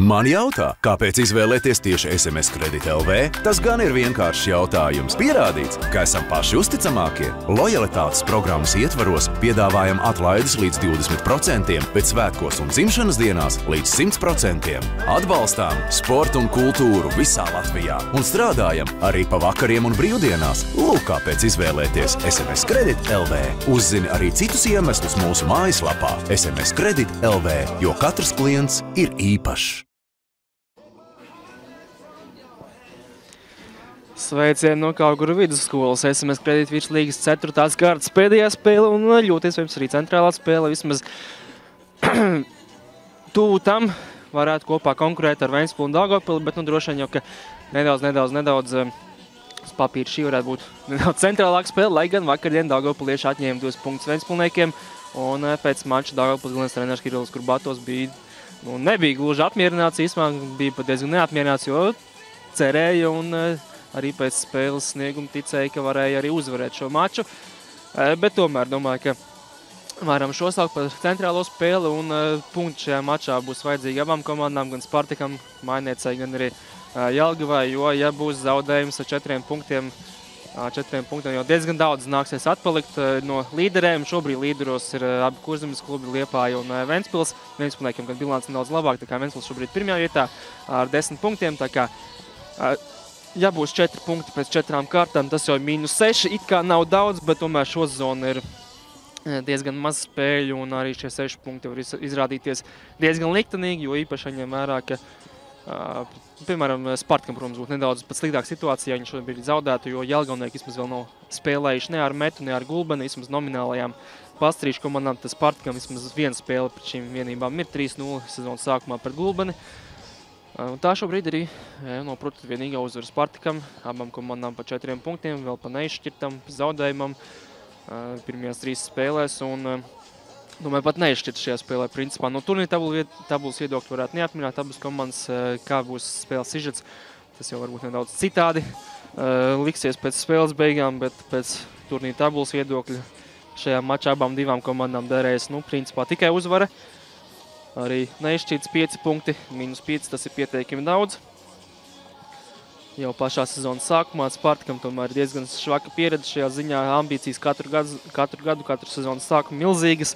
Man jautā, kāpēc izvēlēties tieši SMS Kredit LV? Tas gan ir vienkāršs jautājums. Pierādīts, ka esam paši uzticamākie. Lojalitātes programmas ietvaros piedāvājam atlaides līdz 20%, bet svētkos un dzimšanas dienās līdz 100%. Atbalstām sportu un kultūru visā Latvijā un strādājam arī pa vakariem un brīvdienās. Lūk, kāpēc izvēlēties SMS Kredit LV. Uzzini arī citus iemeslus mūsu mājaslapā SMS Kredit LV, jo katrs klients ir īpašs. Sveicieni no Kauguru vidusskolas. SMS Kredit virslīgas 4. kārtas pēdējā spēle un ļoti iespējams arī centrālā spēle. Vismaz tuvu tam varētu kopā konkurēt ar Ventspili un Daugavpili, bet droši vien jau, ka nedaudz uz papīra šī varētu būt nedaudz centrālāka spēle, lai gan vakardien Daugavpilieši atņēma 2 punktus Ventspilniekiem un pēc mača Daugavpils galvenais treneris Kirillis Kurbatovs nebija gluži apmierināts, īstenībā bija pat diezgan neapmierināts, jo cerēja un arī pēc spēles snieguma ticēja, ka varēja arī uzvarēt šo maču. Bet tomēr domāju, ka varam šo saukt par centrālo spēli un punkti šajā mačā būs vajadzīgi abām komandām, gan Spartakam, Mainniecei, gan arī Jelgavai, jo ja būs zaudējums ar 4 punktiem jau diezgan daudz nāksies atpalikt no līderēm. Šobrīd līderos ir abi Kurzemes klubi Liepāja un Ventspils. Ventspilniekiem gan bilants nedaudz labāk, tā kā Ventspils šobrīd pirmajā vietā ar 10 punktiem, tā kā ja būs 4 punkti pēc 4 kārtām, tas jau ir -6. It kā nav daudz, bet tomēr šo zonu ir diezgan maz spēļu un arī šie 6 punkti var izrādīties diezgan liktenīgi, jo īpaši ņem vērā, ka, piemēram, Spartakam, protams, būtu nedaudz pat sliktāka situācija, ja viņi šobrīd zaudētu, jo Jelgavnieki vismaz vēl nav spēlējuši ne ar Metu, ne ar Gulbeni, vismaz nominālajām Pastrīšu komandām, tad Spartakam vismaz viena spēle pret šīm vienībām ir 3-0 sezonas sākumā pret Gulbeni. Un tā šobrīd arī protams, vienīgā uzvara Spartakam, abām komandām pa 4 punktiem, vēl pa neizšķirtam zaudējumam pirmajās 3 spēlēs. Un, domāju, pat neizšķirt šajā spēlē. Principā no turnīra tabulas viedokļa varētu neatminēt abas komandas, kā būs spēles sižets. Tas jau varbūt nedaudz citādi liksies pēc spēles beigām, bet pēc turnīra tabulas viedokļa šajā mačā abām divām komandām derēs, principā tikai uzvara. Arī neizšķirts 5 punkti, -5, tas ir pieteikami daudz. Jau pašā sezonas sākumā Spartakam tomēr ir diezgan švaka pieredze šajā ziņā. Ambīcijas katru sezonas sākumu milzīgas.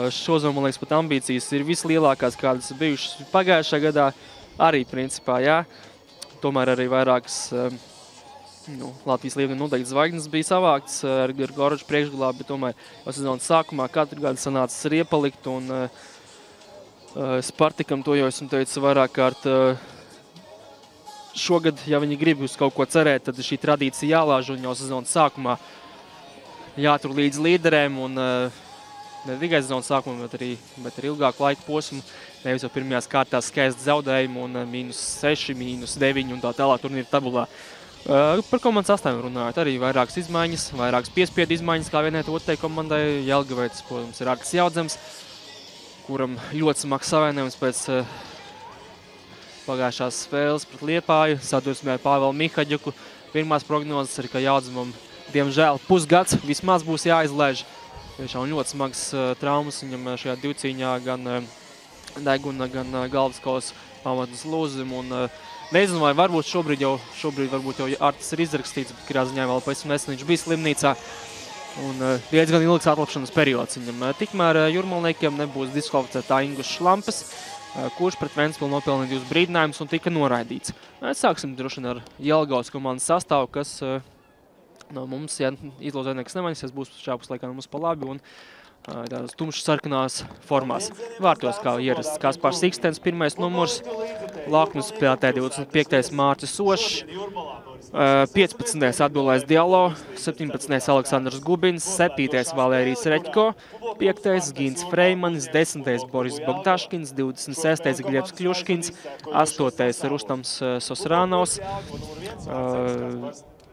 Šozon, man liekas, pat ambīcijas ir vislielākās, kādas bijušas pagājušā gadā. Arī, principā, jā. Tomēr arī vairākas Latvijas līmeņa noteikti zvaigznes bija savāktas ar Goroču priekšgalā, bet tomēr jau sezonas sākumā katru gadu sanācis arī iepalikt. Un Spartakam to jau esmu teicis vairāk kārt. Šogad, ja viņi grib uz kaut ko cerēt, tad šī tradīcija jālāž un jau sezonas sākumā jātur līdz līderēm. Un ne tikai sezonas sākumā, bet arī ilgāku laiku posmu. Nevis jau pirmajās kārtās skaisti zaudējumi un -6, -9 un tā tālāk turnīra tabulā. Par komandas sastāviem runājot, arī vairākas izmaiņas, vairākas piespiedu izmaiņas, kā vienai otrai komandai. Jelgavai, tas, protams, ir Artis Jaudzems, kuram ļoti smags savainojums pēc pagājušās spēles pret Liepāju. Sadursmē ar Pāvelu Mihaģuku. Pirmās prognozes ir, ka Jaudzemam, diemžēl, pusgads vismaz būs jāizlaiž. Tiešām ļoti smags traumas viņam šajā divcīņā, gan deguna, gan galvas kausa pamatas lūzim. Un nezinu, vai varbūt šobrīd varbūt jau Artis ir izrakstīts, bet kurā ziņā vēl pavisam nesen viņš bija slimnīcā. Un diezgan ilgs atlapšanas periods viņam. Tikmēr Jūrmalniekiem nebūs diskvalificētā Ingus Šlampes, kurš pret Ventspili nopelnīja 2 brīdinājumus un tika noraidīts. Sāksim droši vien ar Jelgavas komandas sastāvu, kas no mums, ja izlozēnieks nemainīsies, būs šā puslaikā no mums pa labi un tādās tumšas sarkanās formās. Vārtos kā ierasts Kaspars Sikstens, 1. numurs, Laknus spēlētē 25. Mārcis Sošs, 15. Atdulais Dialo, 17. Aleksandrs Gubins, 7. Valērijas Reķko, 5. Gins Freimanis, 10. Boris Bogdaškins, 26. Gļebs Kļuškins, 8. Rustams Sosrānovs,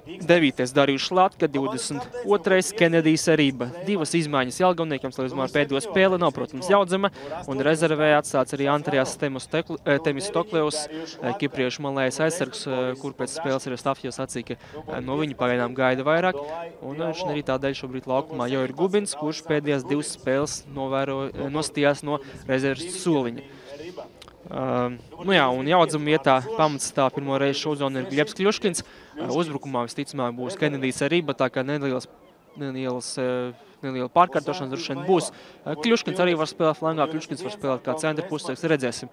9. Darījuši Latka, 22. Kenedijs Arība. 2 izmaiņas Jelgavniekiem, lai uzmēr pēdējo spēle nav, protams, Jaudzema, un rezervē atstāts arī Antrijas Temistokleus, kipriešu malējais aizsargs, kur pēc spēles arī Stafjos sacīja, ka no viņa pagaidām gaida vairāk, un viņš arī tādēļ šobrīd laukumā jau ir Gubins, kurš pēdējās 2 spēles nostījās no rezerves soliņa. Un jaudzuma vietā pamatsastāvā pirmo reizi šozonu ir Gļebs Kļuškins. Uzbrukumā visticamāk būs Kenedijs arī, bet tā kā neliela pārkārtošanas droši vien būs. Kļuškins arī var spēlēt flangā, Kļuškins var spēlēt kā centra pussargs, redzēsim.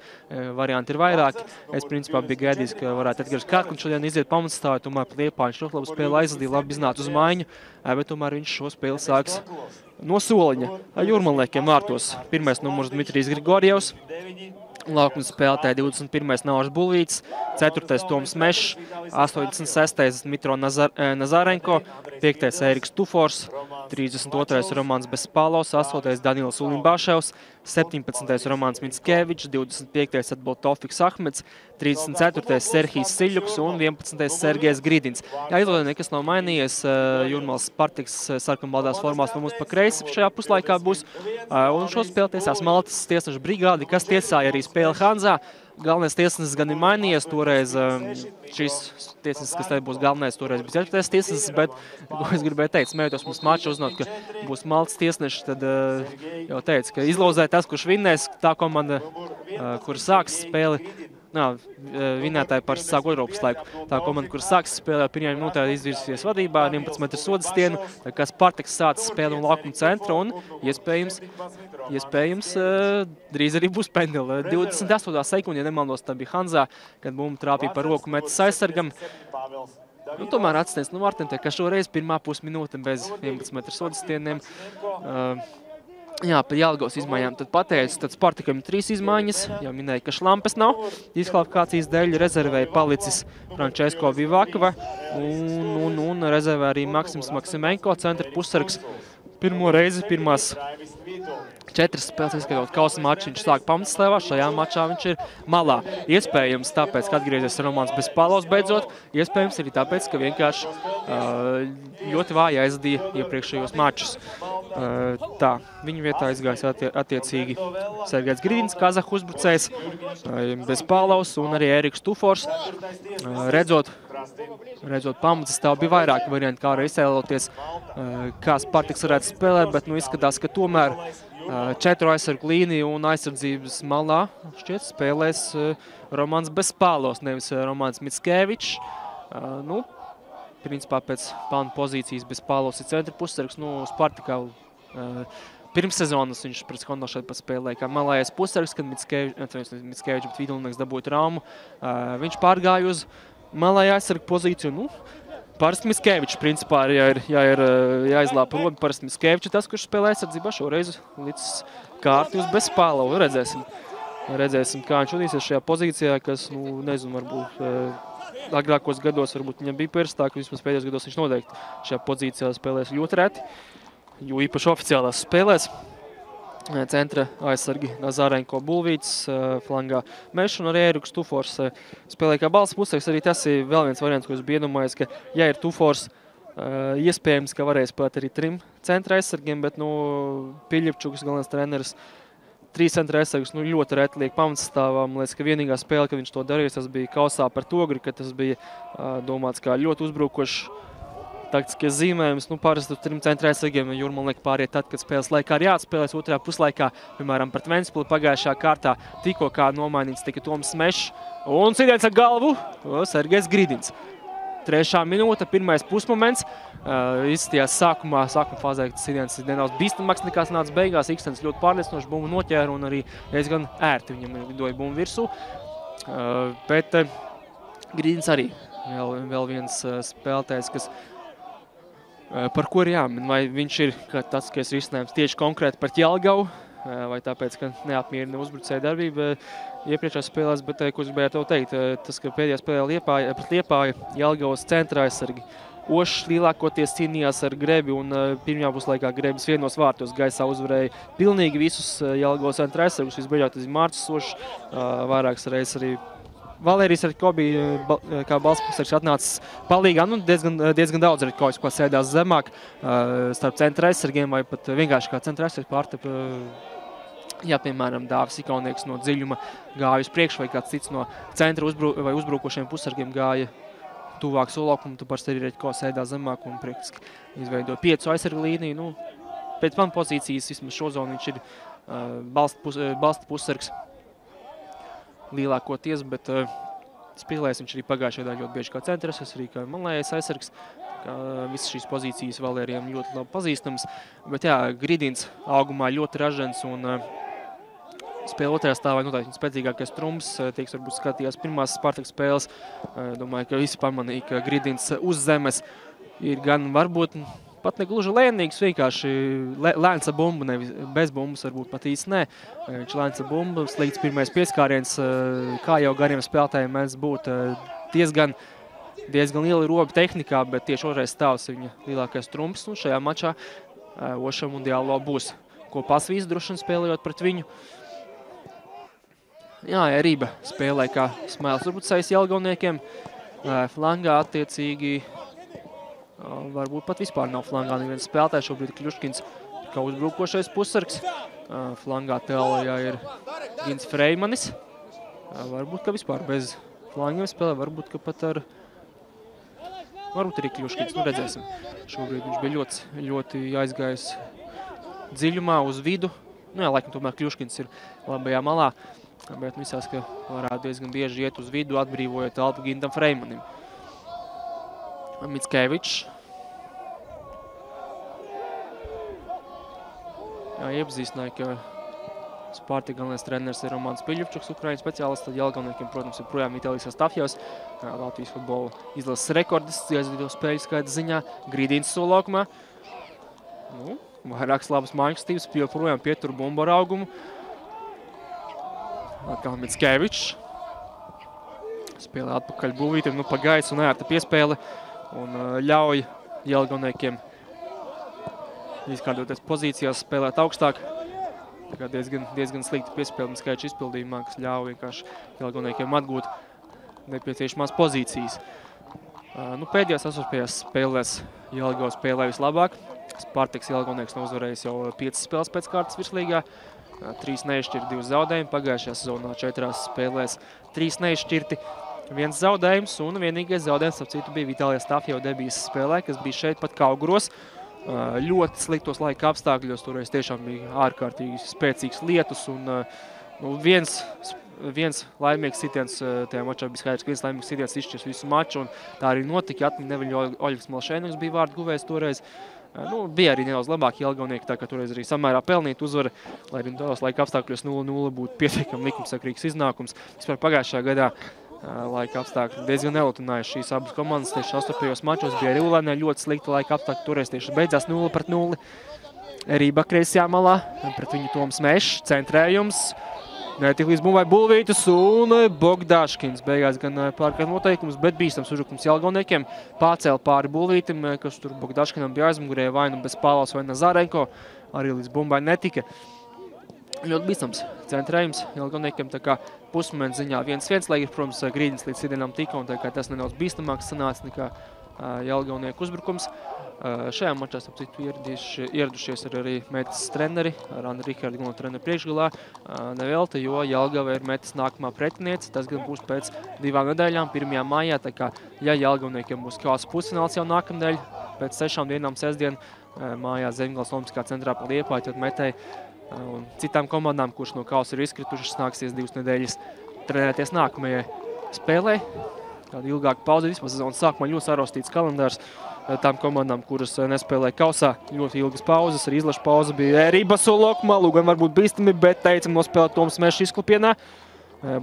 Varianti ir vairāki. Es principā biju gaidījis, ka varētu Edgars Kārkliņš šodien iziet pamatsastāvā, tomēr Liepāņš ļoti labu spēli aizvadīja, labi iznāca uz maiņu, bet tomēr viņš šo spēli sāks no soliņa. Jūrmalniekiem vārtos pirmais numurs Dmitrijs Grigorjevs. Laukuma spēlētāji 21. Naužs Bulvīts, 4. Toms Mešs, 86. Dmitro Nazarenko, 5. Eriks Tufors, 32. Romans Bespālos, 8. Danils Ulimbaševs, 17. Romans Mickevičs, 25. Atboltofiks Ahmeds, 34. Serhijs Siļuks un 11. Sergejs Gridins. Izlādē nekas nav mainījies. Jūrmals Spartiks sarkanbaldās formās no mums pa kreisi šajā puslaikā būs. Un šo spēli tiesās Maltas tiesnešu brigādi, kas tiesāja arī spēli Hanzā. Galvenais tiesnesis gan ir mainījies, toreiz šis tiesnesis, kas te būs galvenais, toreiz bija 4. tiesnesis, bet, ko es gribēju teikt, smējotos mums maču uzzināt, ka būs Maltas tiesneši, tad jau teica, ka izlozē tas, kurš vinnēs, tā komanda, kur sāks spēli, vinētāji par sāku Eiropas laiku. Tā komanda, kur sāks spēlē, pirmajā minūtē izvirsies vadībā ar 11 metru sodas stienu, kā Spartaks sāca spēli no laukuma centra un iespējams drīz arī būs pendeli. 28. sekundi, ja nemaldos, tā bija Hanzā, kad bumba trāpīja par roku metas aizsargam. Tomēr atsniedz no Martentē, ka šoreiz pirmā pusminūte bez 11 metru sodas stieniem. Par Jelgavas izmaiņām tad pateicu, tad Spartakam 3 izmaiņas, jau minēja, ka Šlampes nav, diskvalifikācijas dēļ rezervēja palicis Frančesko Vivakava un rezervē arī Maksims Maksimenko, centra pussargs. Pirmo reizi, pirmās 4 spēles, izskatot kausa maču, viņš sāk pamatsastāvā, šajā mačā viņš ir malā. Iespējams tāpēc, ka atgriezies Romans Bespālos beidzot, iespējams arī tāpēc, ka vienkārši ļoti vāji aizdīja iepriekšējos mačus. Viņu vietā aizgājis attiecīgi Sergejs Gridins, Kazahu uzbrucējs, Bespālos un arī Eriks Tufors. Redzot pamatsastāvu, bija vairāki varianti, kā arī izcēloties, kā Spartaks varētu spēlēt, bet izskatās, ka tomēr 4 aizsargu līniju un aizsardzības malā šķiet spēlēs Romans Bespālos, nevis Romans Mickevičs. Principā pēc plāna pozīcijas Bespālos ir centra pussargs. Spartakā pirms sezonas viņš pret Skondo šeit paspēlēja kā malājais pussargs, kad Mickevičs, bet Vidulnieks dabūja traumu. Viņš pārgāja uz malājā aizsargu pozīciju. Parasti Mickevičs, principā, ja ir jāizlāpa robi, parasti Mickevičs ir tas, kurš spēlē aizsardzībā šoreiz līdz kārti uz Bespālovu. Redzēsim, kā viņš udīsies šajā pozīcijā, kas, nezinu, varbūt agrākos gados varbūt viņam bija pirstāk, vismaz pēdējos gados viņš noteikti šajā pozīcijā spēlēs ļoti reti, jo īpaši oficiālās spēlēs. Centra aizsargi Nazarenko Bulvīts, flangā Mešs un arī Eriks Tufors spēlēja kā balsts pussargs. Arī tas ir vēl viens variants, ko es biju iedomājies, ka ja ir Tufors, iespējams, ka varēja spēlēt arī 3 centra aizsargiem, bet Piļipčuks, galvenais treneris, 3 centra aizsargus ļoti reti liek pamatsastāvā. Man liekas, ka vienīgā spēle, kad viņš to darījis, tas bija kausā par Togri, ka tas bija domāts kā ļoti uzbrukošs taktiskie zīmējums. Parasti 3 centra aizsargiem Jūrmalnieki pāriet tad, kad spēles laikā ir jāatspēlēs. Otrajā puslaikā, piemēram, pret Ventspili pagājušā kārtā tikko kā nomainīts tika Toms Mešs un sitiens ar galvu Sergejs Gridins. 3. minūte, pirmais pusmoments. Izskatījās sākuma fāzē, ka sitiens ir nedaudz bīstamāks nekā nāca beigās. Ikstens ļoti pārliecinoši bumbu noķēra un arī diezgan ērti viņam lidoja bumbu virsū. Bet Gridins arī vēl viens spēlētājs, kas par ko ir jāmin, vai viņš ir tas, kas ir risinājums tieši konkrēti par Jelgavu, vai tāpēc, ka neapmierina uzbrucēja darbība iepriekšējās spēlēs, bet, ko es gribēju tev teikt, tas, ka pēdējā spēlē pret Liepāju Jelgavas centra aizsargi Ošs lielākoties cīnījās ar Grebi un pirmajā puslaikā Grebis vienos vārtos gaisā uzvarēja pilnīgi visus Jelgavas centra aizsargus, visbeidzot tas ir Mārcis Ošs, vairākas reizes arī Valērijas Redko bija kā balsts pussargs atnācis palīgā, diezgan daudz Redkojas, ko sēdās zemāk starp centra aizsargiem vai pat vienkārši kā centra aizsargi pārtep, piemēram, Dāvis Ikaunieks no dziļuma gāja uz priekšu vai kāds cits no centra vai uzbrukošiem pussargiem gāja tuvāk solaukumu, tu parasti arī Redko sēdās zemāk un praktiski izveidoja 5 aizsargu līniju. Pēc man pozīcijas vismaz šo zonu viņš ir balsta pussargs. lielākoties, bet Spīlējs viņš arī pagājušajā gadā ļoti bieži kā centrs, arī kā manlējais aizsargs. Visas šīs pozīcijas Valērijam ļoti labi pazīstams. Bet jā, Gridins augumā ļoti ražens un spēle otrajā stāvā noteikti spēcīgākais trumps. Tieks varbūt skatījās pirmās Spartaka spēles. Domāju, ka visi pamanīja, ka Gridins uz zemes ir gan varbūt pat negluži lēnīgs, vienkārši lēns ar bumbu, nevis bez bumbas, varbūt pat īsti nē. Viņš lēns ar bumbu, slikts pirmais pieskāriens, kā jau gariem spēlētājiem mēdz būt diezgan liela roba tehnikā, bet tieši otrais stāvs ir viņa lielākais trumps. Un šajā mačā Ošam un Dialo būs ko pasvīst droši vien spēlējot pret viņu. Jā, Rība spēlē kā Smailes Urbucais Jelgavniekiem. Flangā attiecīgi varbūt pat vispār nav flangā neviens spēlētājs. Šobrīd Kļuškins kā uzbrukošais pussargs. Flangā tālajā ir Gins Freimanis. Varbūt, ka vispār bez flangiem spēlē, varbūt, ka pat ar varbūt arī Kļuškins, nu redzēsim. Šobrīd viņš bija ļoti aizgājis dziļumā uz vidu. Nu jā, laikam tomēr Kļuškins ir labajā malā, bet visās, ka varētu diezgan bieži iet uz vidu, atbrīvojot telpu Gintam Freimanim. Mickevičs. Jā, iepazīstināja, ka Spartaka galvenais treneris ir Romāns Piļļevčuks, Ukraiņas speciālists, tad Jelgavniekiem, protams, ir projām Vitālijs Astafjevs, Latvijas futbola izlases rekordists, aizvīdo spēļu skaita ziņā, Grīdīns solaukumā. Nu, vairākas labas mājas, joprojām pietur bumbu ar augumu. Atkal Mickevičs. Spēlē atpakaļ Būvītim, nu pa gaisu un ērta piespēle un ļauj Jelgavniekiem izkārdoties pozīcijās, spēlēt augstāk. Diezgan slikti piespēle Mickeviča izpildījumā, kas ļauj vienkārši Jelgavniekiem atgūt nepieciešamās pozīcijas. Nu, pēdējās asociācijās spēlēs Jelgava spēlē vislabāk. Spartaks Jelgavnieks nav uzvarējis jau 5 spēles pēc kārtas virslīgā. 3 neizšķirti, 2 zaudējumi. Pagājušajā sezonā 4 spēlēs 3 neizšķirti, 1 zaudējums. Un vienīgais zaudējums, ap citu, bija Vitālija Astafjeva debijas spēlē, kas bija šeit pat Kauguros. Ļoti sliktos laika apstākļos. Toreiz tiešām bija ārkārtīgi spēcīgs lietus. Un viens laimīgs sitiens tajā mačā bija skaidrs, ka viens laimīgs sitiens izšķirs visu maču. Un tā arī notika. Atmiņ Neviļa Oļegs Malšēnieks bija vārdu guvējs toreiz. Nu, bija arī nedaudz labāki Jelgavnieki, tā kā toreiz arī samērā pelnīt uzvara, lai arī tādos laika apstākļos 0-0 būtu pietiekami likumsakrīgs iznākums. Vispār pagājušajā gadā laika apstākļi diezgan nelutinājuši šīs abas komandas. Tieši astotājos mačos bija arī Ulēnē ļoti slikta laika apstākļi. Toreiz tieši beidzās 0-0. Rība kreisajā malā, pret viņu Toms Mešs, centrējums. Netik līdz bumbai Bulvītis un Bogdaškins. Beigās gan pārkārt noteikums, bet bīstams uzbrukums Jelgavniekiem. Pārcēla pāri Bulvītim, kas tur Bogdaškinam bija aizmugurē vai nu bez Pāvals vai Nazarenko. Arī līdz bumbai netika. Ļoti bīstams centrējums Jelgavniekiem, tā kā pusmomenta ziņā 1-1, lai ir, protams, Grīdins līdz sidienam tika, un tā kā tas nedaudz bīstamāks sanāca nekā Jelgavnieku uzbrukums. Šajā mačā, ap citu, ieradušies arī metas treneri, ar Andri Rihardi galveno treneru priekšgalā. Nevelti, jo Jelgava ir metas nākamā pretiniece. Tas gan būs pēc 2 nedēļām, 1. maijā. Tā kā, ja Jelgavniekiem būs kāds pusfināls jau nākamnedēļ, pēc 6 dienām sestdien mājā Zemgales Olimpiskā centrā pa Liepāju, tad metei un citām komandām, kuras no kausa ir izkritušas, nāksies 2 nedēļas trenēties nākamajai spēlē. Kāda ilgāka pauze, vispār sezonas sākumā ļoti sarostīts kalendārs. Tām komandām, kuras nespēlē kausā, ļoti ilgas pauzes, arī izlaša pauze bija Rība Solokmā, gan varbūt bīstami, bet teicam nospēlēt Toms Mešs izklupienā.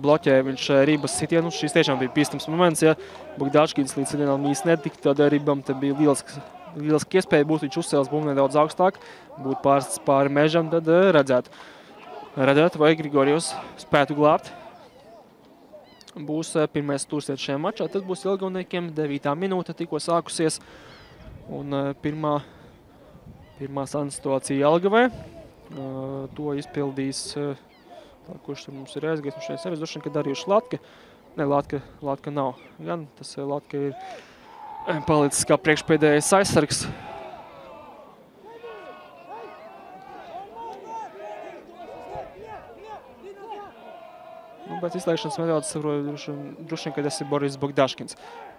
Bloķēja viņš Rības sitienu, šis tiešām bija bīstams moments, ja Bogdaškins līdz sitienām īsti netika, tad Rībam te bija lieliski iespēja būt, viņš uzcēlas bumbu nedaudz augstāk, būt pārstas pāri mežam, tad redzētu, vai Grigorijos spētu glābt. Būs pirmais tursiet šajā mačā, tad būs Jelgavniekiem 9. minūte tikko sākusies. Un pirmā situācija Jelgavai. To izpildīs, kurš tur mums ir aizgājis no šeit sevis, droši vien, ka Darījuši Latka. Ne, Latka nav. Gan tas Latka ir palicis kā priekšpēdējais aizsargs. Pēc izslēgšanas metodas saprotu, droši vien, ka tas ir Boris Bogdaškins.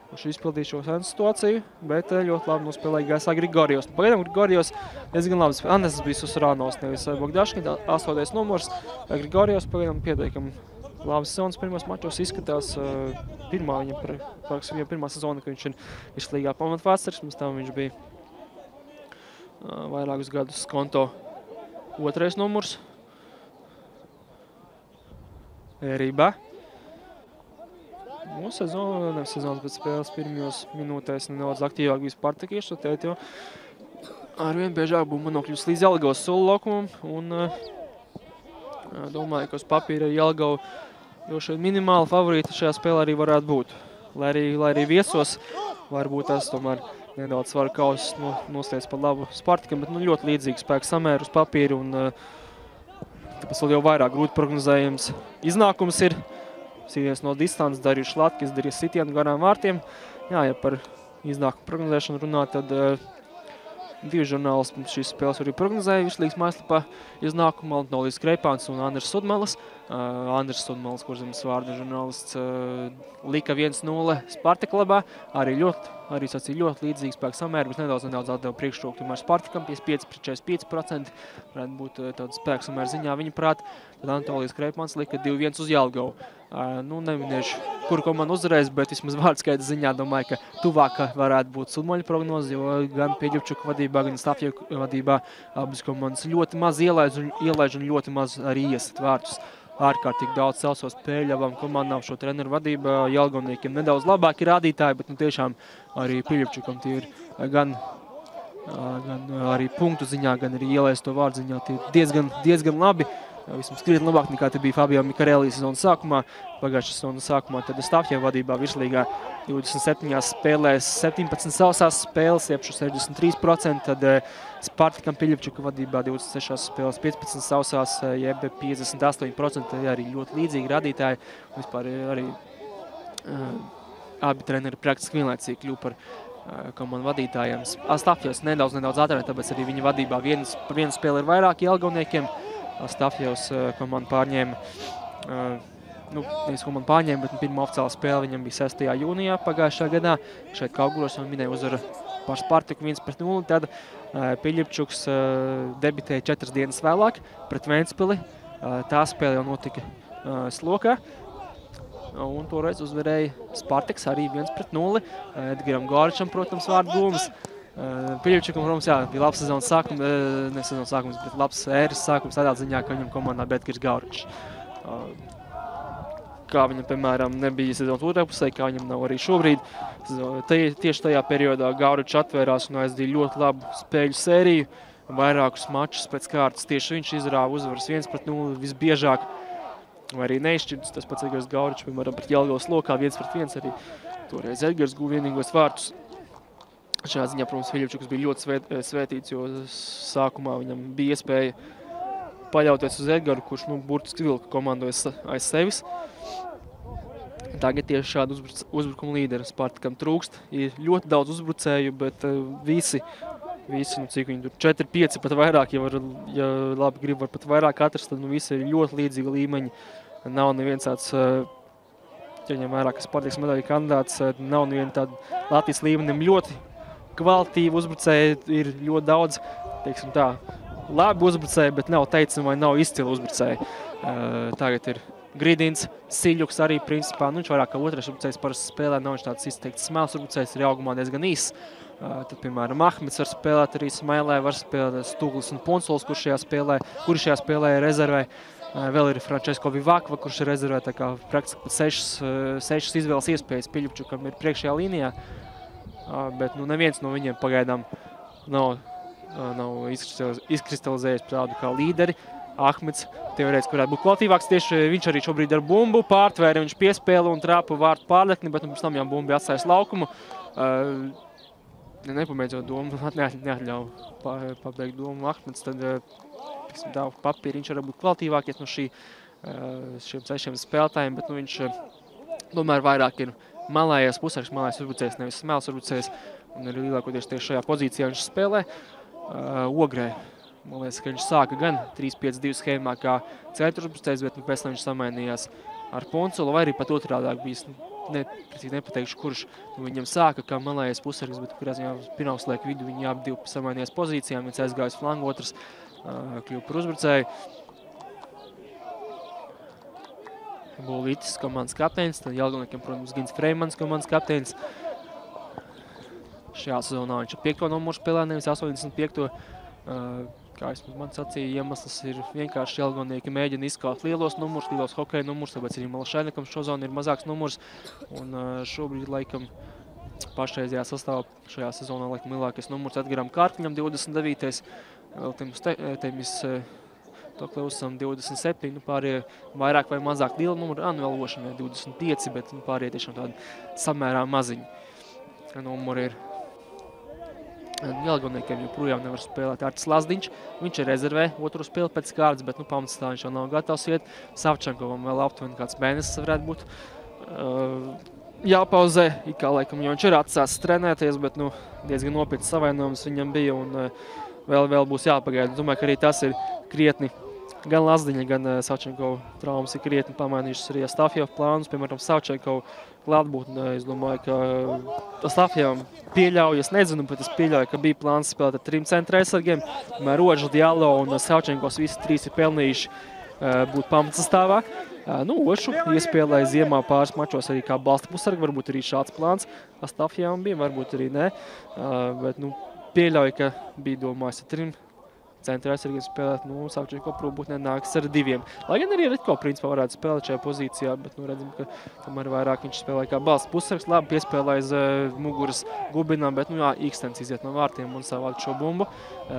Viņš izpildīja šo situāciju, bet ļoti labi nospēlēja gaisā Grigorijos. Pagaidām Grigorijos diezgan labi spēlē. Tas bija Susarānos, nevis Bogdaškins, 8. numurs. Grigorijos pagaidām pietiekami labas sezonas pirmos mačos izskatās. Pirmā sezona, ka viņš ir vislīgā pamatvārdsargs, mums tam viņš bija vairākus gadus konto 2. numurs. Rībā. Sezonas pēc spēles pirmajos minūtēs nedaudz aktīvāk bija Spartakieši, jo arvien biežāk būma nokļūst līdz Jelgavas sulu laukumam. Un domāju, ka uz papīra Jelgava droši vien minimāli favorīti šajā spēlē arī varētu būt. Lai arī viesos varbūt tas tomēr nedaudz svaru kausis nosliec par labu Spartakam, bet ļoti līdzīgi spēku samēru uz papīru. Un tāpēc vēl jau vairāk grūti prognozējams iznākums ir. Sīviens no distances Darījuši Latkis, darīja sitienu garām vārtiem. Jā, ja par iznākumu prognozēšanu runā, tad divi žurnālisti šīs spēles arī prognozēja Vislīgas mājaslapā iznākumu. Nolīs Kreipāns un Andris Sudmalis. Andris Sudmalis, kur zemes vārda žurnālists, lika 1-0 Spartaka labā. Arī sacīja ļoti līdzīgi spēku samēru, bet nedaudz atdeva priekšroku tomēr Spartakam, 55-45%. Varētu būt tāda spēku samēra ziņā viņa prāt. Tad Antolijas Kreipmans lika 2-1 uz Jelgavu. Neminēšu, kuru komandu uzvarēs, bet vismaz vārdskaita ziņā domāju, ka tuvāka varētu būt Sudmaļa prognoze, jo gan Pieļupčuka vadībā, gan Stafjeva vadībā abas komandas ļoti maz ielaiž un ļoti maz arī iesat vārtus. Ārkārtīgi daudz celsos spēļu abām komandām šo treneru vadībā. Jelgavniekiem nedaudz labāki rādītāji, bet tiešām arī Pieļupčukam tie ir gan arī punktu ziņā, gan arī ielaiž to vārdu ziņā. Tie diezgan labi. Vismaz krietni labāk nekā te bija Fabio Mikarelli sezonas sākumā. Pagājušā sezonas sākumā tad Stafjeva vadībā virslīgā 27 spēlēs 17 sausās spēles, jeb 63%. Tad Spartakam Pieļupčuka vadībā 26 spēles 15 sausās, jeb 58%. Arī ļoti līdzīgi rādītāji. Vispār arī abi treneri praktiski vienlaicīgi kļuva par komandu vadītājiem. Stafjevs nedaudz ātrāk, tāpēc arī viņa vadībā viena spēle ir vairāk Jelgavniekiem. Stafjevs komandu pārņēma, nevis komandu pārņēma, bet pirmā oficiāla spēle viņam bija 6. jūnijā pagājušā gadā. Šeit Kauguros un minēja uzvaru par Spartaku 1-0. Tad Pieļupčuks debitēja 4 dienas vēlāk pret Ventspili. Tā spēle jau notika Slokā. Un toreiz uzvarēja Spartaks arī 1-0. Edgaram Gāričam, protams, vārdu domas. Pieļupčukam, protams, bija labs sezonas sākums, ne sezonas sākums, bet labs ēras sākums tādā ziņā, ka viņam komandā bija Edgars Gāričs. Kā viņam, piemēram, nebija sezonas otrā pusē, kā viņam nav arī šobrīd. Tieši tajā periodā Gāričs atvērās un aizdīja ļoti labu spēļu sēriju, vairākus mačus pēc kārtas. Tieši viņš izrāva uzvaras 1-0 visbiežāk, vai arī neizšķirts. Tas pats Edgars Gāričs, piemēram, pret Jelgavas lokā 1-1 arī. Toreiz Edgars guva vienīgos vārtus. Šajā ziņā, protams, Pieļupčuks bija ļoti svētīts, jo sākumā viņam bija iespēja paļauties uz Edgaru, kurš burtiski vilka komandu aiz sevis. Tagad tieši šādu uzbrukumu līderi Spartakam trūkst. Ir ļoti daudz uzbrucēju, bet visi cik viņi tur 4-5 pat vairāk, ja labi grib var pat vairāk atrast, tad visi ir ļoti līdzīga līmeņi. Nav neviens tāds, ja ņem vērā, ka Spartaks medaļu kandidāts, nav neviena tāda Latvijas līmenim ļoti kvalitīvi uzbrucēji, ir ļoti daudz, teiksim tā, labi uzbrucēji, bet nav teicami vai nav izcili uzbrucēji. Tagad ir Gridins, Siļuks arī principā, viņš vairāk kā otrais uzbrucējs parasti spēlē, nav viņš tāds izteikts smēls uzbrucējs, ir augumā diezgan īss. Tad, piemēram, Ahmets var spēlēt arī Smailē, var spēlēt Stuglis un Ponsols, kuri šajā spēlē ir rezervē. Vēl ir Frančesko Vivakva, kurš ir rezervē, tā kā praktiski pat 6 izvēles iespējas Pieļupčukam ir priekšējā līnijā. Bet neviens no viņiem pagaidām nav izkristalizējies par tādu kā līderi. Ahmets teorētiski varētu būt kvalitīvāks, tieši viņš arī šobrīd ar bumbu pārtvēra, viņš piespēla un trāpa vārtu pārlekni, bet pēc tam jau bumbi atstājas laukumu. Nepamēdzot domu, neatļauj pabeigt domu Ahmets, tad papīri viņš var būt kvalitīvākies no šiem 6 spēlētājiem, bet viņš tomēr vairāk ir malējais pusargs, malējais uzbrucējs, nevis smēls uzbrucējs, un arī lielākoties tieši šajā pozīcijā viņš spēlē. Ogrē, man liekas, ka viņš sāka gan 3-5-2 schēmā kā centra uzbrucējs, bet pēc tam viņš samainījās ar Ponsolu, vai arī pat otrādāk bijis, nepateikšu, kurš viņam sāka kā malējais pusargs, bet kurās pirmās liek vidu, viņi abi divi samainījās pozīcijām, viens aizgājas flangu, otrs kļuva par uzbrucēju. Bulītis, komandas kapteinis, tad Jelgavniekiem, protams, Gins Freimans, komandas kapteinis. Šajā sezonā viņš ir 5. numuru spēlē, nevis 85. Kā es man sacīju, iemesls ir vienkārši Jelgavnieki mēģina izskaut lielos numurus, lielos hokeja numurus, tāpēc arī Malašainekam šozonu ir mazāks numurs. Un šobrīd, laikam, pašreizajā sastāvā šajā sezonā, laikam, lielākais numurs Edgaram Kārkļam, 29. Vēl Temis Tokleusam 27, pārējie vairāk vai mazāk liela numuri, vēl Ošanai 25, bet pārējie tiešām tādi samērā maziņi numuri ir. Jelgavniekiem joprojām nevar spēlēt Artis Lazdiņš, viņš ir rezervē otru spēli pēc kārtas, bet pamatstāvā viņš jau nav gatavs iet. Savčenkovam vēl aptuveni kāds mēnesis varētu būt jāpauzē, kā laikam, jo viņš ir atsācis trenēties, bet diezgan nopietns savainojums viņam bija un vēl būs jāpagaida. Domāju, ka arī tas ir krietni. Gan Lazdiņa, gan Savčenkova traumas ir krietni pamainījušas arī Astafjeva plānus. Piemēram, Savčenkova klātbūtne, es domāju, ka Astafjevam pieļauju, es nezinu, bet es pieļauju, ka bija plāns spēlēt ar 3 centra aizsargiem. Roža, Diallo un Savčenkovs visi 3 ir pelnījuši būt pamatsastāvā. Ošu iespēlēja ziemā pāris mačos arī kā balsta pusargi, varbūt arī šāds plāns Astafjevam bija, varbūt arī nē. Bet pieļauju, ka bija domājis ar 3 centra aizsargiem spēlēt, Savčenko probūtnē nāks ar 2. Lai gan arī Ritko principā varētu spēlēt šajā pozīcijā, bet redzam, ka tomēr vairāk viņš spēlēja kā balsts pusargs, labi piespēlēja aiz muguras Gubinam, bet Ikstens iziet no vārtiem un savākt šo bumbu.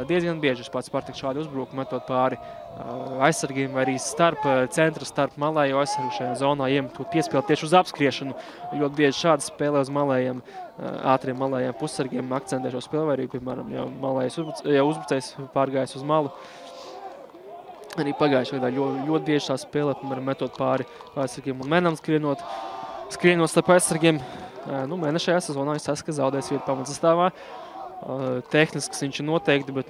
Diezgan bieži pats Spartak šādi uzbrukumi metot pāri aizsargiem vai arī starp centra, starp malējo aizsargu šajā zonā iemetot piespēli tieši uz apskriešanu. Ļoti bieži šādi spēlē uz malējiem, ātriem malējiem pusargiem akcentē šo spēli, vai arī, piemēram, ja uzbrucējs pārgājis uz malu. Arī pagājušajā gadā ļoti bieži tā spēlē, piemēram, metot pāri aizsargiem un Menam skrienot starp aizsargiem. Mena šajā sezonā es esmu, ka zaudēs vietu pamatsastāvā. Tehnisks viņš ir noteikti, bet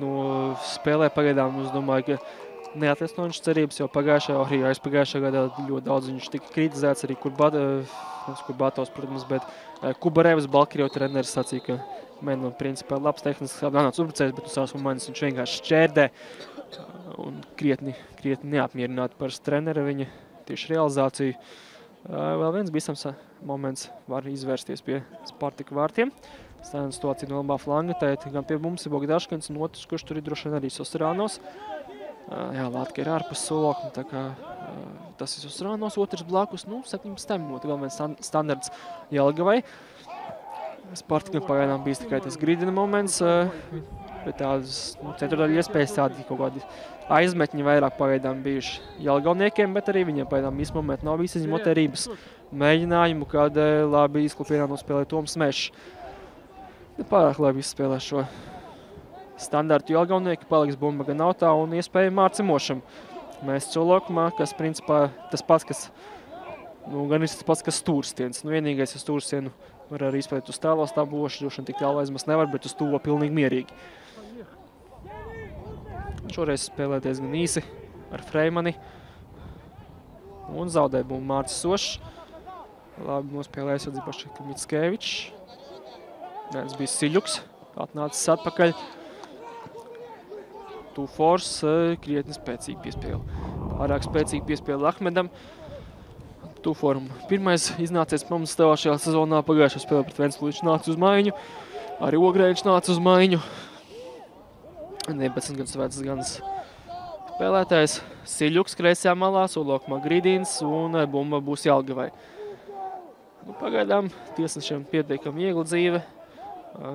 spēlē pagaidām, es domāju, ka neattaisnojušas cerības, jo aizpagājušajā gadā ļoti daudz viņš tika kritizēts, arī Kurbatovs, protams, bet Kubarevs Balkrieva treneris sacīja, ka Menam principā labs tehnisks atgādāts uzbrucējs, bet savas momentus viņš vienkārši šķērdē un krietni neapmierināti par trenera viņa tieši realizāciju. Vēl viens bīstams moments var izvērsties pie Spartaka vārtiem. Stāvien situācija no labā flanga, gan pie mums ir Bogdaškins un otrs, kurš tur ir droši vien arī Sosrānos. Lātka ir ārpus solokuma, tā kā tas ir Sosrānos, otrs blakus, 17 minūte, vēl viens standards Jelgavai. Spartakam pagaidām bijis tikai tas Gridina moments, bet tādas ceturdaļa iespējas tādi kaut kādi aizmetņi vairāk pagaidām bijuši Jelgavniekiem, bet arī viņiem pagaidām īsti momenti nav bijis izņemot Rības mēģinājumu, kad labi izklupienā nospēlē Toms Mešs. Pārāk labi izspēlē šo standartu Jelgavnieki, paliks bumba gan autā un iespēja Mārcim Ošam. Mēs Colokumā, kas principā tas pats, kas, gan ir tas pats, kas stūrstiens. Vienīgais ir stūrstienu var arī izspēlēt uz tālos tabu, Oši droši tik tālu aizmest nevar, bet uz to pilnīgi mierīgi. Šoreiz spēlē diezgan īsi ar Freimani un zaudē bumbu Mārcis Ošs. Labi nospēlējis atzīpaši Mickevičs. Tas bija Siļuks, atnācis atpakaļ. Tufors krietni spēcīgi piespēle. Pārāk spēcīgi piespēle Ahmedam. Tuforam pirmais iznācies pamatsastāvā šajā sezonā, pagājušajā spēlē pret Ventspili viņš nāca uz maiņu. Arī Ogrēņš nāca uz maiņu. 11 gadus vecs gans spēlētājs. Siļuks kreisajā malā, Solokumā Gridīns un bumba būs Jelgavai. Pagaidām tiesnešiem pietiekami viegla dzīve.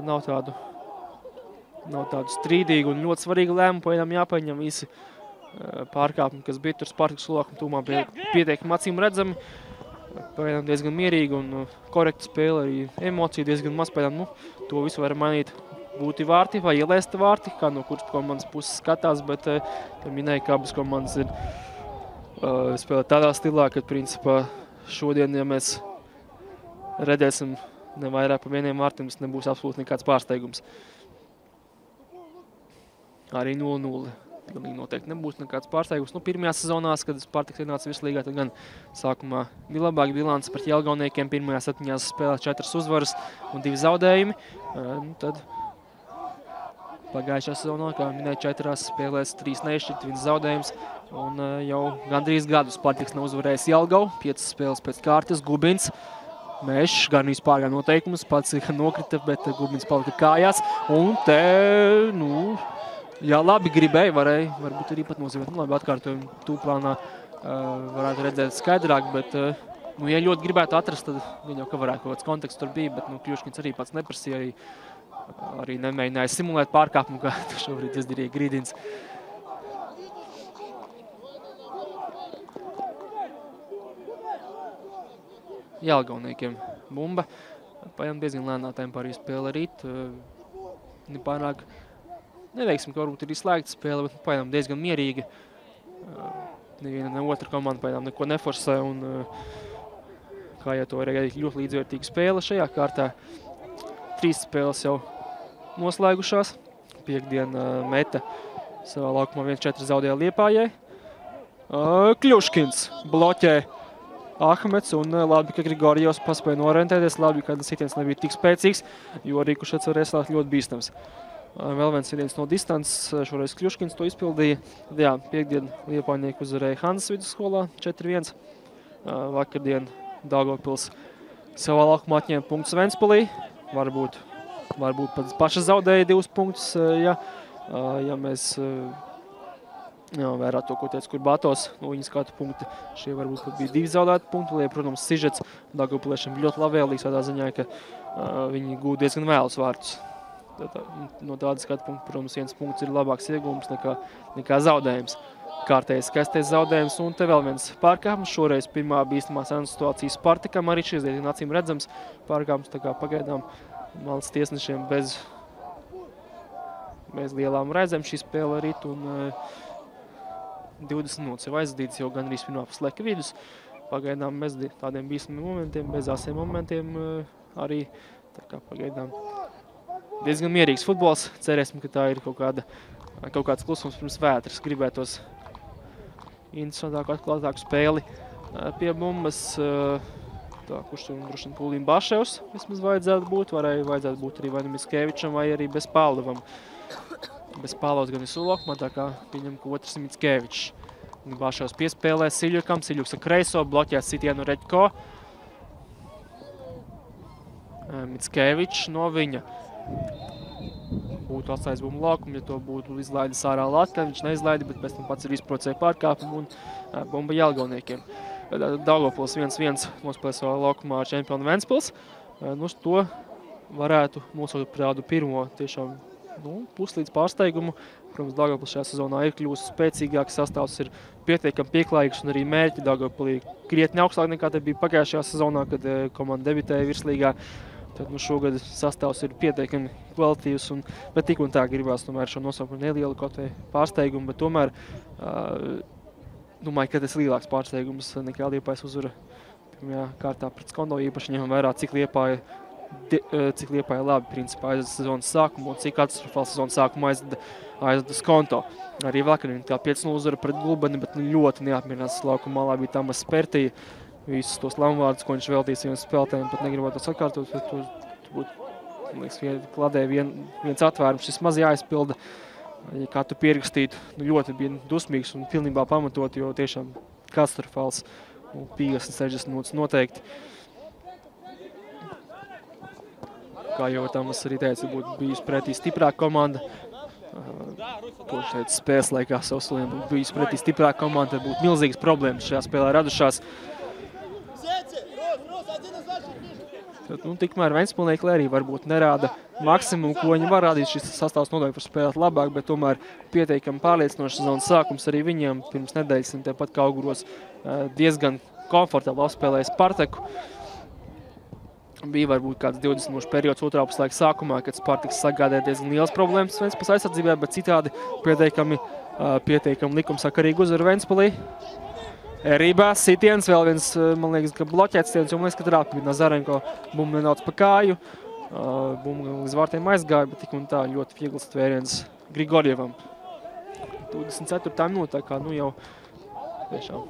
Nav tādu strīdīgu un ļoti svarīgu lēmumu, pagaidām jāpaņem visi pārkāpumi, kas bija tur Spartakas Solokuma tūmā, bija pietiekami acīm redzami. Pagaidām diezgan mierīgi un korekta spēle, arī emociju diezgan maz. Pagaidām, to visu var mainīt būti vārti vai ielēsta vārti, kā no kuras komandas puses skatās, bet minēja, ka abas komandas ir spēlēt tādā stilā, kad principā šodien, ja mēs redzēsim ne vairāk pa vieniem vārtiem, tas nebūs absolūti nekāds pārsteigums. Arī 0-0. Pilnīgi noteikti nebūs nekāds pārsteigums. Pirmajās sezonās, kad Spartaks ienāca virslīgā, tad gan sākumā bija labāka bilance pret Jelgavniekiem. Pirmajās 7 spēlēs 4 uzvaras un 2 zaudējumi. Tad pagājušajā sezonā, kā minēja, 4 spēlēs 3 nešķirt, 1 zaudējums. Un jau gandrīz gadus Spartaks nav uzvarējis Jelgavu, 5 spēles pēc kārtas, Gubins. Mešs gan vispār noteikumus, pats nokrita, bet Gubins palika kājās. Un te, jā, labi gribēja, varbūt arī pat nozīmēt. Labi, atkārtojumi tūplānā varētu redzēt skaidrāk, bet, ja ļoti gribētu atrast, tad gan jau, ka varētu kaut kāds konteksts tur bija, bet, Kļuškins arī pats neprasīja, arī nemēģināja simulēt pārkāpumu, kā šobrīd izdarīja Grīdins. Jelgavniekiem bumba. Pajām diezgan lēnā tempā arī spēle rīt. Nepārāk neveiksim, ka varbūt ir izslēgta spēle, bet pajām diezgan mierīgi. Neviena, ne otra komanda pajām neko neforsē un kā jau to arī ļoti līdzvērtīga spēle šajā kārtā. 3 spēles jau noslēgušās. Piektdien Meta savā laukumā 1-4 zaudēja Liepājai. Kļuškins bloķē Ahmets un labi, ka Grigorjevs paspēja norentēties, labi, ka sitiens nebija tik spēcīgs, jo Rikušets varēja slēgt ļoti bīstams. Vēl viens sitiens no distances, šoreiz Kļuškins to izpildīja. Jā, piektdien Liepājnieki uzvarēja Hansas vidusskolā 4-1. Vakardien Daugavpils savā laukumā atņēma punktus Ventspilī. Varbūt pat paša zaudēja 2 punktus, ja mēs vērā to, ko teica Kurbatos, no viņa skatu punkti. Šie varbūt bija 2 zaudēti punkti, lai, protams, sižets Daugavpiliešiem ļoti labvēlīgs tādā ziņā, ka viņi gūda diezgan vēlus vārtus. No tāda skatu punkta, protams, 1 punkts ir labāks iegūms nekā zaudējums. Kārtējais skaistais zaudējums, un te vēl viens pārkāpums. Šoreiz pirmā bīstamā sēnu situācija Spartakam, arī šis diezgan acīm redzams pārkāpums, tā kā pagaidām malas tiesnešiem bez lielām redzēm šī spēle rīt, un 20 minūtes jau aizdīts, jau gan arī pirmā puslaika vidus. Pagaidām bez tādiem bīstamiem momentiem, bez āsiem momentiem arī tā kā pagaidām diezgan mierīgs futbols. Cerēsim, ka tā ir kaut kāds klusums pirms vētras. Gribētos interesantāku, atklātāku spēli pie bumbas. Kurš tur droši vien Pūlim Baševs vismaz vajadzētu būt, vajadzētu būt arī vai Mickevičam vai arī bez Pālevam. Bez Pālovs gan ir sulokmā, tā kā pieņem, ka otrs ir Mickevičs. Baševs piespēlē Siļukam, Siļuks ar kreiso, bloķēs sitienu Reģko. Mickevičs no viņa būtu atstājis bumbu laukumu, ja to būtu izlaidis ārā Latka. Viņš neizlaida, bet pēc tam pats ir izprocēja pārkāpumu un bumba Jelgavniekiem. Daugavpils 1-1 nospēlē savā laukumā ar čempionu Ventspils. To varētu nosaukt par tādu pirmo tiešām puslīdz pārsteigumu. Protams, Daugavpils šajā sezonā ir kļūst spēcīgāks, sastāvs ir pietiekami pieklājīgs un arī mērķi Daugavpilī krietni augstāk nekā te bija pagājušajā sezonā, kad komanda debitēja virslīgā. Tad šogad sastāvs ir pietiekami kvalitīvs, bet tik un tā gribās tomēr šo nosaukumu nelielu kaut vai pārsteigumu, bet tomēr domāju, ka tas ir lielāks pārsteigums nekā Liepājas uzvara pirmajā kārtā pret Skondo, īpaši ņemam vērā, cik Liepāja labi principā aizvada sezonas sākumu un cik katastrofāli sezonas sākumu aizvada Skonto. Arī vakar tā 5-0 uzvara pret Gulbeni, bet ļoti neapmierinās laukuma malā bija Tamas Spertija. Visus tos lamvārdus, ko viņš veltīs viens spēlētājiem, pat negribētu tos atkārtot, bet tur būtu, man liekas, kladē viens atvērums, šis maz jāizpilda. Ja katru pierakstītu, ļoti bija dusmīgs un pilnībā pamatot, jo tiešām katastrofāls 50-60 minūtes noteikti. Kā jau Tamas arī teica, būtu bijusi pretī stiprāka komanda. To viņš teica spēles laikā savus soliem, būtu bijusi pretī stiprāka komanda, tad būtu milzīgas problēmas šajā spēlē radušās. Tikmēr Ventspilnieki arī varbūt nerāda maksimumu, ko viņi var rādīt. Šis sastāvs noteikti var spēlēt labāk, bet tomēr pieteikami pārliecinošs sezonas sākums arī viņiem. Pirms nedēļas tepat Kauguros diezgan komfortabli apspēlēja Spartaku. Bija varbūt kāds 20 minūšu periods otrā puslaika sākumā, kad Spartaks sagādāja diezgan liels problēmas Ventspils aizsardzībā, bet citādi pieteikami likumsakarīgi uzvara Ventspilī. Rībā sitiens, vēl viens, man liekas, ka bloķēts sitiens, jo man liekas, ka trāpīja Nazarenko bumbu nenauc pa kāju. Bumbu līdz vārtiem aizgāja, bet tik un tā ļoti viegls tvēriens Grigorjevam. 24. minūtē, kā jau tiešām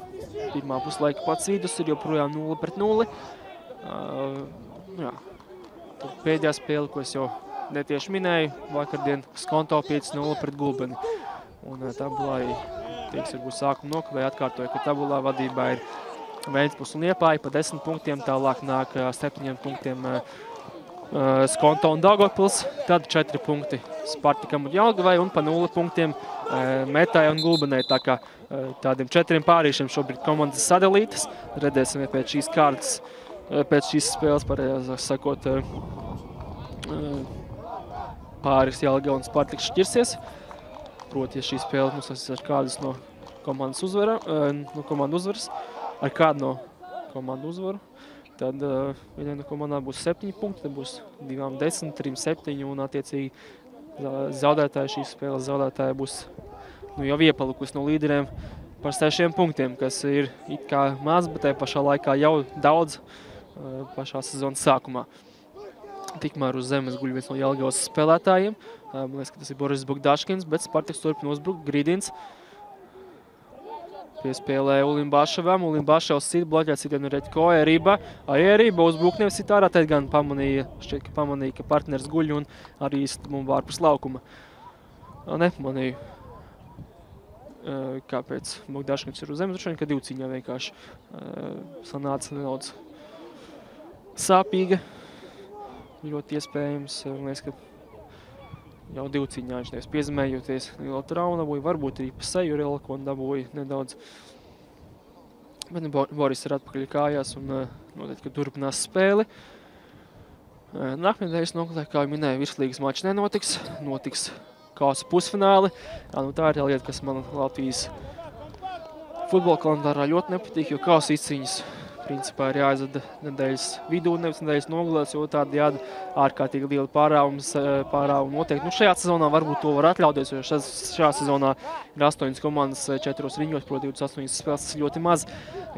pirmā puslaika pats vidus ir joprojām 0-0. Tad pēdējā spēle, ko es jau netieši minēju, vakardien Skonto 5-0 pret Gulbeni. Un tā bija arī Tiekas varbūt sākumu nokavēja, atkārtoja, ka tabulā vadībā ir Ventspils un Liepāja pa 10 punktiem, tālāk nāk 7 punktiem Skonto un Daugavpils, tad 4 punkti Spartakam un Jelgavai un pa 0 punktiem Metai un Gulbenei. Tā kā tādiem 4 pārīšiem šobrīd komandas sadalītas. Redzēsim, ja pēc šīs kārtas, pēc šīs spēles, pareizāk sakot, pāris Jelgava un Spartaks šķirsies. Proti, ja šī spēle mums ar kādas no komandas uzvaras, ar kādu no komandu uzvaru, tad vienai no komandām būs 7 punkti, tad būs 2 10, 3 7 un attiecīgi zaudētāji šīs spēles zaudētāji būs jau iepalikusi no līderiem par 6 punktiem, kas ir it kā maz, bet tajā pašā laikā jau daudz pašā sezonas sākumā. Tikmēr uz zemes guļ viens no Jelgavas spēlētājiem. Man liekas, ka tas ir Boris Bogdaškins, bet Spartaks turpina uzbrukt. Grīdins piespēlē Ulimbaševam. Ulimbaševs sit bloķēts sitienu Reķko. Erība uzbruk nevis sit ārā, tad gan pamanīja, ka partners guļ un arī īstumu vārpus laukuma. Nepamanīju, kāpēc Bogdaškins ir uz zemes. Droši vien, ka divcīņā vienkārši sanāca nedaudz sāpīga. Ļoti iespējams, man liekas, ka jau divcīņā viņš nevis piezemējoties liela trauma dabūja, varbūt arī pa seju relku un dabūja nedaudz. Bet Boris ir atpakaļ kājās un noteikti, ka turpinās spēli. Nākamnedēļas nogalē, kā jau minēju, virslīgas mačs nenotiks. Notiks kausa pusfināli. Tā ir lieta, kas man Latvijas futbola kalendārā ļoti nepatīk, jo kausa izcīņas principā ir jāizvada nedēļas vidū, nevis nedēļas nogalēs, jo tādi jāda ārkārtīgi liela pārāvuma noteikti. Šajā sezonā varbūt to var atļauties, jo šajā sezonā ir 8 komandas 4 riņos, proti 28 spēles, tas ļoti maz.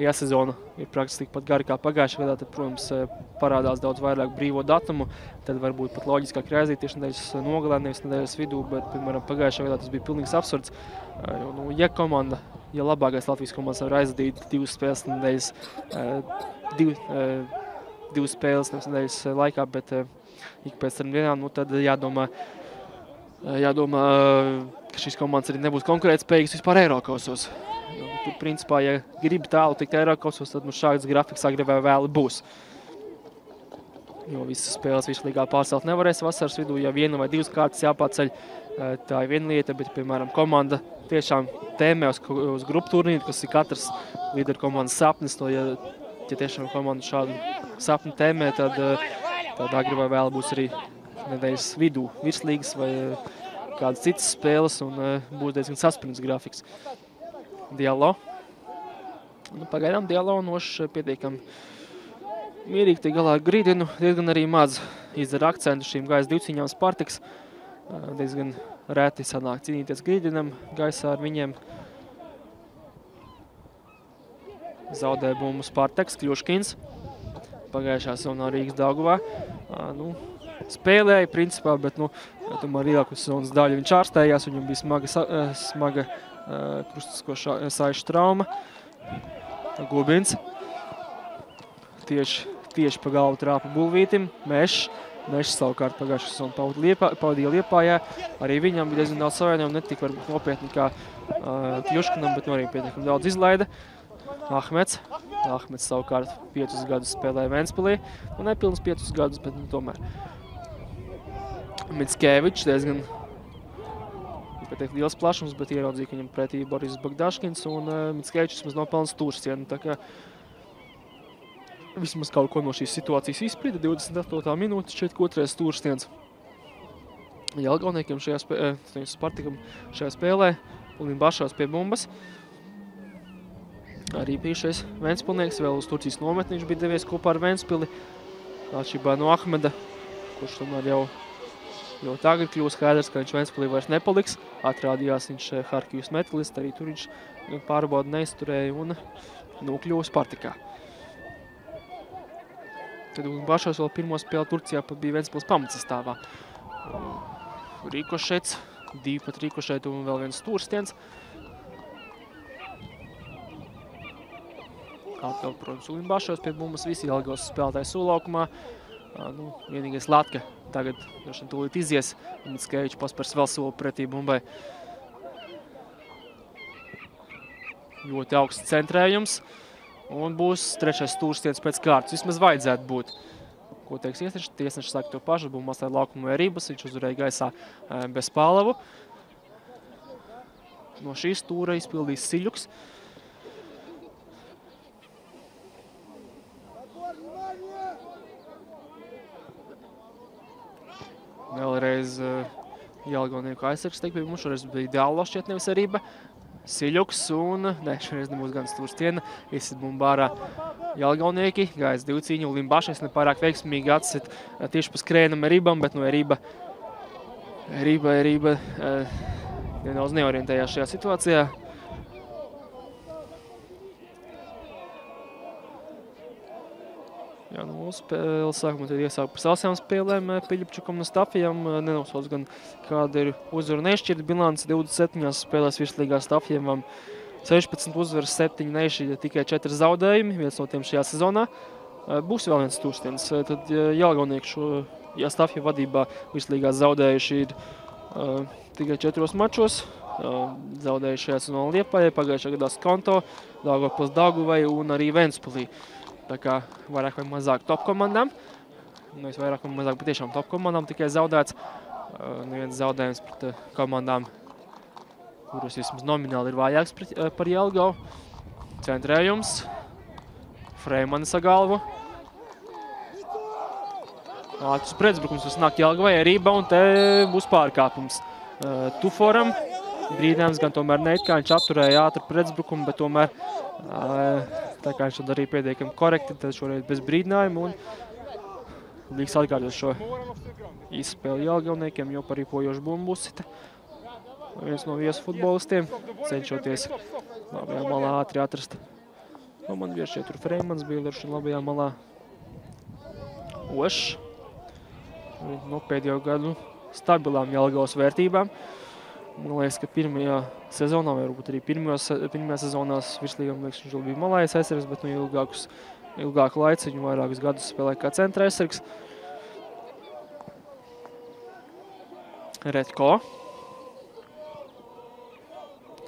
Ja sezona ir praktiski tikpat gara kā pagājušajā gadā, tad, protams, parādās daudz vairāk brīvo datumu, tad varbūt pat loģiskāk ir aiziet tieši nedēļas nogalē, nevis nedēļas vidū, bet, piemēram, pagājušajā gadā tas bija pilnīgs absurds. Ja labākais Latvijas komandas var aizdīt 2 spēles nedēļas, 2 spēles nedēļas laikā, bet ik pēc tam dienām, tad jādomā, ka šīs komandas arī nebūs konkurētspējīgas vispār Eirokausos. Tur, principā, ja gribi tālu tikt Eirokausos, tad mums šāds grafiks agri vai vēli būs. Jo visas spēles virslīgā pārcelt nevarēs vasaras vidū, ja 1 vai 2 kārtas jāpārceļ, tā ir viena lieta, bet, piemēram, komanda tiešām tēmē uz grupu turnīru, kas ir katrs līderu komandas sapnis. Ja tiešām komanda šādu sapni tēmē, tad agri vai vēl būs arī nedēļas vidū virslīgas vai kādas citas spēles un būs diezgan saspringts grafiks. Dialo. Pagaidām Dialo nošs pietiekami mierīgi tiek galā ar Grīdinu. Diezgan arī maz izdara akcentu šīm gaisa divcīņām Spartaks. Diezgan rēti sanāk cīnīties Grīdinam gaisā ar viņiem. Zaudē bumbu Spartaks, Kļuškins. Pagājušā sezonā Rīgas Daugavā. Spēlēja principā, bet tomēr lielāku sezonas daļu viņš ārstējās. Viņam bija smaga krustisko saišu trauma. Gubins. Tieši pa galvu trāpa Bulvītim. Mešs savukārt pagājušā sezonu pavadīja Liepājā. Arī viņam bija diezgan daudz savainojumu, ne tik varbūt nopietni kā Kļuškinam, bet arī pietiekami daudz izlaida. Ahmets savukārt 5 gadus spēlēja Ventspilī. Nepilnus 5 gadus, bet tomēr. Mickevičs diezgan liels plašums, bet ieraudzīja, ka viņam pretī Boris Bogdaškins un Mickevičs vismaz nopelna stūrsienu. Tā kā vismaz kaut ko no šīs situācijas izsprida. 28. minūte, šķiet, ka otrais stūrstiens Jelgavniekiem Spartakam šajā spēlē. Ulimbaševs pie bumbas. Arī bijušais Ventspilnieks, vēl uz Turcijas nometni viņš bija devies kopā ar Ventspili. Atšķirībā no Ahmeda, kurš tomēr jau ļoti agri kļuva skaidrs, ka viņš Ventspilī vairs nepaliks. Atrādījās viņš Harkivas Metalist, arī tur viņš pārbaudu neizturēja un nokļuva Spartakā. Tad Ulimbaševs vēl pirmo spēli Turcijā pat bija Ventspils pamatsastāvā. Rikošets, 2 pat rikošetu un vēl viens stūrstiens. Atkal, protams, Ulimbaševs pie bumbas, visi Jelgavas spēlētāji solaukumā. Vienīgais Latka tagad tūlīt izies, un Mickevičs paspars vēl soli pretī bumbai. ļoti augsts centrējums. Un būs 3. stūrstiens pēc kārtas. Vismaz vajadzētu būt. Ko teiks tiesneši? Tiesneši saka to pašu. Bumba atstāja laukumu vērības. Viņš uzvarēja gaisā bez Pālavu. No šīs stūra izpildīs Siļuks. Vēlreiz Jelgavnieku aizsargs teik bija mums. Šoreiz bija Dālo šķiet nevis Arība. Siļuks un, šoreiz nebūs gan stūrstiena. Izsit bumbu ārā Jelgavnieki. Gājas 2 cīņu. Limbašais nepārāk veiksmīgi atsit tieši pa skrēnam Arībam, bet no Arība nedaudz neorientējās šajā situācijā. Jā, nu, spēles sākumā tad iesāk par sausajām spēlēm Piļipčukam un Stafijam. Nenosauc gan kāda ir uzvaru nešķirta bilance. 27 spēlēs virslīgā Stafijam 16 uzvaras, 7 nešķirta, tikai 4 zaudējumi. Viens no tiem šajā sezonā. Būs vēl viens stūrstiens. Tad Jelgavnieki Stafija vadībā virslīgā zaudējuši ir tikai 4 mačos. Zaudējuši šajā sezonā Liepājai, pagājušā gadā Skonto, Daugavpils Daugavai un arī Ventspilī. Tā kā vairāk vai mazāk top komandām. Nevis vairāk vai mazāk, bet tiešām top komandām tikai zaudēts. Neviens zaudējums pret komandām, kuras vismaz nomināli ir vājāks par Jelgavu. Centrējums. Freimani sa galvu. Ātrs pretuzbrukums nāk Jelgavai, Arība un te būs pārkāpums. Tuforam. Brīdinājums gan tomēr neitkā, viņš apturēja ātru pretuzbrukumu, bet tomēr tā kā viņš darīja pietiekami korekti, tad šoreiz bez brīdinājuma un līgs atkārtot šo izspēli Jelgavniekiem, jo parīpojoši bumbu uzsita. Viens no viesu futbolistiem, cenšoties labajā malā ātri atrast. Man bieži šeit tur Freimans bija ar šim labajā malā. Ošs. No pēdējo gadu stabilām Jelgavas vērtībām. Man liekas, ka pirmajā sezonā, vai varbūt arī pirmajā sezonās virslīgām liekas, viņš bija malājas aizsargs, bet ilgāku laiciņu, vairākus gadus spēlēja kā centra aizsargs. Redko.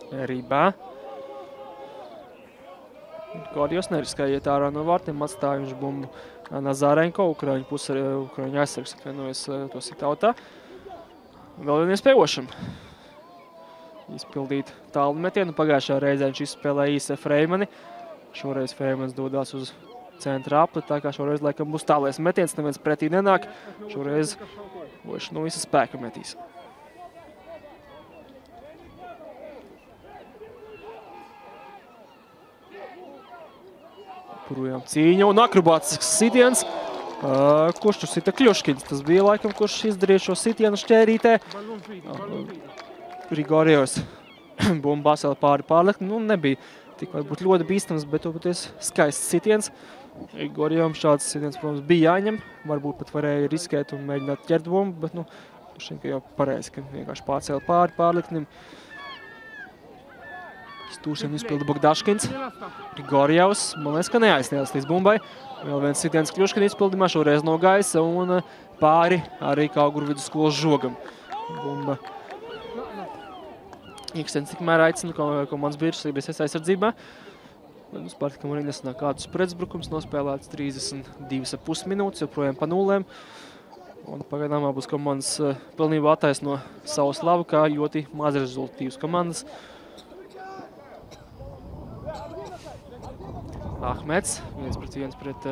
Rībā. Kodijos neriskēja iet ārā no vārtiem, atstāja viņš bumbu Nazarenko, Ukraiņu aizsargs, atvienojas to sitautā. Vēl vien iespēja Ošam izpildīt tālu metienu. Pagājušā reizē viņš izspēlēja īsi Freimani. Šoreiz Freimans dodās uz centra apli, tā kā šoreiz laikam būs tālais metiens, neviens pretī nenāk. Šoreiz Ošs no visa spēka metīs. Projām cīņa un akrobātisks sitiens. Kurš tur sita? Kļuškins. Tas bija laikam, kurš izdarīja šo sitienu šķērītē. Grigorijos bumba vēl pārlikt. Nu, nebija tik varbūt ļoti bīstams, bet toties skaists sitiens. Grigorijam šāds sitiens, protams, bija jāņem. Varbūt pat varēja riskēt un mēģināt ķert bumbu, bet, šeit jau pareizi, ka vienkārši pārcēla pārliknim. Stūšanu izpilda Bogdaškins. Grigorijos, man liekas, ka neaizsniedz līdz bumbai. Vēl viens sitiens Kļuškina izpildījumā, šoreiz no gaisa un pāri arī Kauguru vidusskolas žogam. Bumba Ikstens tikmēr aicina komandas biržas aizsardzībā. Spartakam arī nesanāk kādus pretuzbrukums, nospēlēts 32,5 minūtes, joprojām pa nulēm. Un pagaidām abas komandas pilnībā attaisno savu slavu kā ļoti maz rezultatīvas komandas. Ahmets, 1-1 pret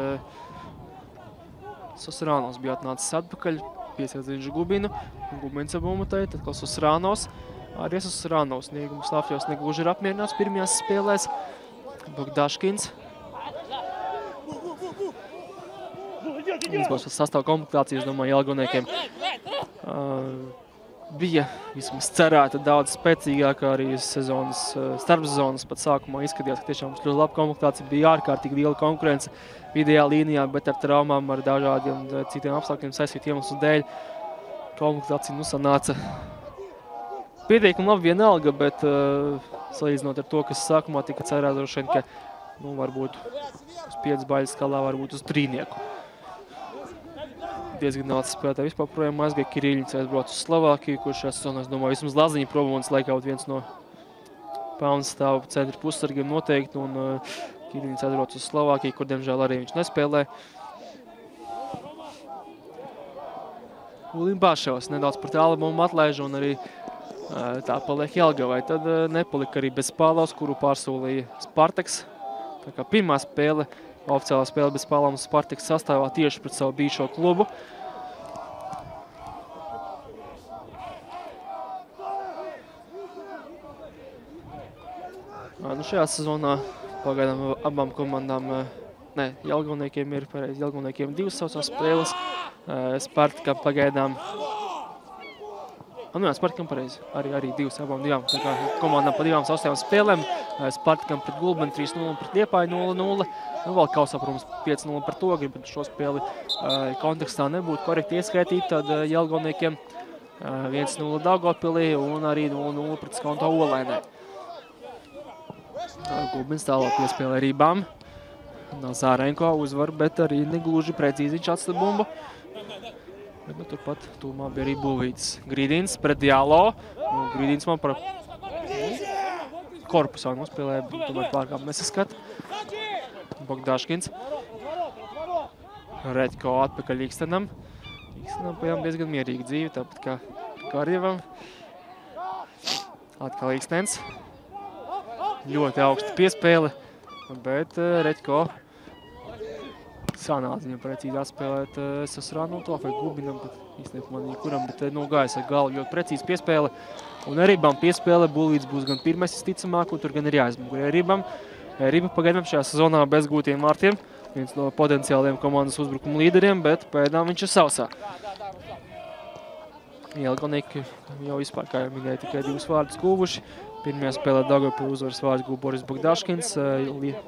Sosrānos bija atnācis atpakaļ, piesiedz viņš Gubinu, Gubins abumutai, tad kā Sosrānos. Arī Sosrānos sniegums Stāfjos negluži ir apmierināts pirmajās spēlēs. Bogdaškins. Izbaudas sastāv komplektācijas, domāju, Jelgavniekiem. Bija vismaz cerēta daudz spēcīgākā arī sezonas, starpsezonas pat sākumā izskatījās, ka tiešām mums ļoti laba komplektācija, bija ārkārtīgi liela konkurence vidējā līnijā, bet ar traumām, ar dažādiem citiem apstākļiem saistīt iemeslu dēļ komplektācija sanāca pietiekami labi vienalga, bet salīdzinot ar to, kas sākumā tika cerēts, droši vien, ka varbūt uz 5 baļu skalā, varbūt uz 3. Diezgan daudz spēlētāji vispār projām aizgāja. Kiriļņs aizbrauc uz Slovākiju, kurš šajā sezonā, es domāju, vismaz Laziņa Probonas laikā viens no Pauns stāv centra pussargiem noteikti, un Kirīnis atbrauc uz Slovākiju, kur, diemžēl, arī viņš nespēlē. Ulimbaševs nedaudz par tālu bumbu atlaiž, un arī tā paliek Jelgavai. Tad nepalika arī bez Pālavs, kuru pārsolīja Spartaks. Tā kā pirmā spēle, oficiālā spēle bez Pālavs Spartaks sastāvā tieši pret savu bijušo klubu. Nu, šajā sezonā pagaidām abām komandām, Jelgavniekiem ir pareizi, Jelgavniekiem 2 saucās spēles, Spartakam pagaidām, Spartakam pareizi, arī 2, abām divām, tā kā komandām pa 2 saucajām spēlēm, Spartakam pret Gulbeni 3-0 un pret Liepāju 0-0, vēl Kausā, protams, 5-0 par to, bet šo spēli kontekstā nebūtu korekti ieskaitīt, tad Jelgavniekiem 1-0 Daugavpilī un arī 0-0 pret Skonto Olēnē. Gulbens tālāk piespēlē Rībām. Zārenko uzvar, bet arī negluži precīzi viņš atstāja bumbu. Bet turpat tūmā bija arī Bulvītis. Grīdīns pret Dialo. Grīdīns man par korpusā nospēlē, tomēr pārkāp nesaskat. Bogdaškins. Redko atpakaļ Ikstenam. Ikstenam pajām diezgan mierīgi dzīvi, tāpat kā Karjevam. Atkal Ikstens. Ļoti augsta piespēle, bet Redko sanāca viņam precīzi atspēlēt Sasrānoto vai Gubinam, bet īstenībā man kuram, bet gājas ar galvu ļoti precīzi piespēle. Un Rībām piespēle Bulvīts būs gan pirmais visticamāk, un tur gan ir jāizmugur Rībām. Rība pagaidām šajā sezonā bez gūtiem vārtiem, viens no potenciāliem komandas uzbrukuma līderiem, bet pēdām viņš ir sausā. Jelgavnieki jau vispār, kā jau minēja, tikai 2 vārdus guvuši. Pirmajā spēlē Daugavpilī uzvaras vārds guva Boris Bogdaškins,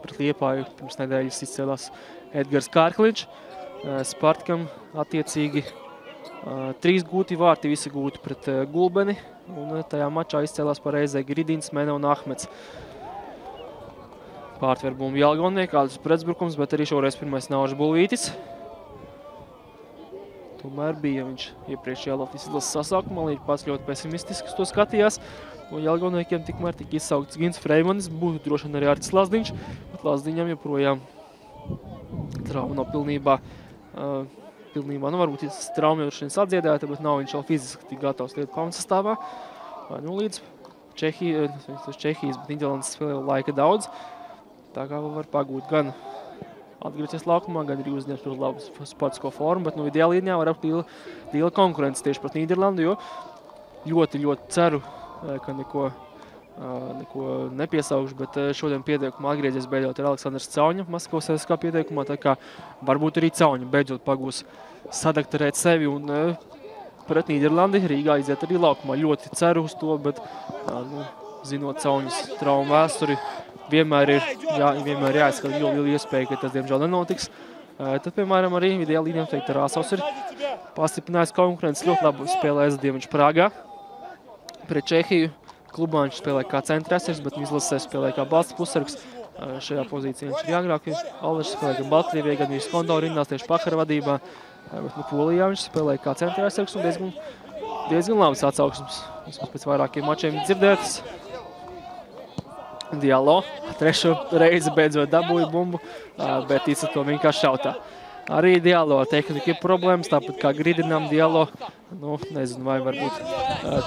pret Liepāju pirms nedēļas izcēlās Edgars Kārkliņš. Spartakam attiecīgi 3 gūti vārti, visi gūti pret Gulbeni, un tajā mačā izcēlās pareizē Grīdīns, Mene un Ahmets. Pārtver bumbu Jelgavnieki, kādus pretsbrukums, bet arī šoreiz pirmais Nauža Bulvītis. Tomēr bija viņš iepriekšējā Latvijas izlases sasaukumā, līdz pats ļoti pesimistisks to skatījās. Un Jelgavniekiem tikmēr tika izsaukts Gins Freimanis, būtu droši vien arī Artis Lazdiņš, bet Lazdiņam joprojām trauma nav pilnībā, varbūt trauma jau šodien atdziedēta, bet nav viņš jau fiziski tik gatavs lietu komandas sastāvā. Līdz Čehijas, bet Nīderlandes spēlē laika daudz, tā kā var pagūt gan atgriezties laukumā, gan arī uzņemt uz labu sportisko formu, bet ideāla līnijā var liela konkurence tieši pret Nīderlandu, jo ļoti ceru, ka neko nepiesaukšu, bet šodien pieteikumā atgriezies beidzot ir Aleksandrs Cauņa Maskavas SK pieteikumā, tā kā varbūt arī Cauņa beidzot pagūs sadakterēt sevi un pret Nīderlandi Rīgā iziet arī laukumā. Ļoti ceru uz to, bet zinot Cauņas traumu vēsturi, vienmēr jāizskat liela iespēja, ka tas diemžēl nenotiks. Tad, piemēram, arī vidējā līnijā teikt, Rāsovs ir pastiprinājis konkurences ļoti labu spēlē Dieviņš Prāgā. Pret Čehiju klubā viņš spēlē kā centrēsers, bet izlasē spēlē kā balsts pussargs. Šajā pozīcijā viņš ir jāgrāk. Alvešs spēlē gan Baltkrievijā, gan arī Skondo rindās tieši Pakara vadībā. Bet Polijā viņš spēlē kā centrēsers un diezgan labs atsauksmes. Vismaz pēc vairākiem mačiem dzirdētas. Dialo 3. reizi beidzot dabūja bumbu, bet īsti to vienkārši šautā. Arī Dialo tehnika ir problēmas, tāpat kā Grīdinam Dialo. Nezinu, vai varbūt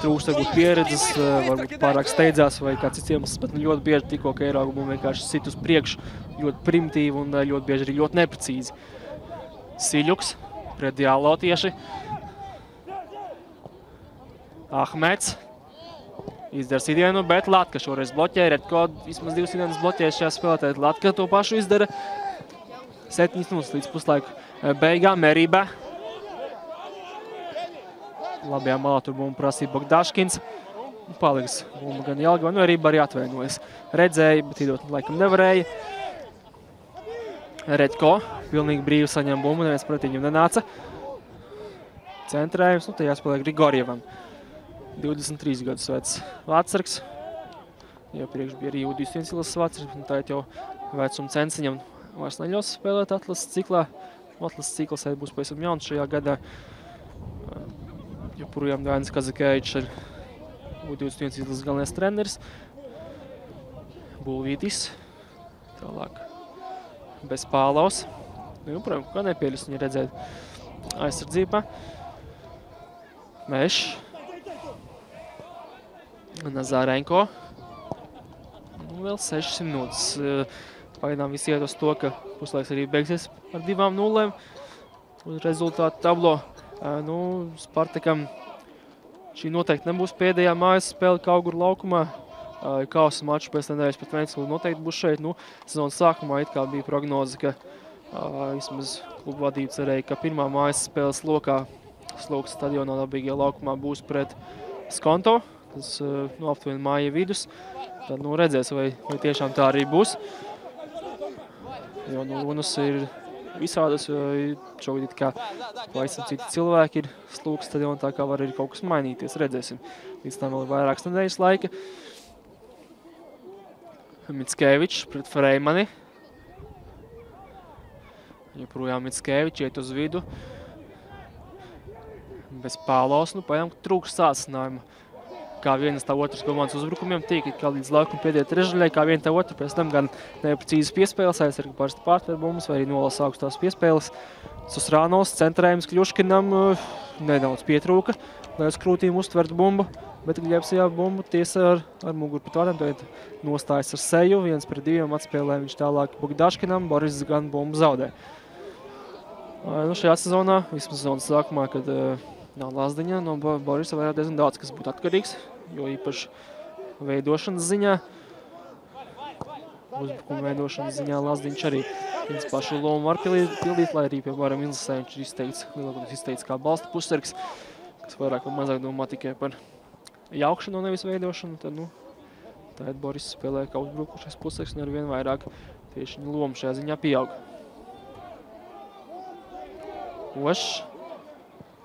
trūkst pieredzes, varbūt pārāk steidzās vai kāds cits iemesls, bet ļoti bieži tikko, ka ierauga bumbu vienkārši sit uz priekšu, ļoti primitīvi un ļoti bieži arī ļoti neprecīzi. Siļuks pret Dialo tieši. Ahmets izdara sitienu, bet Latka šoreiz bloķē. Redko vismaz 2 sitienus bloķē šajā spēlē, Latka to pašu izdara. 7 minūtes līdz puslaiku beigām Merībā. Labajā malā tur bumbu prasīja Bogdaškins. Paliks bumbu gan Jelgava, Merībā arī atvainojas. Redzēja, bet iedot laikam nevarēja. Redko pilnīgi brīvi saņem bumbu, neviens pret viņam nenāca. Centrējums, tajā spēlē Grigorjevam. 23 gadus vecs vārtsargs. Jau priekš bija arī U21 izlases vārtsargs, un tā jau vecuma censiņam vairs neļaus spēlēt atlases ciklā. Atlases cikls arī būs pavisam jauns šajā gadā. Joprojām Dainis Kazakēvičs ir U21 izlases galvenais treneris. Bulvītis. Tālāk bez Pālaus. Protams, kā nepieļus viņu redzēt aizsardzībā. Mešs. Nazarenko. Vēl 6 minūtes. Pagaidām viss iet uz to, ka puslaiks arī beigsies ar 2-0 uz rezultātu tablo. Spartakam šī noteikti nebūs pēdējā mājas spēle Kauguru laukumā. Kausa maču pēc nedēļas pret Ventspili noteikti būs šeit. Sezonas sākumā it kā bija prognoze, ka vismaz klubu vadība cerēja, ka pirmā mājas spēles lokā Slogas stadionā Dabīgajā laukumā būs pret Skonto. Tas aptuveni māja vidus. Tad redzēs, vai tiešām tā arī būs. Jo runas ir visādas, jo šogad it kā pavisam citi cilvēki ir Slogas stadionā, tā kā var arī kaut kas mainīties. Redzēsim. Līdz tam vēl vairākas nedēļas laika. Mickevičs pret Freimani. Joprojām Mickevičs iet uz vidu. Bez Pālaus, pajām trūkst sācinājuma. Kā vienas tā otras komandas uzbrukumiem tiek, kā līdz laukuma pēdējā trešdaļai, kā viena tā otra, pēc tam gan neprecīzas piespēles, aizsargi parasti pārtver bumbas, vai arī nolasa augstās piespēles. Susrānos centrējums Kļuškinam nedaudz pietrūka, lai uz krūtīm uztvertu bumbu, bet Gļebsajā bumbu tiesa ar muguru pret vārtiem, tad nostājas ar seju, 1-2 atspēlē viņš tālāk Bogdaškinam, Boris gan bumbu zaudē. Šajā sezonā, vismaz sezonas sākumā, kad nav Lazdiņa, no Borisa vairāk diezgan daudz, kas būtu atkarīgs, jo īpaši veidošanas ziņā, uzbrukuma veidošanas ziņā Lazdiņš arī viņas pašu lomu var pildīt, lai arī, piemēram, izlasē viņš ir izteikts kā balsta pussargs, kas vairāk vai mazāk domā tikai par jaukšanu, nevis veidošanu, tad, tad Boris spēlē kā uzbrukušais pussargs un ar vien vairāk tieši viņa loma šajā ziņā pieaug. Ošs.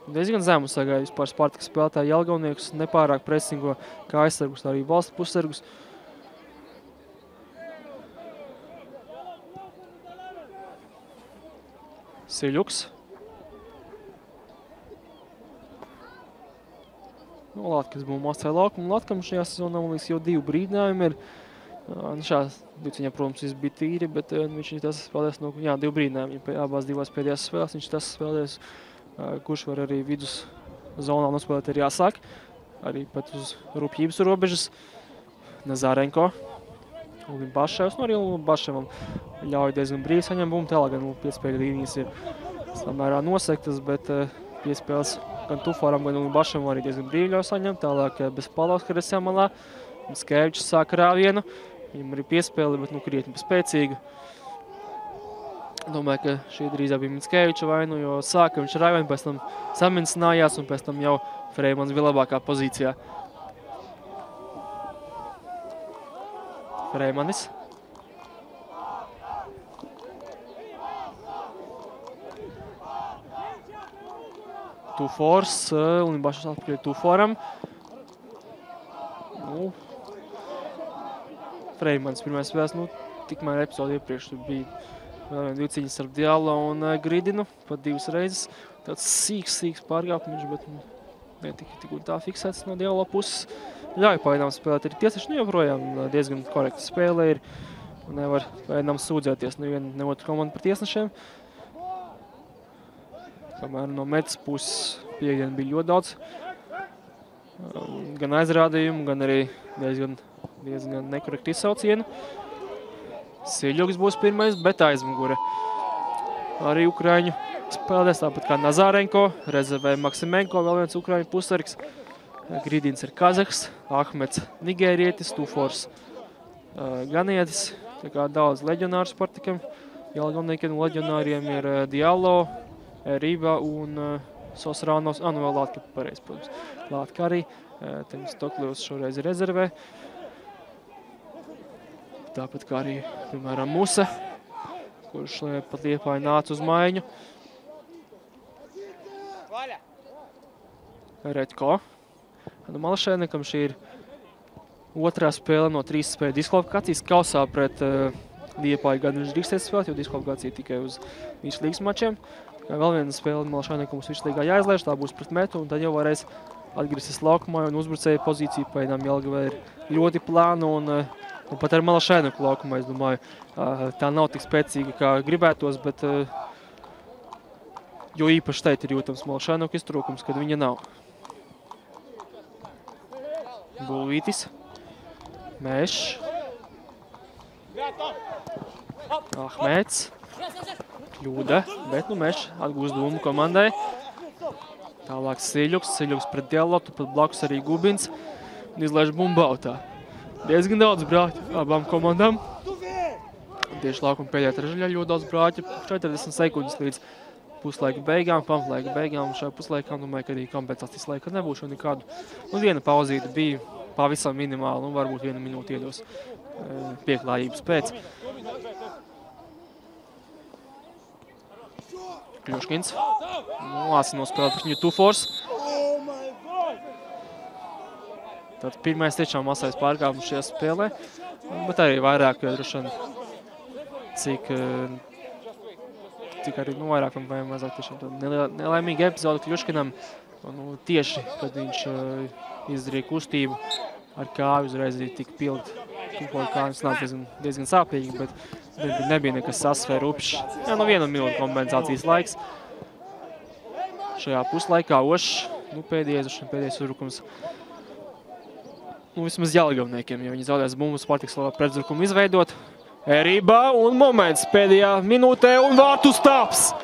Diezgan zemu sagaida vispār Spartaka spēlētāji Jelgavniekus, nepārāk presingo kā aizsargus, arī valsts pussargus. Siļuks. Latkas būs mācēja laukumu. Latkam šajā sezonā, man liekas, jau 2 brīdinājumi ir. Šās viņam, protams, viss bija tīri, bet viņš tas spēlēs 2 brīdinājumi. Abās 2 pēdējās spēlēs viņš tas spēlēs, kurš var arī vidus zonā nospēlēt arī jāsāk. Arī pat uz rūpjības robežas. Nazarenko. Un Baševs. Arī Baševam ļauj diezgan brīvi saņem bumbu. Tālāk gan piespēļu līnijas ir samērā nosektas, bet piespēles gan Tuforam, gan Baševam arī diezgan brīvi ļauj saņemt. Tālāk bez Pālaus kresjā malā. Mickevičs sāk rāvienu. Viņam arī piespēle, bet krietni spēcīga. Domāju, ka šī drīzāk bija Mickeviča vainu, jo sāka viņš rāvienu, pēc tam samincinājās un pēc tam jau Freimans bija labākā pozīcijā. Freimanis. Tufors, un Bašas atpakaļ Tuforam. Freimans pirmais spēles, tikmēr epizodi iepriekš bija vēl 2 cīņas starp Diallo un Gridinu, pat 2 reizes. Tāds sīks pārkāpums, bet netika tik un tā fiksēts no Diallo puses. Ļauj pagaidām spēlēt arī tiesneši, joprojām diezgan korekta spēle ir. Nevar pagaidām sūdzēties ne otru komandu par tiesnešiem. Kamēr no metas puses piekdien bija ļoti daudz gan aizrādījumu, gan arī diezgan nekorekti izsaucienu. Siļuks būs pirmais, bet aizmugure. Arī Ukraiņu spēlēs, tāpat kā Nazarenko, rezervē Maksimenko, vēl viens Ukraiņu pussargs. Gridins ir Kazahs, Ahmets Nigērietis, Tufors Ganietis. Tā kā daudz leģionāru Spartakam. Jelgavniekiem leģionāriem ir Diallo, Rība un Sosrānos. Vēl Latka pareiz, protams. Latka arī. Temis Tokļevs šoreiz ir rezervē. Tāpat kā arī, piemēram, Musa, kurš pat Liepāja nāca uz maiņu. Redko. Malašēnekam šī ir otrā spēle no 3 spēļu diskvalifikācijas. Kausā pret Liepāju gan viņš drīkstēs spēlēt, jo diskvalifikācija tikai uz vislīgas mačiem. Vēl viena spēle Malašēnekam uz vislīgā jāizlaiž, tā būs pret Metu, un tad jau varēs atgriezties laukumā, un uzbrucēja pozīcija pagaidām Jelgavē ir ļoti plāna, un Un pat ar Malašēnuku laukumā, es domāju, tā nav tik spēcīga, kā gribētos, bet jo īpaši šeit ir jūtams Malašēnuku iztrūkums, kad viņa nav. Bulvītis. Mešs. Ahmets. Kļūda, bet Mešs atgūst dūmu komandai. Tālāk Siļuks pret Dialotu, pat blakus arī Gubins. Un izlaiž bumbu autā. Diezgan daudz brāķu abām komandām. Tieši laukuma pēdējā trešdaļā ļoti daudz brāķu. 40 sekundes līdz puslaika beigām, pamatlaika beigām. Šajā puslaikā, domāju, ka arī kompensācijas laika nebūšu nekādu. Viena pauzīte bija pavisam minimāla, varbūt 1 minūte iedos pieklājības pēc. Kļuškins. Lāsi nospēlēt par viņu Tufors. Tad pirmais tiešām masais pārkāpums šajā spēlē, bet arī vairāk droši vien, cik arī vairāk vai mazāk tiešām tāda nelaimīga epizode Kļuškinam. Tieši, kad viņš izdarīja kustību ar kāju, uzreiz tika pilgt Tufora kājas, diezgan sāpīgi, bet nebija nekas sasvēr upšs. 1 minūte kompensācijas laiks. Šajā puslaikā Ošs, pēdējais uzbrukums. Vismaz Jelgavniekiem, ja viņi zaudēs bumbu, Spartaks vēl pretzbrukumu izveidot. Erībā un moments pēdējā minūtē un vārtu stāps.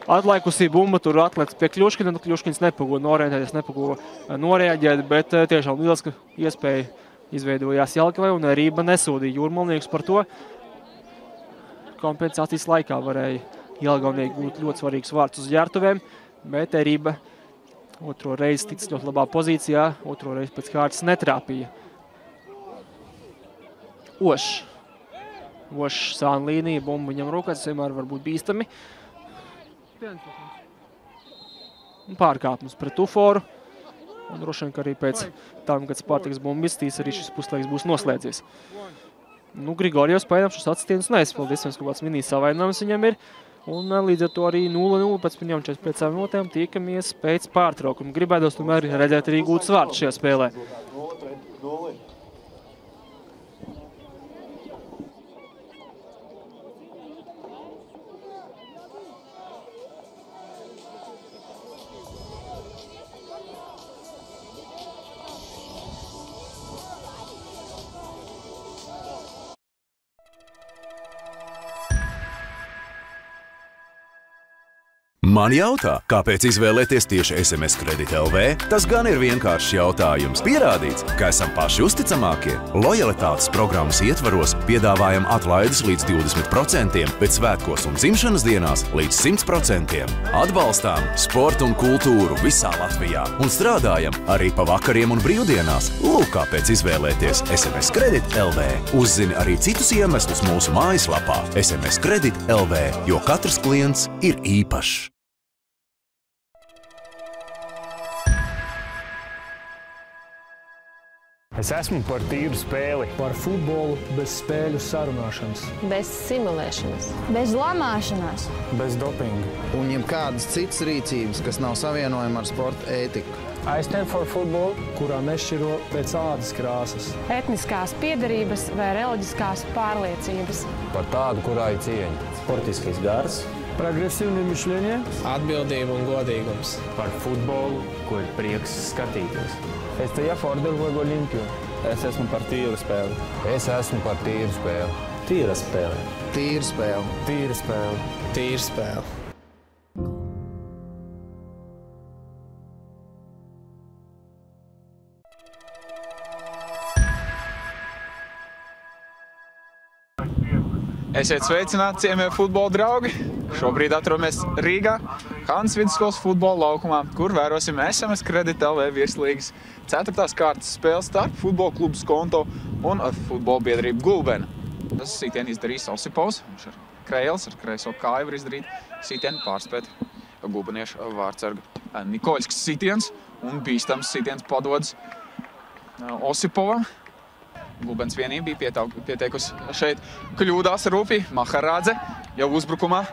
Atlaikusī bumba tur atlēc pie Kļuškina, Kļuškins nepagoda orientēties, nepagoda noreaģēt, bet tiešām lieliska iespēja izveidojās Jelgavai un Erība nesūdīja Jūrmalniekus par to. Kompensācijas laikā varēja Jelgavnieki gūt ļoti svarīgus vārtus uz ģērtuvēm, bet Erība otro reizi ticis ļoti labā pozīcijā, otro reizi pēc kārtas netrāpīja. Ošs sāna līnija, bumba viņam rokās, vienmēr var būt bīstami. Pārkāpums pret Tuforu. Un droši vien, ka arī pēc tam, kad Spartaks bumbu izstīs, arī šis puslaiks būs noslēdzies. Grigorjevs pēdām šos atstienus neizpildīs, viens kaut kāds mini savainājums viņam ir. Un līdz ar to arī 0-0 pēc pirmajām 45 minūtēm tiekamies pēc pārtraukuma. Gribētos tomēr redzēt arī gūtas vārtus šajā spēlē. Man jautā, kāpēc izvēlēties tieši SMS Kredit LV? Tas gan ir vienkāršs jautājums. Pierādīts, ka esam paši uzticamākie. Lojalitātes programmas ietvaros piedāvājam atlaides līdz 20%, bet svētkos un dzimšanas dienās līdz 100%. Atbalstām sportu un kultūru visā Latvijā un strādājam arī pa vakariem un brīvdienās. Lūk, kāpēc izvēlēties SMS Kredit LV. Uzzini arī citus iemeslus mūsu mājaslapā SMS Kredit LV, jo katrs klients ir īpašs. Es esmu par tīru spēli. Par futbolu bez spēļu sarunāšanas. Bez simulēšanas. Bez lamāšanās. Bez dopinga. Un jebkādas citas rīcības, kas nav savienojama ar sporta ētiku. I stand for football, kurā nešķiro pēc ādas krāsas. Etniskās piederības vai reliģiskās pārliecības. Par tādu, kurā ir cieņa. Sportiskais gars. Progresīvni mišļienie. Atbildība un godīgums. Par futbolu, ko ir prieks skatīties. Estoy a favor del juego limpio. Es esmu par tīru spēli. Es esmu par tīru spēli. Tīra spēle. Tīra spēle. Tīra spēle. Tīra spēle. Esiet sveicināti, ciemie futbola draugi! Šobrīd atrodamies Rīgā, Hannes vidusskolas futbola laukumā, kur vērosim SMS Kredit LV virslīgas 4. kārtas spēles starp futbola klubu Skonto un futbola biedrību Gulbena. Tas sitienu izdarīs Osipovs, viņš ar Kreils, ar kreiso kāju var izdarīt sitienu pārspēt gulbeniešu vārdsargu Nikoļskas sitiens un bīstams sitiens padodas Osipovam. Gulbens vienība bija pieteikusi šeit kļūdās Rūpi, Maharādze, jau uzbrukumā.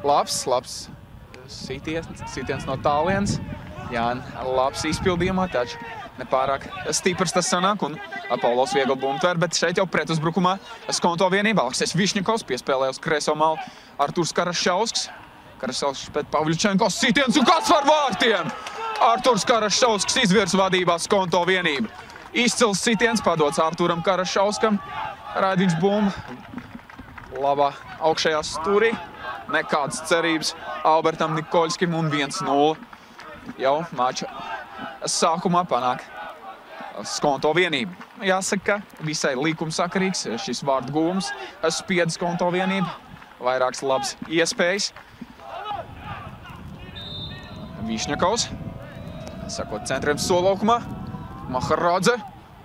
Labs sitiens no tālienes. Jā, labs izpildījumā, taču nepārāk stiprs tas sanāk, un Paulos viegli bumbu bet šeit jau pretuzbrukumā skonto vienība. Aleksejs Višņakovs piespēlē uz kreiso malu Arturs Karašausks. Karašausks pēc Pavļučenkos sitiens, un kāds var vārtiem? Arturs Karašausks izvirs vadībā skonto vienību. Izcils sitiens padots Arturam Karašauskam. Raidiņš bumba. Labā augšējā stūrī. Nekādas cerības Albertam Nikoļskim un 1-0. Jau mača sākumā panāk skonto vienību. Jāsaka, ka visai likumsakarīgs šis vārdu gūms. Spied skonto vienību. Vairākas labas iespējas. Višņakovs. Sakot centriem solaukumā. Maharadze.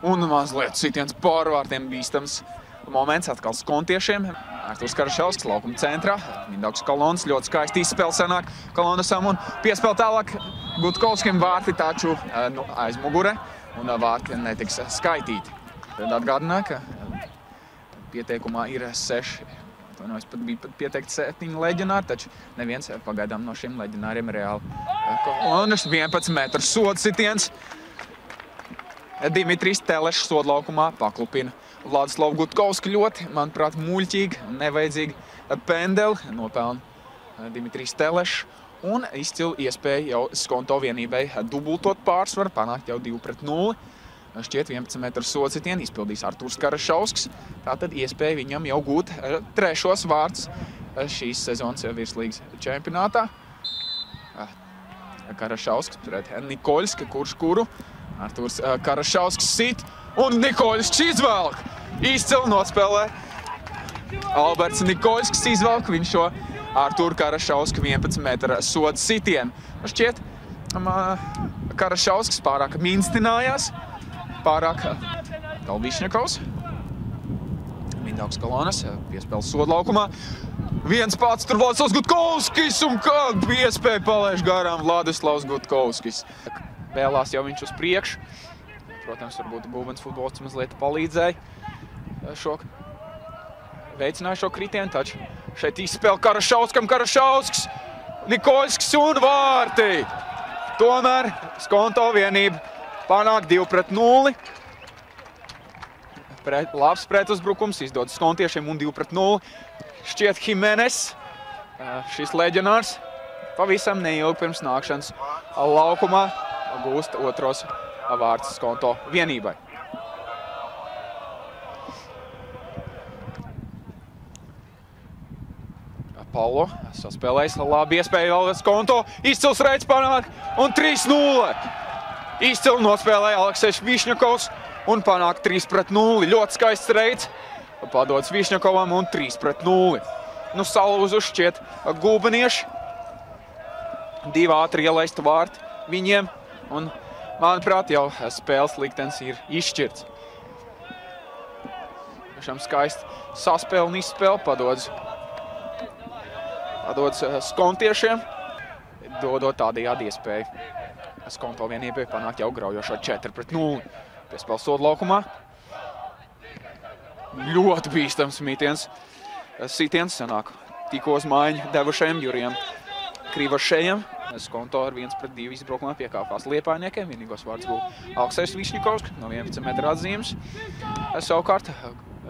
Un mazliet sitiens pārvārtiem bīstams moments atkal skontiešiem. Arturs Karašausks laukuma centrā. Mindaugs Kalons ļoti skaisti izspēle sanāk Kalonasam un piespēle tālāk Gutkovskim vārti taču aiz mugure un vārti netiks skaitīti. Tad atgādināju, ka pieteikumā ir 6, es pat biju pieteikt 7 leģionāri, taču neviens pagaidām no šiem leģionāriem reāli. Kolonas 11 metru sodsitiens. Dimitrijs Telešs sodlaukumā paklupina Vladislavu Gutkovski ļoti, manuprāt, muļķīgi un nevajadzīgi pendeli. Nopelna Dimitrijs Telešs un izcila iespēja jau skonto vienībai dubultot pārsvaru, panākt jau 2-0. Šķiet 11 metru sodsitienu izpildīs Arturs Karašausks. Tātad iespēja viņam jau gūt 3. vārds šīs sezonas virslīgas čempionātā. Karašausks pret Nikoļska, kuru Arturs Karašausks sit un Nikoļsks izvelk. Izcili nospēlē. Alberts Nikoļsks izvelk viņš šo Arturu Karašausku 11 metra soda sitienu. Šķiet, Karašausks pārāk minstinājās, pārāk Višņakovs. Mindaugs Kalonas piespēle sodlaukumā. Viens pats tur Vladislavs Gutkovskis un kādu iespēju palaiž garām Vladislavs Gutkovskis. Vēlās jau viņš uz priekšu. Protams, varbūt Gulbens futbolists mazliet palīdzēja veicināja šo kritienu, taču šeit izspēle Karašauskam, Karašausks, Nikoļsks un vārti. Tomēr skonto vienība panāk 2-0. Labs pretuzbrukums izdodas skontiešiem un 2-0. Šķiet Jimenez, šis leģionārs, pavisam neilgi pirms nākšanas laukumā gūst 2. vārds skonto vienībai. Paulo saspēlējis labi iespēju vēl skonto, izcils reids panāk un 3-0. Izcili nospēlēja Aleksejs Višņakovs un panāk 3-0. Ļoti skaists reids, padodas Višņakovam un 3-0. Nu, salūzu šķiet gulbenieši. 2 ātri ielaista vārti viņiem un, manuprāt, jau spēles liktenis ir izšķirts. Šam skaisti saspēle un izspēle padodas skontiešiem, dodot tādējādi iespēju skonto vienībai panākt jau graujošo 4-0. Piespēle sodlaukumā. Ļoti bīstams sitiens sanāk tikko uz mājiņu devušajiem Jurijam Krivašejam. Skonto ar 1-2 izbraukumā piekāpās Liepājniekiem. Vienīgos vārds būtu Aleksejs Višņakovs no 11 metra atzīmes. Savukārt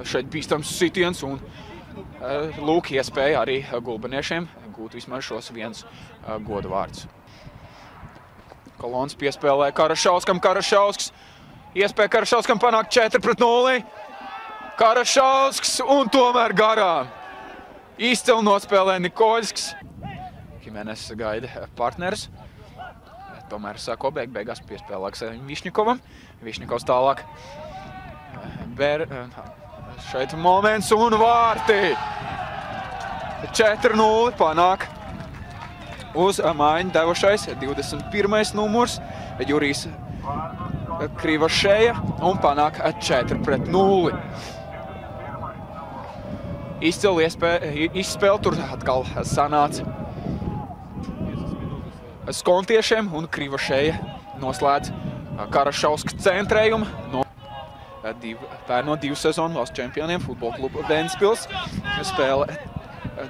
šeit bīstams sitiens un lūk iespēja arī gulbeniešiem gūt vismaz šos viens godu vārdus. Kolons piespēlē Karašauskam, Karašausks. Iespēja Karašauskam panākt 4-0. Karašausks un tomēr garām. Izcili nospēlē Nikoļsks. Jimenez gaida partneris. Tomēr sako beigās piespēlē Aleksejam Višņakovam. Višņakovs tālāk. Šeit moments un vārti. 4-0 panāk uz mājiņu devušais 21. numurs Jurijs Krivašeja un panāk 4-0. Izcili izspēle tur atkal sanāca skontiešiem un Krivašeja noslēdz Karašauska centrējumu no 2 sezonu valsts čempioniem futbola klubu Ventspils. Spēle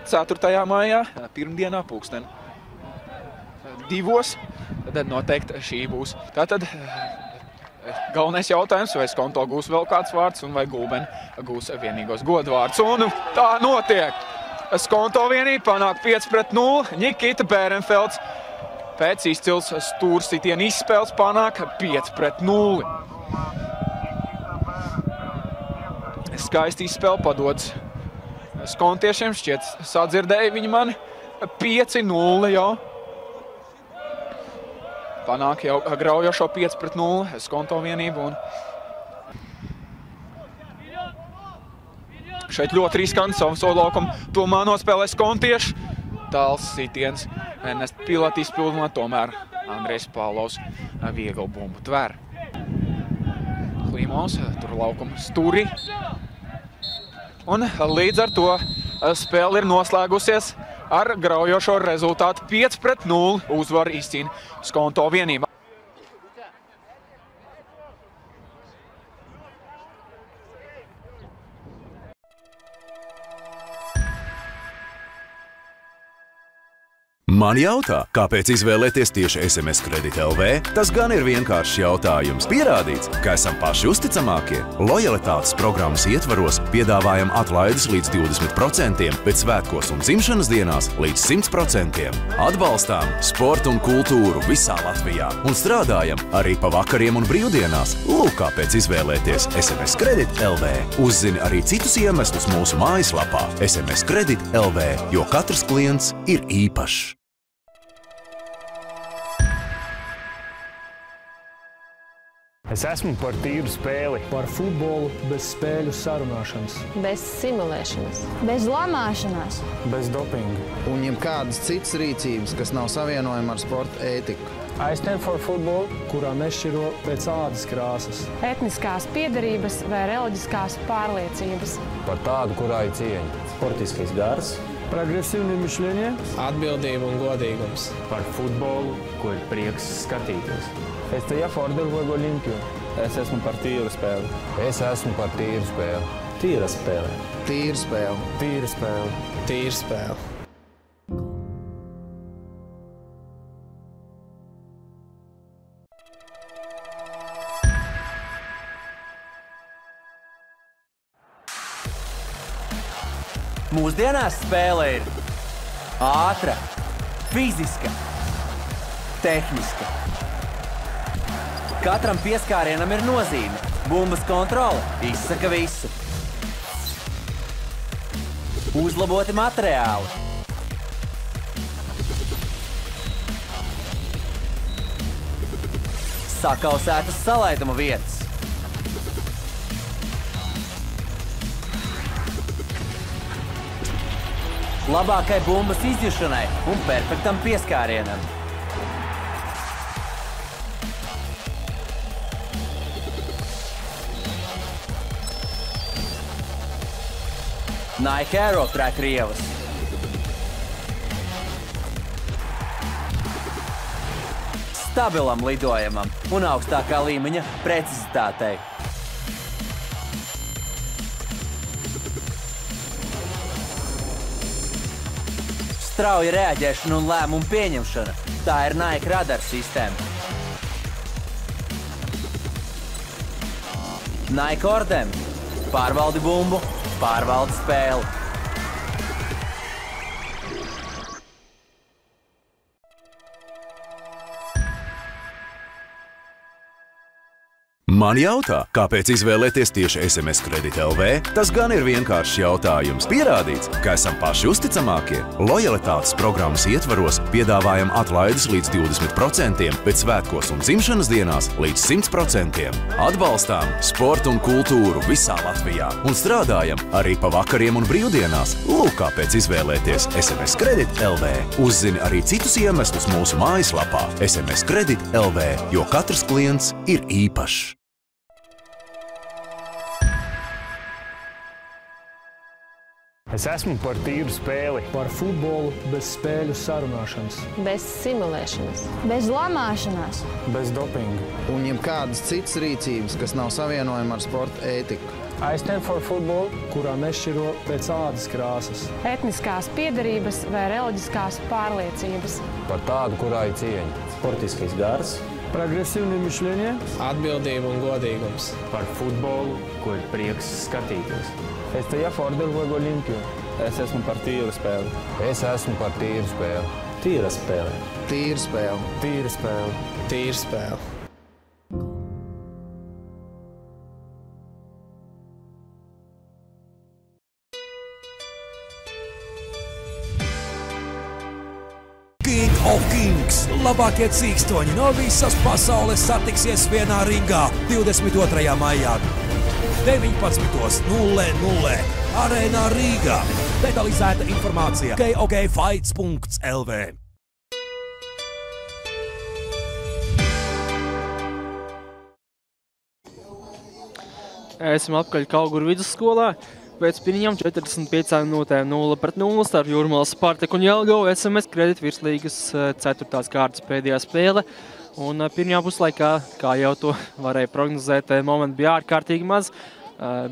4. maijā, pirmdienā, pulksten 2. Tad noteikti šī būs. Tātad Galvenais jautājums, vai Skonto gūs vēl kāds vārds un vai Gulbeni gūs vienīgos godvārds. Un tā notiek. Skonto vienība panāk 5-0. Nikita Bērenfelds pēc izcils stūrsitiena izspēles panāk 5-0. Skaisti izspēle padodas skontiešiem. Šķiet sadzirdēja viņi mani. 5-0 jau. Panāk jau graujošo 5-0 Skonto vienību. Šeit ļoti riskanti savu laukumu. Tomā nospēlē skontieši. Tāls sitiens Ernest Pilata izpildumā, tomēr Andrejs Pāvlovs vieglu bumbu tver. Klimovs tur laukumu stūri. Un līdz ar to spēle ir noslēgusies ar graujošo rezultātu 5-0 uzvaru izcīna Skonto vienība. Man jautā, kāpēc izvēlēties tieši SMS Kredit LV? Tas gan ir vienkāršs jautājums. Pierādīts, ka esam paši uzticamākie. Lojalitātes programmas ietvaros piedāvājam atlaides līdz 20%, bet svētkos un dzimšanas dienās līdz 100%. Atbalstām sportu un kultūru visā Latvijā un strādājam arī pa vakariem un brīvdienās. Lūk, kāpēc izvēlēties SMS Kredit LV. Uzzini arī citus iemeslus mūsu mājaslapā SMS Kredit LV, jo katrs klients ir īpašs. Es esmu par tīru spēli. Par futbolu bez spēļu sarunāšanas. Bez simulēšanas. Bez lamāšanās. Bez dopinga. Un jebkādas citas rīcības, kas nav savienojama ar sporta ētiku. I stand for football, kurā nešķiro pēc ādas krāsas. Etniskās piederības vai reliģiskās pārliecības. Par tādu, kurā ir cieņa. Sportiskais gars. Progresīvni mišļienie. Atbildība un godīgums. Par futbolu, ko ir prieks skatīties. Estoy a favor del juego limpio. Es esmu par tīru spēli. Es esmu par tīru spēli. Tīra spēle. Tīra spēle. Tīra spēle. Tīra spēle. Mūsdienās spēle ir ātra, fiziska, tehniska. Katram pieskārienam ir nozīme. Bumbas kontrole izsaka visu. Uzlaboti materiāli. Sakausētas salaiduma vietas. Labākai bumbas izjušanai un perfektam pieskārienam. Nike Aero Track rievas. Stabilam lidojumam un augstākā līmeņa precizitātei. Strauja reaģēšana un lēmumu pieņemšana. Tā ir Nike radar sistēma. Nike Ordem. Pārvaldi bumbu, pārvaldi spēli. Man jautā, kāpēc izvēlēties tieši SMS Kredit LV? Tas gan ir vienkāršs jautājums. Pierādīts, ka esam paši uzticamākie. Lojalitātes programmas ietvaros piedāvājam atlaides līdz 20%, bet svētkos un dzimšanas dienās līdz 100%. Atbalstām sportu un kultūru visā Latvijā un strādājam arī pa vakariem un brīvdienās. Lūk, kāpēc izvēlēties SMS Kredit LV. Uzzini arī citus iemeslus mūsu mājaslapā SMS Kredit LV, jo katrs klients ir īpašs. Es esmu par tīru spēli. Par futbolu bez spēļu sarunāšanas. Bez simulēšanas. Bez lamāšanās. Bez dopinga. Un jebkādas citas rīcības, kas nav savienojama ar sporta ētiku. I stand for football, kurā nešķiro pēc ādas krāsas. Etniskās piederības vai reliģiskās pārliecības. Par tādu, kurā ir cieņa. Sportiskais gars. Прогрессивное мышление. Atbildība un godīgums. Par futbolu, ko ir prieks skatīties. Estoy a favor del juego limpio. Es esmu par tīru spēli. Es esmu par tīru spēli. Tīra spēle. Tīra spēle. Tīra spēle. Tīra spēle. King of Kings. Labākie cīkstoņi no visas pasaules satiksies vienā ringā 22. maijā 19:00 Arēnā Rīgā. Detalizēta informācija KOKfights.lv. Esam apkaļ Kauguru vidusskolā. Pēc pirmajām 45 minūtēm 0-0 starp Jūrmalas Spartaku un Jelgavu SMS Kredit virslīgas 4. kārtas pēdējā spēle. Un pirmajā puslaikā, kā jau to varēja prognozēt, momenti bija ārkārtīgi maz,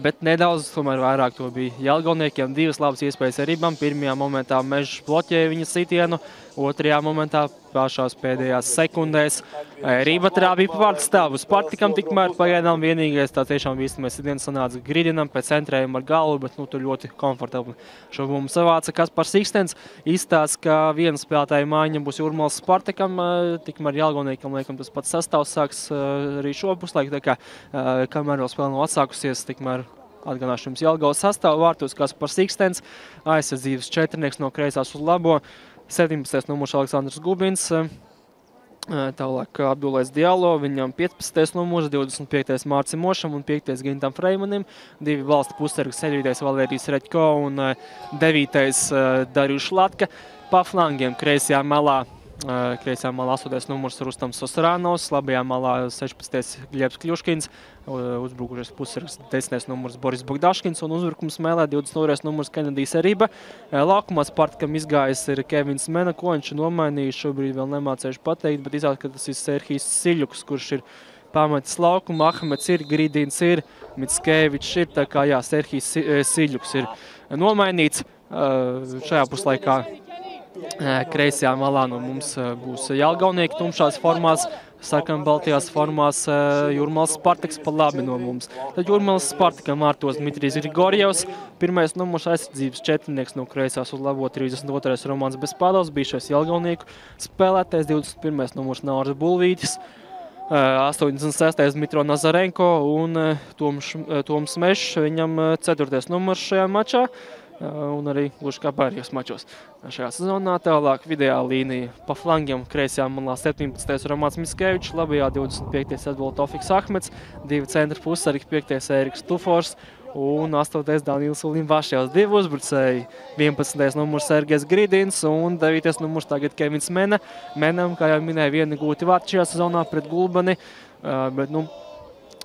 bet nedaudz tomēr vairāk to bija Jelgavniekiem. Divas labas iespējas ar Ribam. Pirmajā momentā Mežs bloķēja viņa sitienu, otrajā momentā pašās pēdējās sekundēs Riba trāpīja pa vārtu stāvu. Spartakam tikmēr pagaidām vienīgais tā tiešām īstamais sitiens sanāca Gridinam pēc centrējuma ar galvu, bet tur ļoti komfortabli šo bumbu savāca Kaspars Ikstens. Izstāsta, ka viena spēlētāja mājiņa būs Jūrmalas Spartakam, tikmēr Jelgavniekam liekam tas pats sastāvs sāks arī šo puslaiku, tā kā kamēr vēl spēle nav atsākusies, tikmēr atgādināšu jums Jelgavas sastāvu vārtos Kaspars Ikstens, aizsardzības četrnieks no kreisās uz labo, 17. numurs Aleksandrs Gubins, tālāk Abdulais Dialo, viņam 15. numurs, 25. Mārcim Mošam un 5. Gintam Freimanim, 2 valsta pussargas 7. Valērijas Reķko un 9. Darjuš Latka. Pa flangiem kreisajā malā 8. numurs Rustams Sosrānos, labajā malā 16. Gļebs Kļuškins, uzbrukušais pussargs 10. numurs Boris Bogdaškins un uzbrukums smēlē 22. numurs Kenedijs Riba. Laukumā Spartakam izgājis ir Kevins Mena, ko viņš nomainīja, šobrīd vēl nemācējuši pateikt, bet izrāda, ka tas ir Serhijs Siļuks, kurš ir pametis laukumu, Ahmets ir, Gridins ir, Mitskevičs ir, tā kā jā, Serhijs Siļuks ir nomainīts šajā puslaikā. Kreisajā malā no mums būs Jelgavnieki tumšās formās, sarkanbaltajās formās Jūrmalas Spartaks pa labi no mums. Tad Jūrmalas Spartakam ārtos Dmitrijs Grigorjevs, 1. numurs aizsardzības četrnieks no kreisās uz labo 32. Romāns Bezpādovs, bijušais Jelgavnieku spēlētājs, 21. numurs Nauris Bulvītis, 86. Dmitro Nazarenko un Toms Mešs, viņam 4. numurs šajā mačā. Un arī gluži kā pārējos mačos šajā sezonā. Tālāk vidējā līnija pa flangiem kreisajā malā 17. Romāns Mitskevičs, labajā 25. Edvola Tofiks Ahmets, 2 centra pussargi, 5. Eriks Tufors un 8. Danils Ulimbašjevs, 2 uzbrucēji, 11. numurs Sergejs Gridins un 9. numurs tagad Kevins Mena. Menam, kā jau minēja, vieni gūti vārti šajā sezonā pret Gulbeni, bet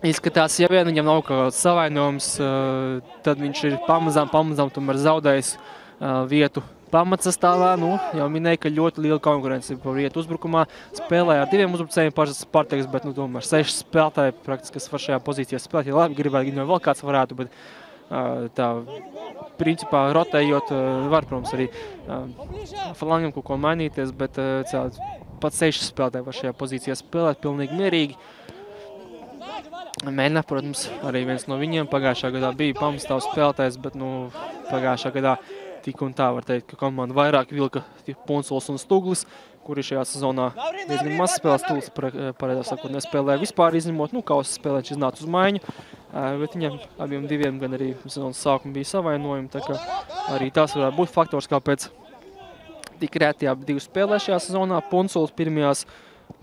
izskatās, ja vien viņam nav kaut kāds savainojums, tad viņš ir pamazām tomēr zaudējis vietu pamatsastāvā. Jau minēja, ka ļoti liela konkurence par vietu uzbrukumā. Spēlēja ar 2 uzbrucējiem pašas Spartaks, bet tomēr 6 spēlētāji praktiski, kas var šajā pozīcijā spēlēt. Ja labi gribētu, viņam vēl kāds varētu, bet tā principā rotējot var, protams, arī flangam kaut ko mainīties, bet pat 6 spēlētāji var šajā pozīcijā spēlēt pilnīgi mierīgi. Mena, protams, arī viens no viņiem pagājušā gadā bija pamatstāvs spēlētājs, bet pagājušā gadā tik un tā var teikt, ka komanda vairāk vilka Punsuls un Stuglis, kuri šajā sezonā diezgan maz spēlē. Stuglis, pareizāk sakot, nespēlēja vispār, izņemot, kausas spēlē, viņš iznāca uz maiņu, bet viņam abiem diviem gan arī sezonas sākuma bija savainojumi, tā ka arī tas varētu būt faktors, kāpēc tik rēti abi 2 spēlē šajā sezonā. Punsuls pirmajās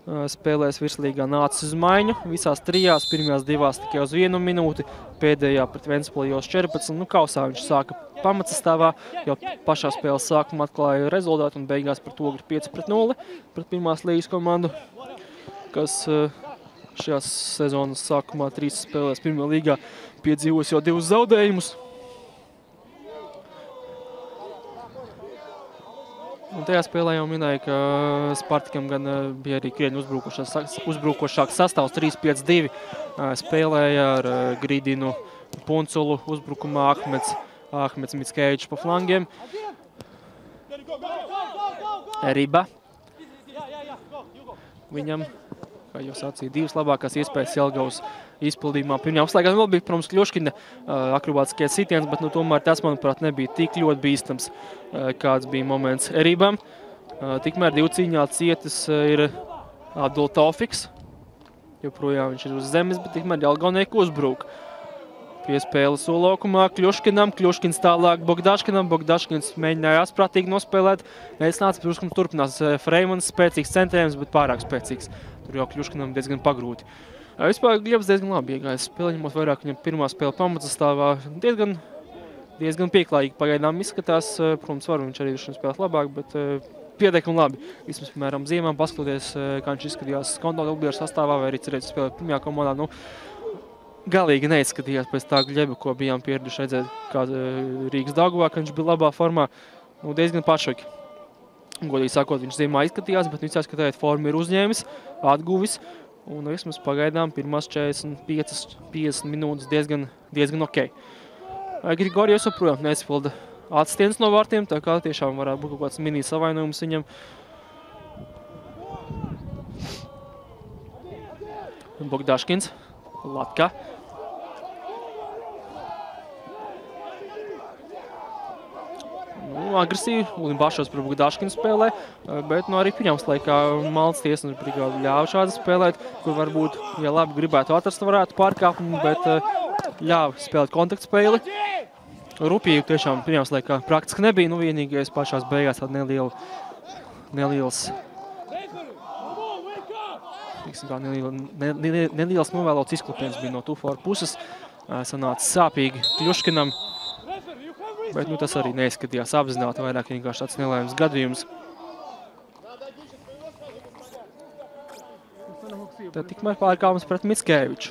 spēlēs virslīgā nācis uz maiņu, visās 3, pirmajās 2 tikai uz 1 minūti, pēdējā pret Ventspili jau uz 14. Kausā viņš sāka pamatsastāvā, jau pašā spēles sākumā atklāja rezultātu un beigās pret Ogri 5-0 pret pirmās līgas komandu, kas šajās sezonas sākumā 3 spēlēs pirmajā līgā piedzīvos jau 2 zaudējumus. Un tajā spēlē jau minēja, ka Spartakam gan bija arī krietni uzbrukošāks sastāvs 3-5-2. Spēlēja ar Gridinu, Punculu uzbrukumā, Ahmets Mitskevičs pa flangiem. Riba. Viņam kā jau sacīja, 2 labākās iespējas Jelgavas izpildījumā. Pirmajā apslēgā vēl bija, protams, Kļuškina akrobātiskie sitiens, bet tomēr tas, manuprāt, nebija tik ļoti bīstams, kāds bija moments Erībām. Tikmēr 2 cīņā cietis ir Abdul Taufiks. Joprojām viņš ir uz zemes, bet tikmēr Jelgavnieki uzbrūk. Piespēle solaukumā Kļuškinam, Kļuškins tālāk Bogdaškinam, Bogdaškins mēģināja asprātīgi nospēlēt. Neizsnāca, Kļuškins turpinās Freimans, spēcīgs centrējums, bet pārāk spēcīgs. Tur jau Kļuškinam diezgan pagrūti. Vispār Gļebs diezgan labi iegājas spēle, ņemot vairāk viņam pirmā spēle pamatsastāvā. Diezgan pieklājīgi pagaidām izskatās. Protams, var viņš arī šim spēlēt labāk, bet pietiekami labi. Vismaz, piemēram, ziemā paskatoties, kā viņš izskatījās kontaktu sastāvā vai arī cerēt spēlēt pirmajā komandā. Galīgi neizskatījās pēc tā Gļeba, ko bijām pieraduši redzēt, kā Rīgas Daugavā, ka viņš bija labā formā. Diezgan pašoki. Godīgi sakot, viņš ziemā izskatījās, bet viņš skatījāt, formu ir uzņēmis, atguvis. Un vismaz pagaidām pirmās 45-50 minūtes diezgan ok. Grigorijs joprojām neizpilda atstiens no vārtiem, tā kā tiešām varētu būt kaut kāds mini savainojums viņam. Bogdaškins, Latka. Agresīvi, Ulimbašos par Bogdaškinu spēlē, bet arī pirmās laikā Maltas tiesneša brigāde ļāva šādi spēlēt, kur varbūt, ja labi gribētu atrast, varētu pārkāpumu, bet ļāva spēlēt kontaktspēli. Rupīgi tiešām pirmās laikā praktiski nebija, vienīgais pašās beigās tāda neliels novēlots izklipiens bija no Tufora puses. Sanāca sāpīgi Kļuškinam. Bet tas arī neizskatījās apzināti, vairāk vienkārši tāds nelaimes gadījums. Tad tikmēr pārkāpums pret Mickeviču.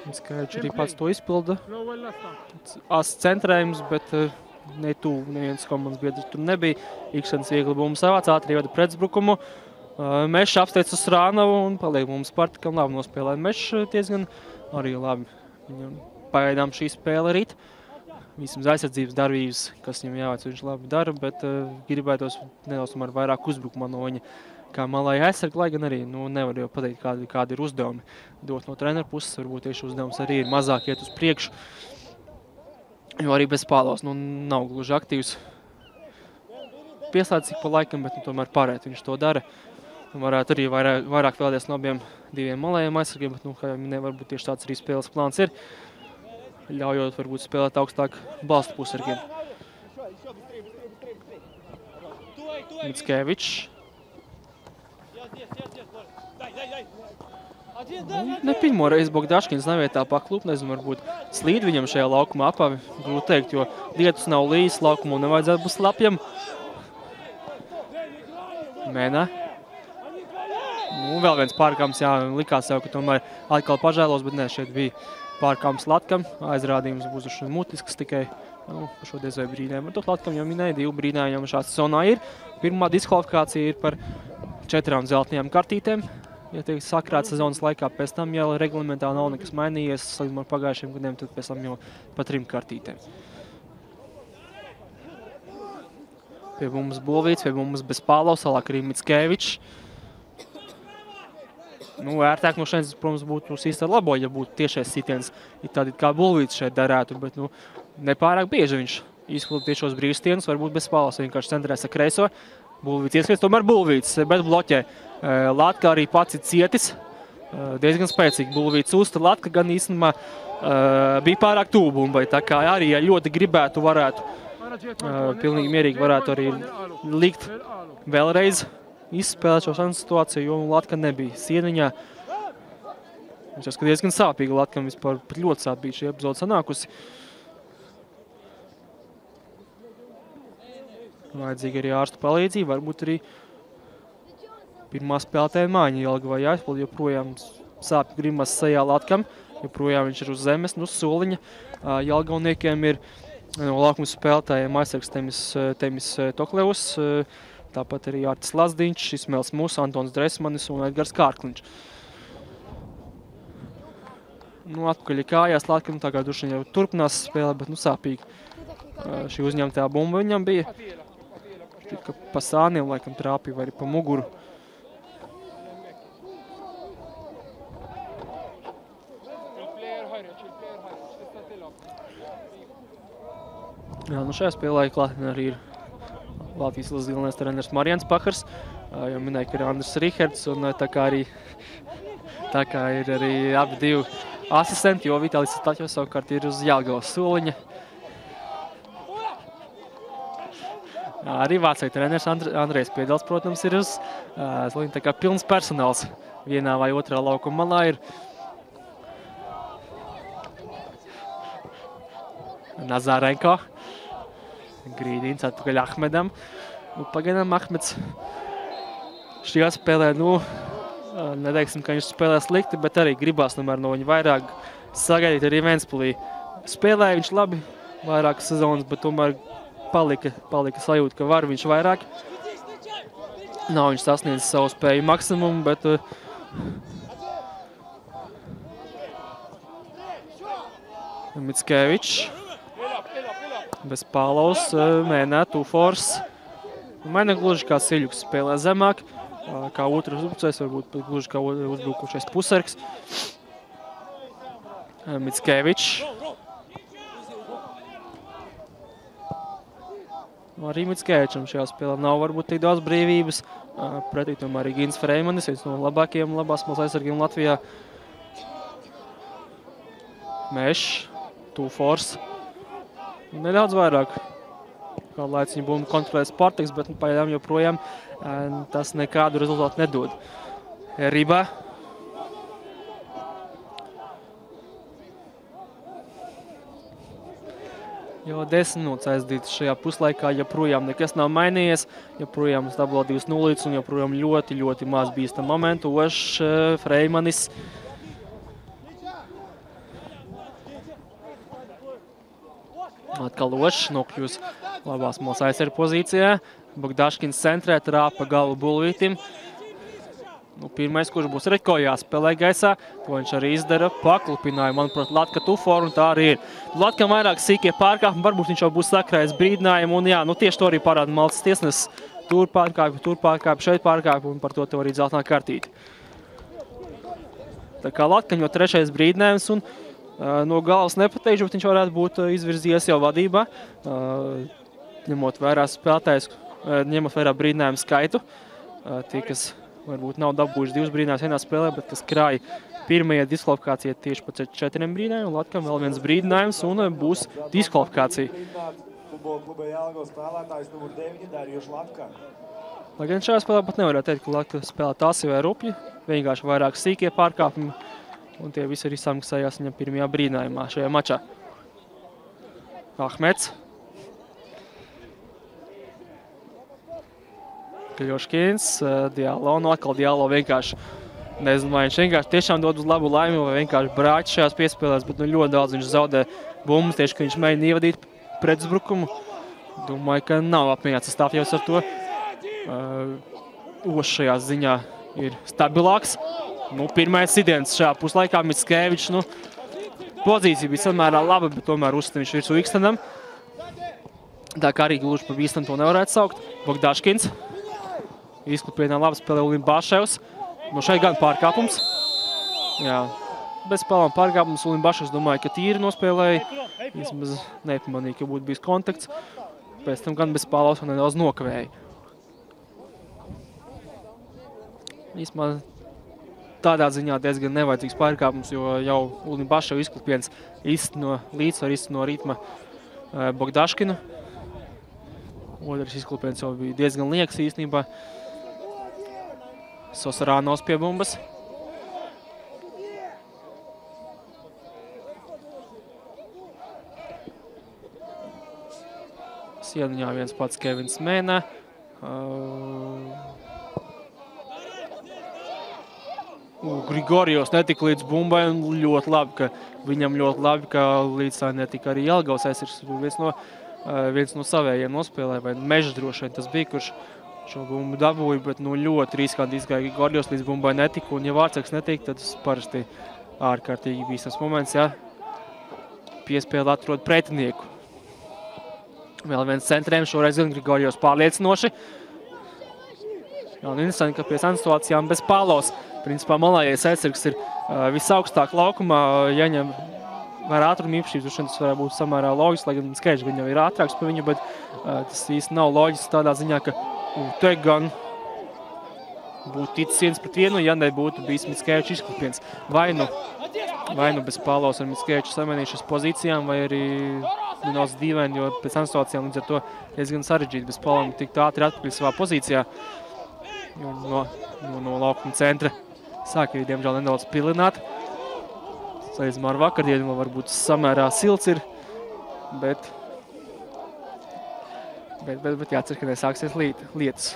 Mickevičs arī pats to izpilda. As centrējums, bet ne tuvu, neviens komandas biedrs tur nebija. Ikšanas viegli bumbas savāc, ātri ievada pretuzbrukumu. Mešs apsteidz uz Rānavu un paliek mums Spartakam labi nospēlē. Mešs diezgan arī labi. Viņam pagaidām šī spēle rīt. Vismaz aizsardzības darbības, kas viņam jāveic, viņš labi dara, bet gribētos nedaudz tomēr vairāk uzbrukumā no viņa kā malai aizsargi, lai gan arī nevar jau pateikt, kādi ir uzdevumi. Dot no treneru puses, varbūt tieši uzdevums arī ir mazāk iet uz priekšu. Jo arī bez Pālos nav gluži aktīvs pieslēdz cik pa laikam, bet tomēr pārēt viņš to dara. Varētu arī vairāk vēlēties no abiem diviem malējiem aizsargiem, bet, kā jau minēju, varbūt tieši tāds arī spēles plāns ir, ļaujot varbūt spēlēt augstāk balstu pusargiem. Mickevičs. Ne pirmo reizi Bogdaškins nevietā paklūp, nezinu, varbūt slīd viņam šajā laukumā apavi, grūti teikt, jo lietus nav līs, laukumu nevajadzētu būt slapjam. Mēnā. Vēl viens pārkāpums, likās jau, ka tomēr atkal pažēlos, bet ne, šeit bija pārkāpums Latkam, aizrādījums būs uz mutisks tikai, šo diez vai brīdēm. Tot Latkam jau minēja, 2 brīdējumi šā sezonā ir. Pirmā diskvalifikācija ir par 4 zeltainajām kartītēm. Ja tiek sakrāt sezonas laikā, pēc tam jau reglamentā nav nekas mainījies, salīdzinot ar pagājušiem gadiem, tad pēc tam jau pa 3 kartītēm. Pie mums Bulvīts, pie mums bez Pālovs, salāk arī Mickevičs. Ērtāk no šeit, protams, būtu īsti ar labo, ja būtu tiešais sitiens, tādi kā Bulvīts šeit darētu, bet nepārāk bieži viņš izpilda tiešos brīvstienus, varbūt bez Pālovs, vienkārši centrēs ar kreiso. Bulvīts ieskries, tomēr Bulvīts, bet bloķē. Latka arī pats ir cietis, diezgan spēcīgi Bulvīts uzta. Latka gan īstenībā bija pārāk tuvu bumbai, tā kā arī, ja ļoti gribētu, varētu, pilnīgi mierīgi varētu arī likt vēlreiz izspēlēt šo situāciju, jo Latka nebija sieniņā. Viņš jau diezgan sāpīgi, Latkam vispār ļoti sāpīgi šī epizode sanākusi. Vajadzīga arī ārstu palīdzība, varbūt arī pirmā spēlētāja māņa Jelgavā jāizpilda, joprojām sāpju grimas sejā Latkam, joprojām viņš ir uz zemes, soliņa. Jelgavniekiem ir no laukuma spēlētājiem aizsargs Temis Toklevs, tāpat arī Artis Lazdiņš, Ismēls Mūs, Antons Dresmanis un Edgars Kārkliņš. Atpakaļ kājās Latkam, tā kā duši jau turpinās spēlē, bet sāpīgi. Šī uzņemtā bumba viņam bija. Tika pa sāniem, laikam trāpīja vai arī pa muguru. Jā, šajā spēlē klātienē arī ir Latvijas izlases galvenais treneris Marians Pahars. Jau minēja, ka ir Andris Riherds, un tā kā ir arī abi divi asistenti, jo Vitālijs Staķos savukārt ir uz Jelgavas soliņa. Arī Vācija treneris Andrejs Piedals, protams, ir uz soliņa, tā kā pilns personāls vienā vai otrā laukuma malā ir. Nazarenko. Grīdīns atpakaļ Ahmedam. Pagaidām Ahmeds šajā spēlē, neteiksim, ka viņš spēlē slikti, bet arī gribās no viņa vairāk sagaidīt arī Ventspilī. Spēlēja viņš labi vairākas sezonas, bet tomēr palika sajūta, ka var viņš vairāk. Nav viņš sasniedzis savu spēju maksimumu, bet Mickevičs bez Pālaus, mēģinā Tufors. Mēģinā gluži kā Siļuks spēlē zemāk, kā otrs uzbrucējs, varbūt gluži kā uzbrukušais pusargs. Mickevičs. Arī Mickevičam šajā spēlē nav varbūt tik daudz brīvības. Pretī tomēr arī Gins Freimanis, viens no labākajiem labās malas aizsargiem Latvijā. Mešs, Tufors. Nedaudz vairāk. Kā laiciņu bumbu kontrolē Spartaks, bet pagaidām joprojām tas nekādu rezultātu nedod. Riba. Jau 10 minūtes aizdītas šajā puslaikā, joprojām nekas nav mainījies, joprojām stabilo 2-0 un joprojām ļoti, ļoti maz bīstam momentu. Ošs, Freimanis. Atkal Ošs nokļūs labās malas aizsarga pozīcijā. Bogdaškins centrē, trāpa galvu Bulvītim. Pirmais, kurš būs Reķko jāspēlē gaisā, to viņš arī izdara. Paklupināja, manuprāt, Latka Tuforu, un tā arī ir. Latkam vairāk sīkie pārkāpumi, varbūt viņš jau būs sakrājis brīdinājumu, un jā, tieši to arī parāda Maltas tiesnesis. Tur pārkāpju, šeit pārkāpju, un par to tev arī dzeltenā kartīte. Tā kā Latkam jau 3. brīdinājums, un no galvas nepateikšu, bet viņš varētu būt izvirzījies jau vadībā, ņemot vērā spēlētājus, ņemot vērā brīdinājumu skaitu. Tie, kas varbūt nav dabūjuši 2 brīdinājumus vienā spēlē, bet kas krāja pirmajā diskvalifikācijā tieši pēc 4 brīdinājumiem. Latkam vēl viens brīdinājums un būs diskvalifikācija. Lai gan šajā spēlē pat nevarētu teikt, ka Latka spēlē tāsi vai rupļi, vienkārši vairāk sīkie pārkāpumi. Un tie visi arī samaksājās viņam pirmajā brīdinājumā šajā mačā. Ahmeds. Kļoškins, Dialo. Atkal Dialo vienkārši, nezinu, vai viņš vienkārši tiešām dod uz labu laimi, vai vienkārši brāķi šajās piespēlēs, bet ļoti daudz viņš zaudē bumbas, tieši, ka viņš mēģina ievadīt pretuzbrukumu. Domāju, ka nav apmierināts stāvjos ar to. Ošs šajā ziņā ir stabilāks. Pirmais sitiens šajā puslaikā Mickevičs, pozīcija bija samērā laba, bet tomēr uzstāv viņš virsū Ikstenam. Tā kā arī gluži pa bīstam to nevarētu saukt. Bogdaškins. Izklupienā labi spēlē Ulimbaševs. Šeit gan pārkāpums. Jā, bez spēlām pārkāpums Ulimbaševs domāju, ka tīri nospēlēja. Vismaz nepamanīja, ka būtu bijis kontakts. Pēc tam gan bez spēlās un nedaudz nokavēja. Vismaz tādā ziņā diezgan nevajadzīgs pārkāpums, jo jau Ulimbašev izklupiens izsteno līdzsvaru, izsteno ritma Bogdaškinu. Otrs izklupiens jau bija diezgan liekas īstenībā. Sosarānos pie bumbas. Sieniņā viens pats Kevins Mēnē. Grigorijos netika līdz bumbai, un viņam ļoti labi, ka līdz tā netika arī Jelgavas aizsargs. Viens no savējiem nospēlē, vai Mežs droši vien tas bija, kurš šo bumbu dabūja, bet ļoti riskanti izgāja Grigorijos līdz bumbai netika, un ja vārdsargs netika, tad parasti ārkārtīgi bīstams moments, ja piespēle atrod pretinieku. Vēl viens centrējums, šoreiz Grigorjos pārliecinoši. Jā, un interesanti, ka pie situācijām bez Pālos. Principā malājais aizsargs ir visaugstāk laukumā, jaņem var ātrumu īpašības, tas varētu būt samērā loģiski, lai gan Skaidrs viņam ir ātrāks par viņu, bet tas īsti nav loģiski tādā ziņā, ka te gan būtu ticis 1-1, ja nebūtu bijis Mickevičs izklipiens. Vai nu bez Pālos ar Mickeviču samainījušas pozīcijām, vai arī nedaudz dīvaini, jo pēc situācijām līdz ar to diezgan sarežģīti bez Pālām tik ātri atpakaļ savā pozīcijā. No laukuma centra sāk arī, diemžēl, nedaudz pilināt. Salīdzinājumā ar vakardienu varbūt samērā silts ir, bet jācer, ka nesāksies lietas.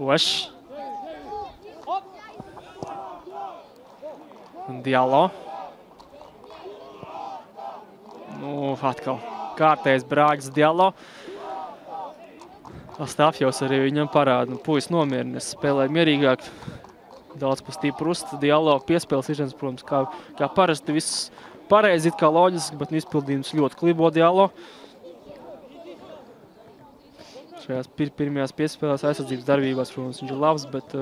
Ošs. Dialo. Atkal kārtējs brāģis Dialo. Astafjos arī viņam parāda. Puisis nomierinies, spēlē mierīgāk. Daudz pa stipru uzta. Dialo piespēles izžens, protams, kā parasti viss pareizi, kā loģiski, bet izpildījums ļoti klibo Dialo. Šajās pirmajās piespēlēs aizsardzības darbībās, protams, viņš ir labs, bet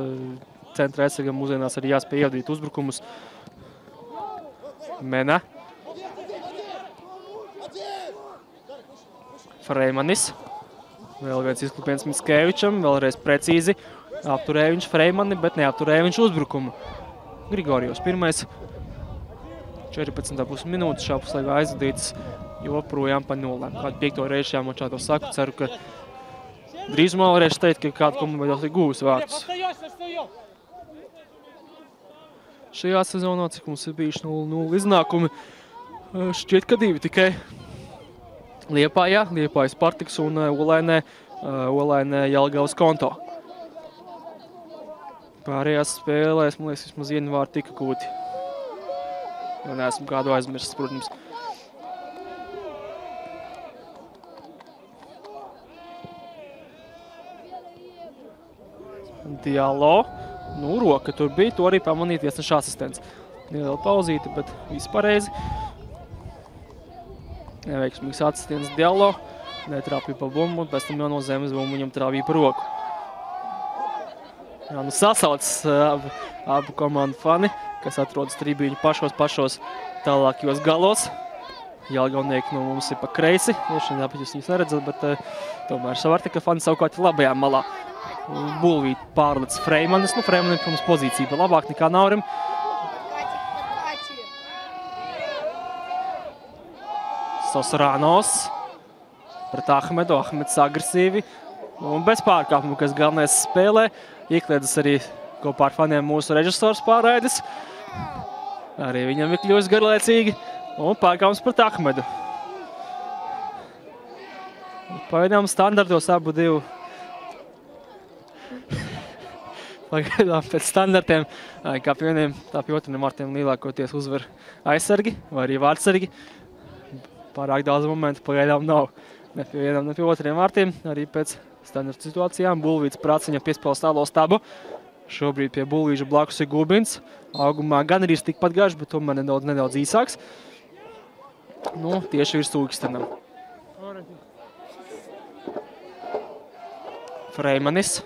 centra aizsargam mūsdienās arī jāspēj ievadīt uzbrukumus. Mena. Freimanis. Vēl viens izklipiens Mickevičam, vēlreiz precīzi. Apturēja viņš Freimani, bet neapturēja viņš uzbrukumu. Grigorjos pirmais. 14,5 minūtes šā puslaikā aizvadīts, joprojām pa 0. Kādu 5. reizi šajā mačā to saku, ceru, ka drīzumā varēšu teikt, ka kāda komanda vēl ir gūs vārtus. Šajā sezonā, cik mums ir bijuši 0-0 iznākumi, šķiet, ka 2 tikai Liepājā, Liepājas Spartaks un Olainē Jelgavas Konto. Pārējās spēlēs, man liekas, vismaz 1 vārdu tika gūti. Jo neesmu kādu aizmirsts, protams. Dialo. Roka tur bija, to arī pamanīt tiesneša asistents. Neliela pauzīte, bet viss pareizi. Neveiksmīgs asistents Dialo. Netrāpīja pa bumbu, pēc tam jau no zemes bumbu viņam trāpīja pa roku. Jā, sasauc abu komandu fani, kas atrodas tribīņu pašos tālākajos galos. Jelgavnieki no mums ir pa kreisi. Tāpēc jūs viņus neredzat, bet tomēr Savartika fani savukārt ir labajā malā. Bulvīt pārlec Freimanis. Freimanim, protams, pozīcija bija labāk nekā Naurim. Sosranos pret Ahmedu. Ahmeds agresīvi un bez pārkāpumu, kas galvenais spēlē. Iekliedzas arī kopā ar faniem mūsu režisors pārraidis. Arī viņam ir kļuvis garlaicīgi. Un pārkāpums pret Ahmedu. Pagaidām standartos abu divu. Pagaidām pēc standartiem, kā pie vieniem, tā pie otriem vārtiem lielākoties uzvar aizsargi vai arī vārdsargi. Pārāk daudz momentu pagaidām nav. Ne pie vienam, ne pie otriem vārtiem. Arī pēc standarta situācijām. Bulvīts Prāciņam piespēl stālo stabu. Šobrīd pie Bulvīža blakus ir Gubins. Augumā gan arī tikpat garš, bet tomēr nedaudz īsāks. Tieši virs Ūkstenam. Freimanis.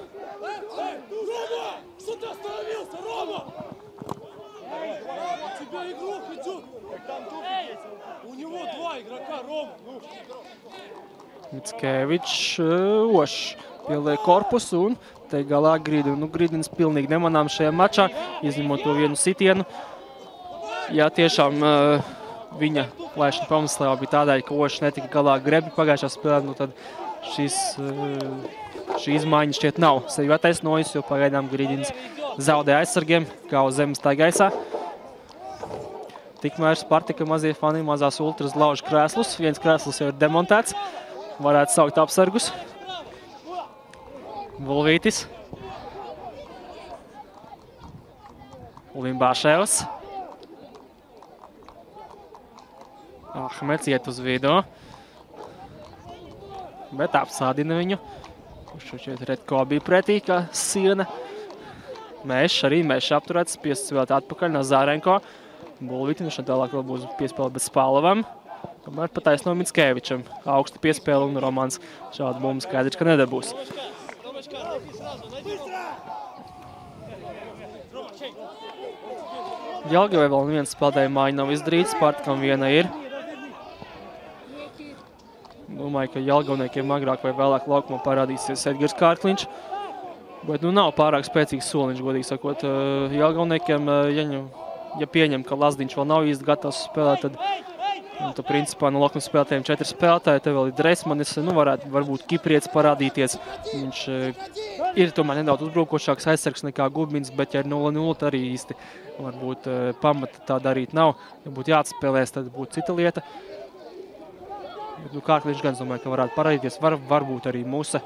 Mickevičs Ošs pieliek korpusu un te galā Grīdins. Grīdins pilnīgi nemanām šajā mačā, izņemot to vienu sitienu. Jā, tiešām viņa laišana pamaslēvā bija tādēļ, ka Ošs netika galā grebi pagājušā spēlē, tad šī izmaiņa šķiet nav sevi attaisnojusi, jo pagaidām Grīdins zaudē aizsargiem, kā uz zemes tā gaisā. Tikmēr Spartika mazie fani, mazās ultras lauž krēslus. Viens krēsls jau ir demontēts. Varētu saukt apsargus. Vulvītis. Limbāševs. Ahmeds iet uz vidu. Bet apsādina viņu. Kurš šķiet Redko bija pretī, kā siena. Mešs apturēts, spiests vēl atpakaļ Nazarenko. Bulvitinošana tālāk vēl būs piespēle bez Spālovam. Tomēr pataisno Mickevičam. Augsta piespēle un Romans šādu bumbu skaidrs, ka nedabūs. Jelgavai vēl viens spēlētāja māja nav izdarīts, Spartakam viena ir. Domāju, ka Jelgavniekiem agrāk vai vēlāk laukumā parādīsies Edgars Kārkliņš. Bet nav pārāk spēcīgs soliņš, godīgi sakot. Jelgavniekiem, ja pieņem, ka Lazdiņš vēl nav īsti gatavs spēlēt, tad principā no Lokuma spēlētājiem 4 spēlētāji. Te vēl ir Dresmanis, varbūt Kiprietis parādīties. Viņš ir tomēr nedaudz uzbrukošāks aizsargs nekā Gubins, bet ja ir 0-0, tad arī īsti varbūt pamata tā darīt nav. Ja būtu jāatspēlēs, tad būtu cita lieta. Kārkliņš gan, domāju, ka varētu parādīties, varbūt arī Musa.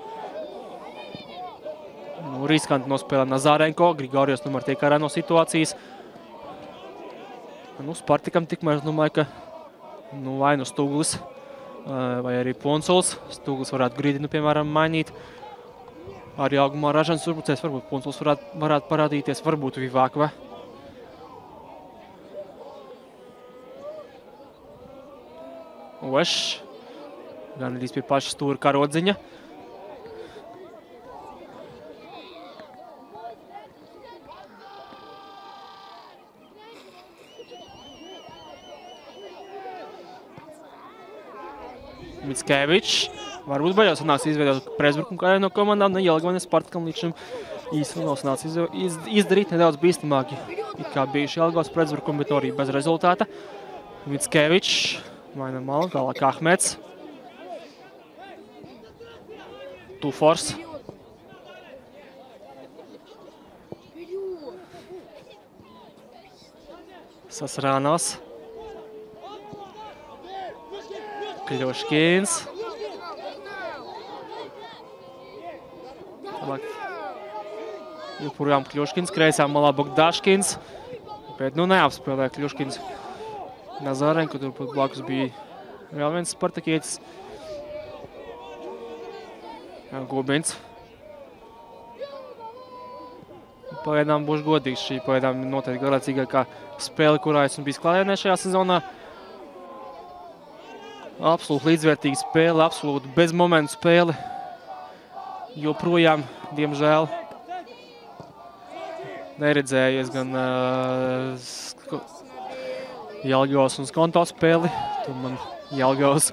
Riskanti nospēlē Nazarenko, Grigorijos tomēr tiek ārā no situācijas. Spartakam tikmēr, domāju, ka vai nu Stuglis, vai arī Ponsols. Stuglis varētu Gridinu, piemēram, mainīt. Arī augumā ražans uzbrucējs, varbūt Ponsols varētu parādīties, varbūt Vivakve. Ošs, gan arī pie paša stūra Karodziņa. Mickevičs. Varbūt beidzot sanāks izveidot pretuzbrukumu kādai no komandām. Ne Jelgava, ne Spartakam līdz šim īsti nav sanācis izdarīt nedaudz bīstamāki. It kā bijuši Jelgavas pretuzbrukumi, bet arī bez rezultāta. Mickevičs. Maina malu, tālāk Ahmets. Tufors. Sasrānos. Kļuškins. Joprojām Kļuškins, kreisā malā Bogdaškins. Bet neapspēlē Kļuškins. Nazarenko, turpat blakus bija vēl viens spartakietis. Gubins. Pagaidām būšu godīgs. Šī pagaidām noteikti garlaicīgākā spēle, kurā esmu bijis klājienē šajā sezonā. Absolūti līdzvērtīga spēle, absolūti bez momentu spēle. Joprojām, diemžēl, neredzējies gan Jelgavas un Skonto spēli. Tur man Jelgavas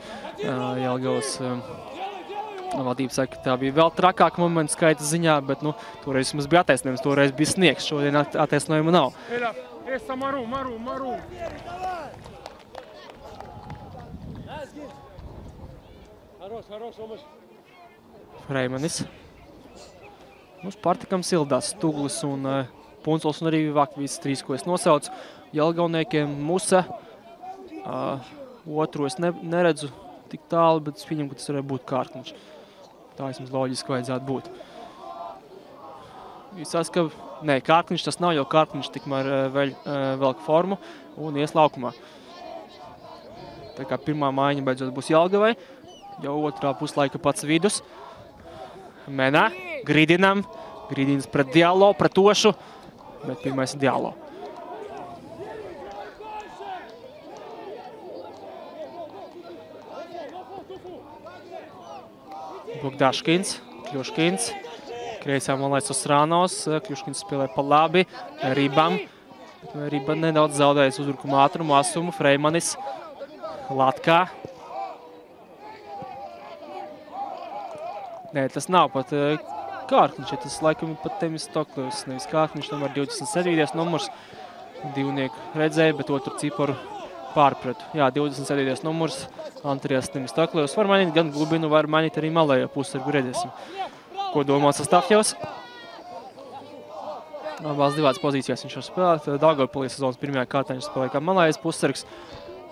vadība saka, ka tā bija vēl trakāka momentu skaita ziņā, bet toreiz mums bija attaisnojums, toreiz bija sniegs, šodien attaisnojuma nav. Freimanis. Spartakam sildās Stuglis un Punsols un arī Vivakve, visi trīs, ko es nosaucu. Jelgavniekiem Musa. Otru es neredzu tik tālu, bet es pieņemu, ka tas varētu būt Kārkliņš. Tā vismaz loģiski vajadzētu būt. Visās, ka Kārkliņš tas nav, jo Kārkliņš tikmēr velk formu un ies laukumā. Tā kā pirmā mājiņa beidzot būs Jelgavai. Jau otrā puslaika pats vidus. Menā, Gridinam. Gridins pret Dialo, pret Ošu. Bet pirmais ir Dialo. Bogdaškins, Kļuškins. Kreisā malais Sasrānos. Kļuškins spēlē pa labi. Ribam. Riba nedaudz zaudējas uzbrukuma ātrumu, asumu. Freimanis. Latkā. Nē, tas nav pat Kārkliņš, tas laikam pat Temistoklis, nevis Kārkliņš, tomēr 27. numurs. Divnieku redzēja, bet otru ciparu pārpratu. Jā, 27. numurs, Antrijas Temistoklis. Var mainīt gan Glubinu, var mainīt arī malējo pussargu, redzēsim. Ko domā Sastāvjevs? Abās divās pozīcijās viņš var spēlēt. Daugavpilī sezonas pirmajā kārtā viņš spēlēja kā malējais pussargs.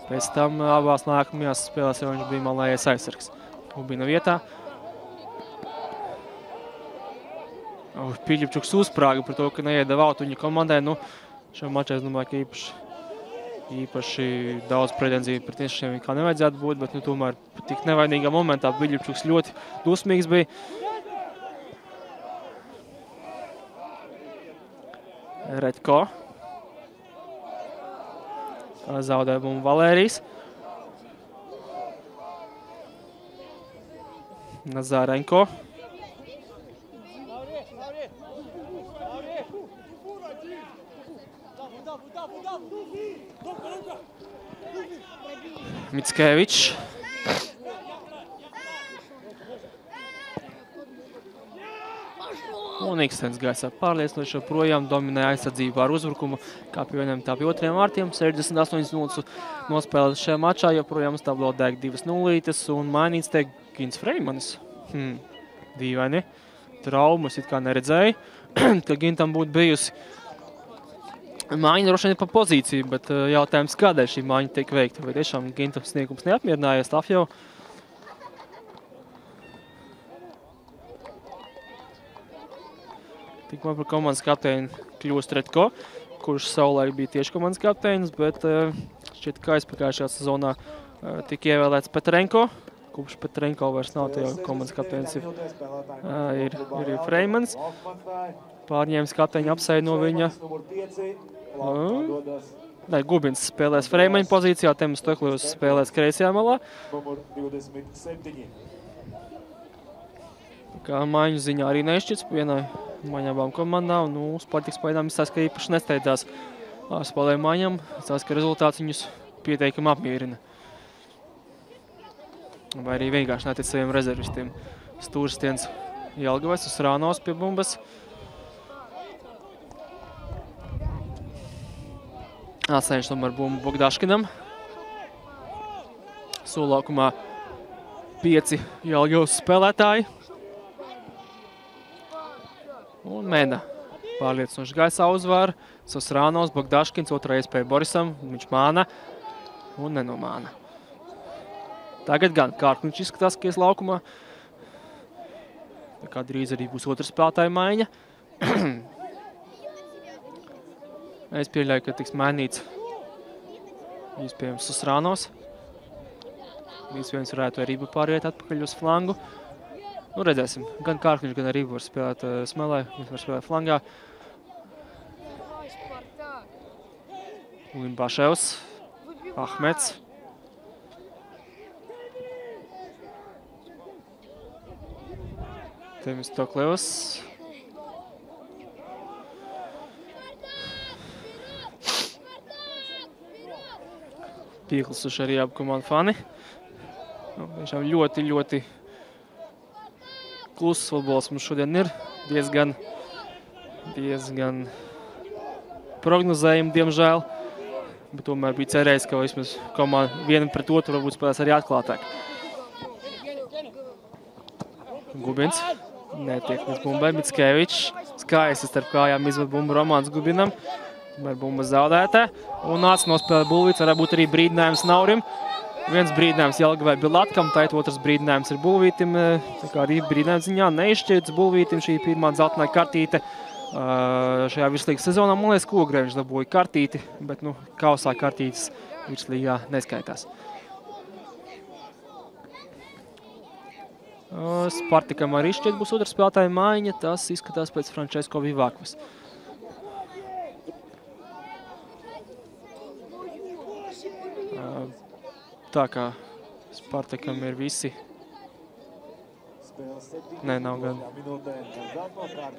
Pēc tam abās nākamajās spēlēs jau viņš bija malējais aizsargs. Glubina vietā. Piļipčuks uzsprāga par to, ka neiedeva autu viņa komandai. Šo mačā es domāju, ka īpaši daudz pretenziju pret tiešiem kā nevajadzētu būt, bet tomēr tik nevainīgā momentā Piļipčuks ļoti dusmīgs bija. Redko. Zaudē bumbu Valērijas. Nazarenko. Mickevičs. Un Ikstens gaisā pārliecinoši joprojām dominē aizsardzībā ar uzbrukumu, kā pie vieniem tā pie otriem vārtiem. 68 minūtes nospēlētas šajā mačā, joprojām stablo deg 2-0 un mainīts tiek Gins Freimanis. Dīvaini. Traumas it kā neredzēja, ka Gintam būtu bijusi. Māņa droši vien pa pozīciju, bet jautājums, kādēļ šī māņa tiek veikta. Vai tiešām Gintam sniegums neapmierinājies Tafjau? Tikmēr par komandas kapteini kļūst Redko, kurš savulaik bija tieši komandas kapteinis, bet šķiet, ka aizpagājušajā sezonā tika ievēlēts Petrenko. Kopš Petrenko vairs nav, tie komandas kapteinis ir Freimans. Pārņēmis kapteini apsēja no viņa. Gubins spēlēs Freimaņa pozīcijā, Temis Stokļevs spēlēs kreisajā malā. Kā maiņu ziņā arī nešķits vienai maiņām abām komandām. Spartiks paidām izsās, ka īpaši nesteidzās spēlē maiņām. Izsās, ka rezultāts viņus pieteikami apmierina. Vai arī vienkārši netic saviem rezervistiem. Stūrstiens Jelgavais uz Rānos pie bumbas. Atsaņš tomēr bumbu Bogdaškinam. Solaukumā 5 Jelgavas spēlētāji. Un Mena pārliecinoši gaisā uzvar. Sosrānos, Bogdaškins, otrā iespēja Borisam. Viņš māna un nenomāna. Tagad gan Kārkliņš izskatās, ka ies laukumā. Tā kā drīz arī būs otra spēlētāja maiņa. Es pieļauju, ka tiks mainīts iespējams Sosrānos. Viens varētu arī pāriet atpakaļ uz flangu. Redzēsim, gan Kārkliņš, gan arī var spēlēt smelē, viņš var spēlēt flangā. Limbaševs, Ahmets. Temis Stokļevs. Pieklasuši arī abu komandu fani. Tiešām ļoti kluss futbols mums šodien ir. Diezgan prognozējumi, diemžēl. Bet tomēr bija cerējis, ka vismaz komanda viena pret otru varbūt spēlēs arī atklātāk. Gubins. Netiek līdz bumbai. Mickevičs. Skaisti starp kājām izved bumbu Romāns Gubinam. Tomēr bumba zaudētā. Un nāca nospēlē Bulvīts. Varētu būt arī brīdinājums Naurim. Viens brīdinājums Jelgavai Bilatkam, tad otrs brīdinājums ir Bulvītim. Tā kā arī brīdinājums ziņā neizšķirts Bulvītim šī pirmā dzeltenā kartīte. Šajā virslīgas sezonā, man liekas, Kogrēviņš dabūja kartīti, bet kausā kartītes virslīgā neskaitās. Spartikam arī šķiet būs otra spēlētāja maiņa, tas izskatās pēc Frančesko Vivakvas. Tā kā Spartakam ir visi. Nē, nav gan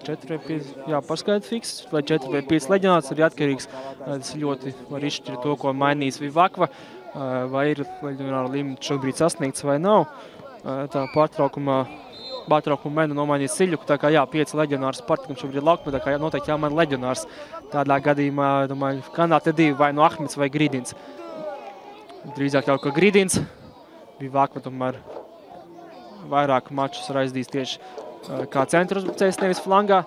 4 vai 5, paskaidri fiks, vai 4 vai 5 leģionārs ir atkarīgs. Tas ļoti var izšķirt to, ko mainīs Vivakva, vai ir leģionāra limits šobrīd sasniegts vai nav. Tā pārtraukumā Menu nomainīs Siļuku, tā kā 5 leģionārs Spartakam šobrīd laukumā, tā kā noteikti jāmaina leģionārs. Tādā gadījumā, domāju, kandidāti divi, vai no Ahmets vai Grīdins. Drīzāk jau, ka Grīdins, Vivakva tomēr vairāk mačus raizdīs tieši kā centra uzbrucējs, nevis flangā,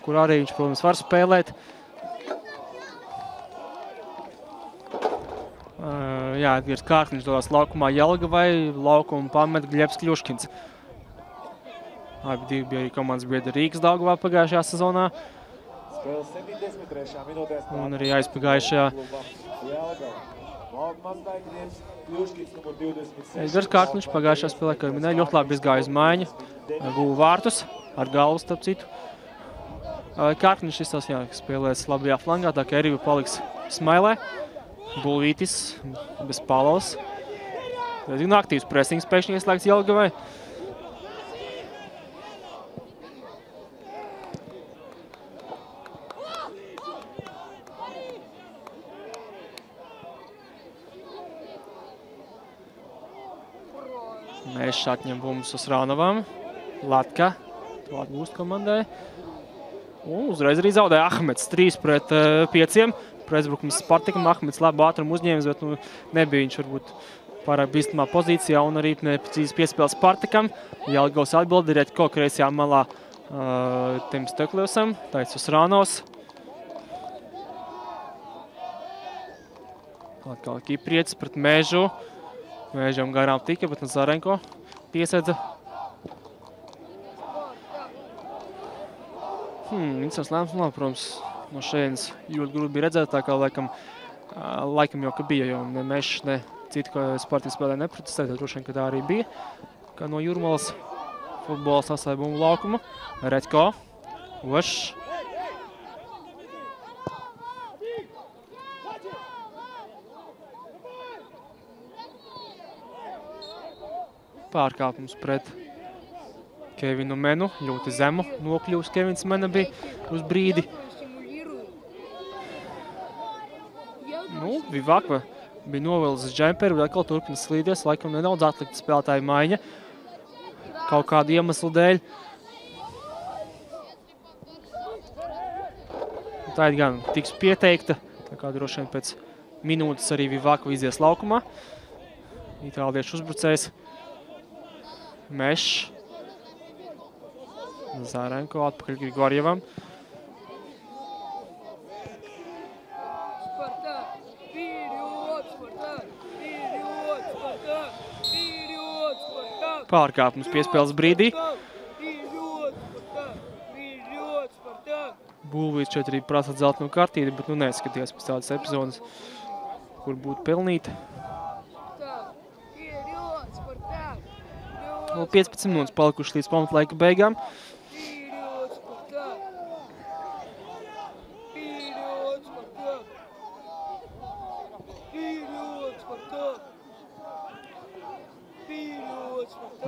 kur arī viņš, protams, var spēlēt. Edgars Kārkliņš dodās laukumā Jelgavai, laukumu pamet Gļebs Kļuškins. Abi divi bija arī komandas biedri Rīgas Daugavā pagājušajā sezonā. Un arī aizpagājušajā. Edgars Kārkliņš pagājušajā spēlē, kā minēja, ļoti labi izgāja uz maiņu. Guva vārtus ar galvu, starp citu. Kārkniņš izstās, jā, spēlēs labajā flangā, tā kā Eriva paliks Smailē. Bulvītis bez Palavas. Diezgan aktīvs presings pēkšņi ieslēgts Jelgavai. Mēs atņem bumbas uz Rānovām. Latka to atgūst komandai. Un uzreiz arī zaudēja Ahmets 3-5. Pretbrukums Spartakam. Ahmets labu ātrumu uzņēmis, bet nebija viņš varbūt pārāk bīstamā pozīcijā un arī neprecīzi piespēles Spartakam. Jelgavas atbildi Redko kreisajā malā Tim Stekliusam. Taisa uz Rānos. Atkal Kiprietis pret Mežu. Mežam garām tika, bet Nazarenko piesedza. Interesants lēmums, protams, no šeit ļoti grūti bija redzēt, tā kā laikam jau ka bija, jo ne Mešs, ne citi, ko Spartaks spēlē neprotestē, tad droši vien, ka tā arī bija. Kā no Jūrmalas futbola sastāja bumbu laukumu. Redko, Ošs. Pārkāpums pret Kevinu Menu, ļoti zemu nokļūs Kevins Mena bija uz brīdi. Vivakva bija novilcis džemperu, bet atkal turpina slīdies, laikam nedaudz atlikta spēlētāja maiņa kaut kādu iemeslu dēļ. Tā ir gan tiks pieteikta, tā kā droši vien pēc minūtes arī Vivakva izies laukumā. Itāliešu uzbrucējs Mešs. Zarenko atpakaļ Grigorjevam. Pārkāpums piespēles brīdī. Bulvīts šeit arī prasa dzeltenu kartīti, bet neskatījās pēc tādas epizodes, kur būtu pelnīta. 15 minūtes palikuši līdz pamatlaika beigām.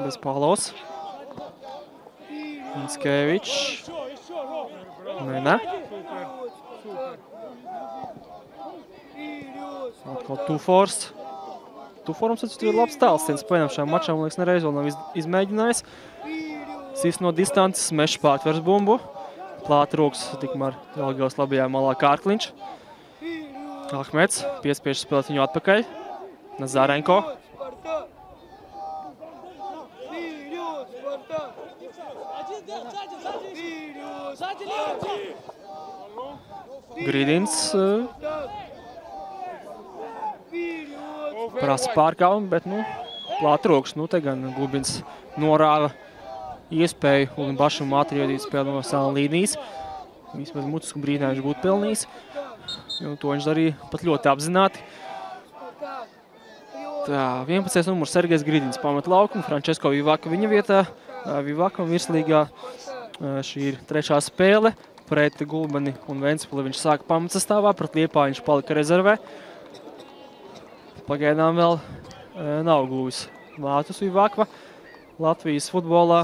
Bez Palavas. Mickevičs. Mena. Atkal Tufors. Tuforums ir labs tēls. Spēļam šajām mačām, liekas, nereiz vēl nav izmēģinājis. Sīs no distances, Mešs pārtvers bumbu. Plāta rokas tikmēr Jelgavas labajā malā Kārkliņš. Ahmets piespiež spēlēt viņu atpakaļ. Nazarenko. Grīdins prasa pārkāpumu, bet plāta rokas. Te gan Glubins norāva iespēju Ulimbašam ātri iedīt spēli no sāla līnijas. Vismaz mutisku brīdinājumu viņš būtu pelnījis. To viņš darīja pat ļoti apzināti. Tā, 11. numurs Sergejs Grīdins pamet laukumu. Frančesko Vivaka viņa vietā. Vivakam virslīgā šī ir 3. spēle. Pret Gulbeni un Ventspili viņš sāka pamatsastāvā, pret Liepāju viņš palika rezervē. Pagaidām vēl nav guvis vātus Vivakva. Latvijas futbolā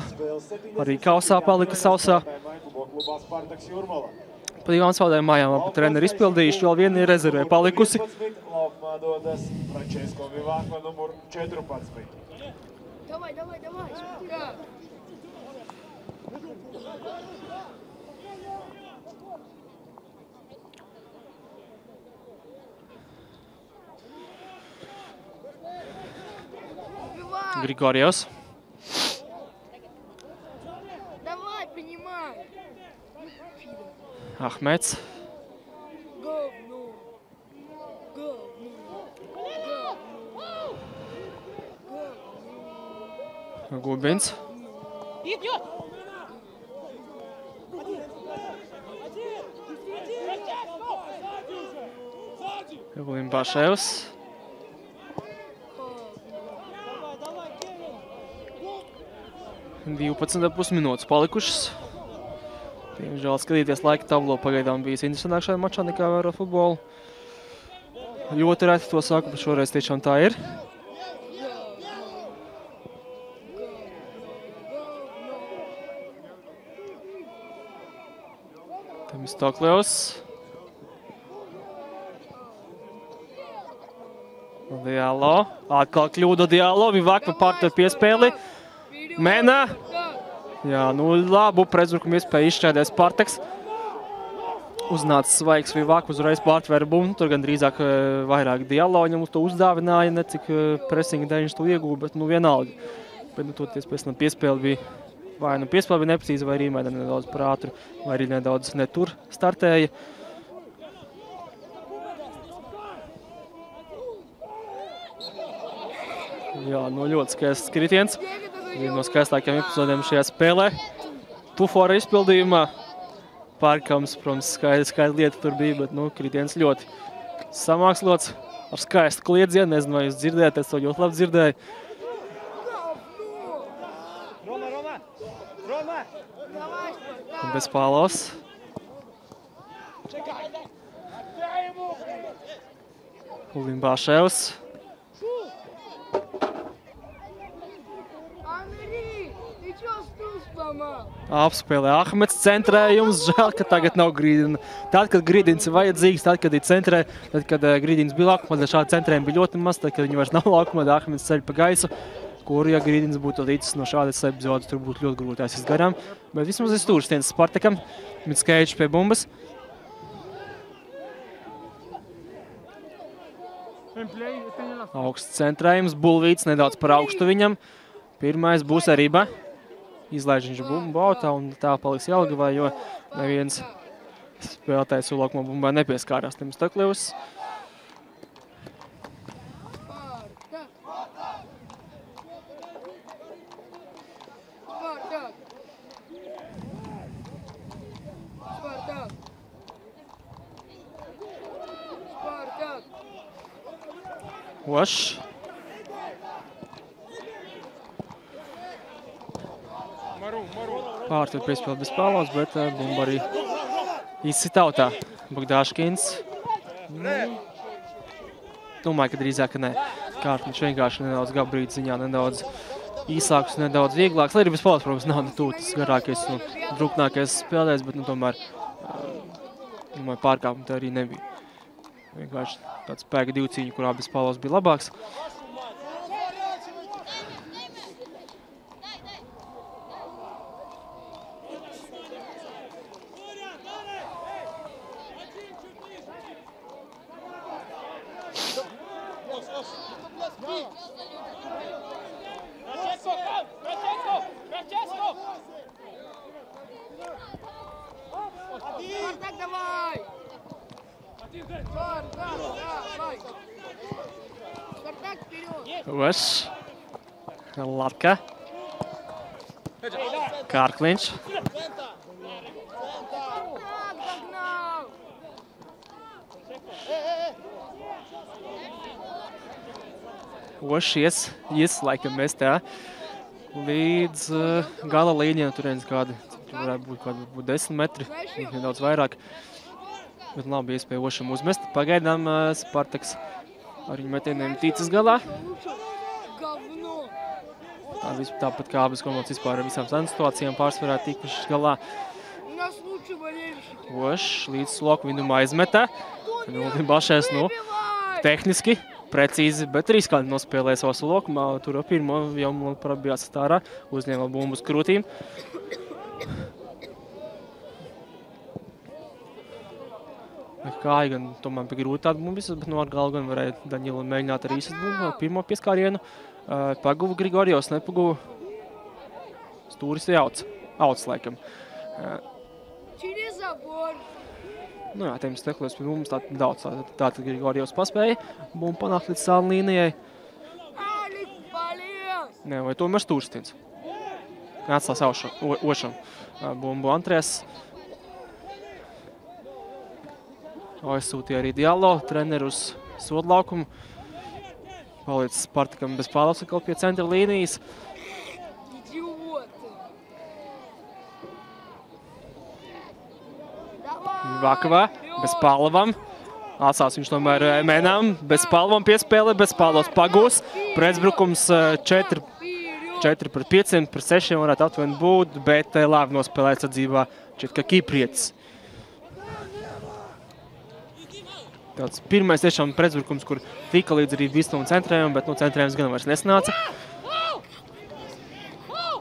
arī kausā palika sausā. Pa 2 zaudējuma mājām abi treneri izpildījuši, vēl viena ir rezervē palikusi. Grigorjevs. Ahmets. Gubins. Ulimbaševs. Divpadsmit minūtes palikušas. Diemžēl skatīties laika tablo pagaidām bijis interesantāk šajā mačā nekā vērot futbolu. Ļoti reti to saku, bet šoreiz tiešām tā ir. Temistokļevs. Diallo. Atkal kļūda Diallo. Vivakma pārtur piespēli. Mena. Jā, nu labu prezurkumu iespēju izšķēdēs Spartaks. Uznāca svaigs Vivakma, uzreiz pārtvēra bumbu. Tur gan drīzāk vairāk Diallo viņam uz to uzdāvināja, necik presinga dēļ viņš to iegūja, bet nu vienalga. Bet nu toties pēc tam piespēli bija, vai nu piespēli bija neprecīzi, vai arī mēģina nedaudz par ātru, vai arī nedaudz netur startēja. Jā, nu ļoti skaists kritiens. Viena no skaistākajām epizodēm šajā spēlē. Tufora izpildījumā. Pārkams, protams, skaidra lieta tur bija, bet nu, kritiens ļoti samākslots. Ar skaistu kliedzienu, nezinu, vai jūs dzirdējat, es to ļoti labi dzirdēju. Bez Pālos. Limbāševs. Apspēlē Ahmets, centrējums. Žēl, ka tagad nav Grīdina. Tad, kad Grīdins ir vajadzīgs, tad, kad ir centrē, tad, kad Grīdins bija laukumā, tad šādi centrējumi bija ļoti maz, tad, kad viņi vairs nav laukumā, tad Ahmets ceļ pa gaisu, kur, ja Grīdins būtu līdzis no šādas epizodes, tur būtu ļoti grūti aizsist garām. Bet vismaz ir stūrstiens Spartakam. Mitskējiņš pie bumbas. Augsts centrējums. Bulvīts nedaudz par augstu viņam. Pirmais būs Ariba. Izlaiž viņš bumbu autā un tā paliks Jelgavā, jo neviens spēlētājs laukumā bumbā nepieskārās. Temistokļevs. Ošs. Pārtur piespēlēt bez Pālos, bet bumba arī izsit autā. Bogdāškins. Domāju, ka drīzāk, ka nē. Kārtiņš vienkārši nedaudz gabrīta ziņā, nedaudz īsāks, nedaudz vieglāks. Lai arī bez Pālos, protams, nav tas garākais un druknākais spēlēs, bet tomēr pārkāpumi tā arī nebija. Vienkārši tāds spēka divcīņu, kurā bez Pālos bija labāks. Ošs. Latka. Kārkliņš. Ošs ies laikam mest, jā. Līdz gala līnijām turienes kādi, varētu būt 10 metri, nedaudz vairāk. Bet labi iespēja Ošam uzmest. Pagaidām Spartaks ar viņu metieniem ticis galā. Tāpat kā abas komandas vispār ar visām situācijām pārsvarā tikušas galā. Ošs līdz sloku vidumā aizmetā. Bašēs, tehniski, precīzi, bet riskanti nospēlēja savu slokumā. Tur pirmo jau bija atstārā, uzņēma bumbu uz krūtīm. Kāja gan tomēr bija grūti tādu bumbu visas, bet ar galu gan varēja Daņila mēģināt ar īsas bumbu. Pirmo pieskārienu paguva Grigorjos, nepaguva. Stūris ir auts laikam. Nu jā, Temistokļevs pie bumbas daudz. Tātad Grigorjos paspēja bumbu panākt līdz sāla līnijai. Nē, vai tomēr Stūrstins. Atstās Ošam. Bumbu Andrēs. Aizsūtīja arī Diallo, treneru uz sodlaukumu. Palicis Spartakam bez Pālos atkal pie centra līnijas. Vakavā, bez Pālavam. Atsās viņš tomēr Mēnām, bez Pālavam piespēle, bez Pālavs pagūs. Pretbrukums 4 pret 5, pret 6 varētu atvien būt, bet labi nospēlēts atdzīvā šķiet, ka Kiprietis. Tāds pirmais tiešām pretbrukums, kur tika līdz arī Visnovu centrējumam, bet centrējums gan vairs nesnāca.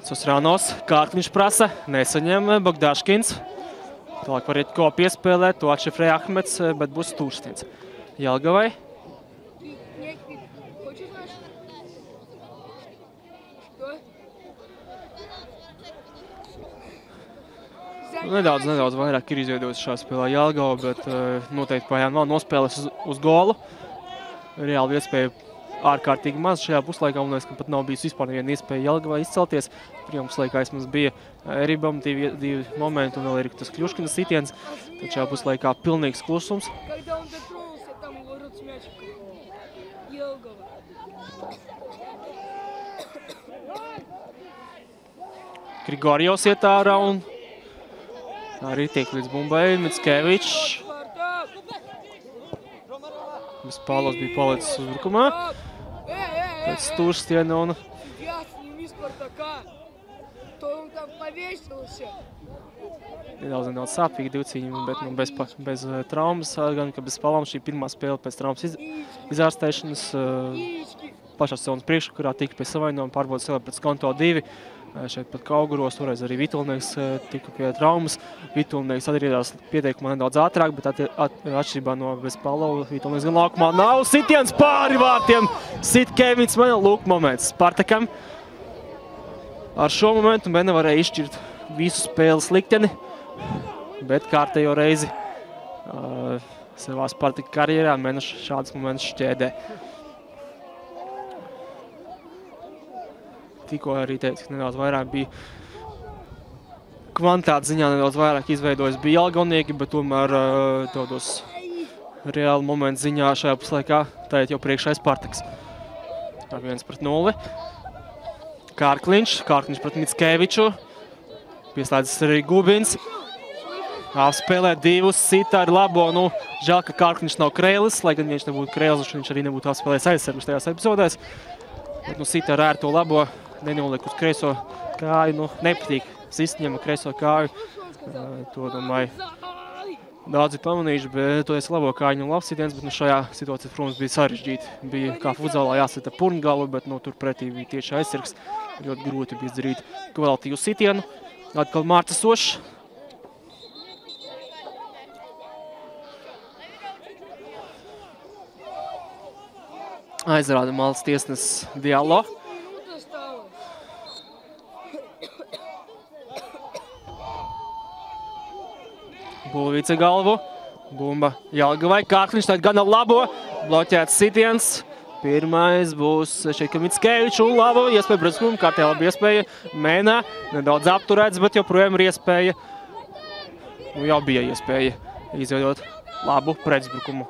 Susrānos, Kārkliņš prasa, nesaņem Bogdaškins. Tālāk var iet ko piespēlēt, to atšifrē Ahmets, bet būs stūrstiens. Jelgavai. Nedaudz vairāk ir izveidojusi šā spēlē Jelgava, bet noteikti pājām nav nospēles uz golu. Reāli iespēja ārkārtīgi maz šajā puslaikā, un ka pat nav bijis vispār neviena iespēja Jelgavā izcelties. Pirmā puslaikā mums bija Ribam divi momenti, un vēl ir tas Kļuškinas sitiens. Tad šajā puslaikā pilnīgs klusums. Grigorjovs iet ārā un arī tiek līdz bumbai. Mickevičs. Pāvlovs bija palicis uzbrukumā. Pēc stūrstiena un... Nedaudz sāpīgi divcīņi, bet bez traumas, gan ka bez Pāvlam šī pirmā spēle pēc traumas izārstēšanas. Pašā sezonas priekšvakarā tika pie savainojuma pārbaudas spēlē pret Skonto 2. Šeit pat Kauguros, toreiz arī Vitulnieks tika pie traumas. Vitulnieks atgriežās pieteikumā nedaudz ātrāk, bet atšķirībā no bez Pāvlova Vitulnieks gan laukumā nav. Sitiens pāri vārtiem! Sit Kevins, man lūk moments Spartakam. Ar šo momentu Mena varēja izšķirt visu spēles likteni, bet kārtējo reizi savā Spartaka karjerā Mena šādus momentus šķēdē. Tikko arī teicu, ka nedaudz vairāk bija kvantitātes ziņā, nedaudz vairāk izveidojas bija Jelgavnieki, bet tomēr tādos reāli momentu ziņā šajā puslaikā tāiet jau priekšā Spartaks. 1-0. Kārkliņš pret Mickeviču. Pieslēdzas arī Gubins. Apspēlē divus, sita ar labo. Žēl, ka Kārkliņš nav Kreilis, lai gan viņš nebūtu Kreilis, viņš arī nebūtu apspēlējis aizsargus tajās epizodēs. Bet sita ar ērto labo. Nenoliek uz kreiso kāju, nepatīk sistņiem ar kreiso kāju. To, domāju, daudzi pamanījuši, bet to labo kāju un labs sitiens, bet šajā situācijā, protams, bija sarežģīti. Bija kā futzālā jāsita purngalu, bet tur pretī bija tieši aizsargs. Ļoti grūti bija izdarīt kvalitatīvu sitienu. Atkal Mārta Sošs. Aizrāda malas tiesnes Diallo. Bulvīce galvu. Bumba Jelgavai. Kārkliņš tagad gana labo. Bloķēts sitiens. Pirmais būs šeit Mickevičs un labo. Iespēja bredzkumu. Kārtē labi iespēja. Mēnā. Nedaudz apturēts, bet joprojām ir iespēja. Jau bija iespēja izveidot labu pretsbrukumu.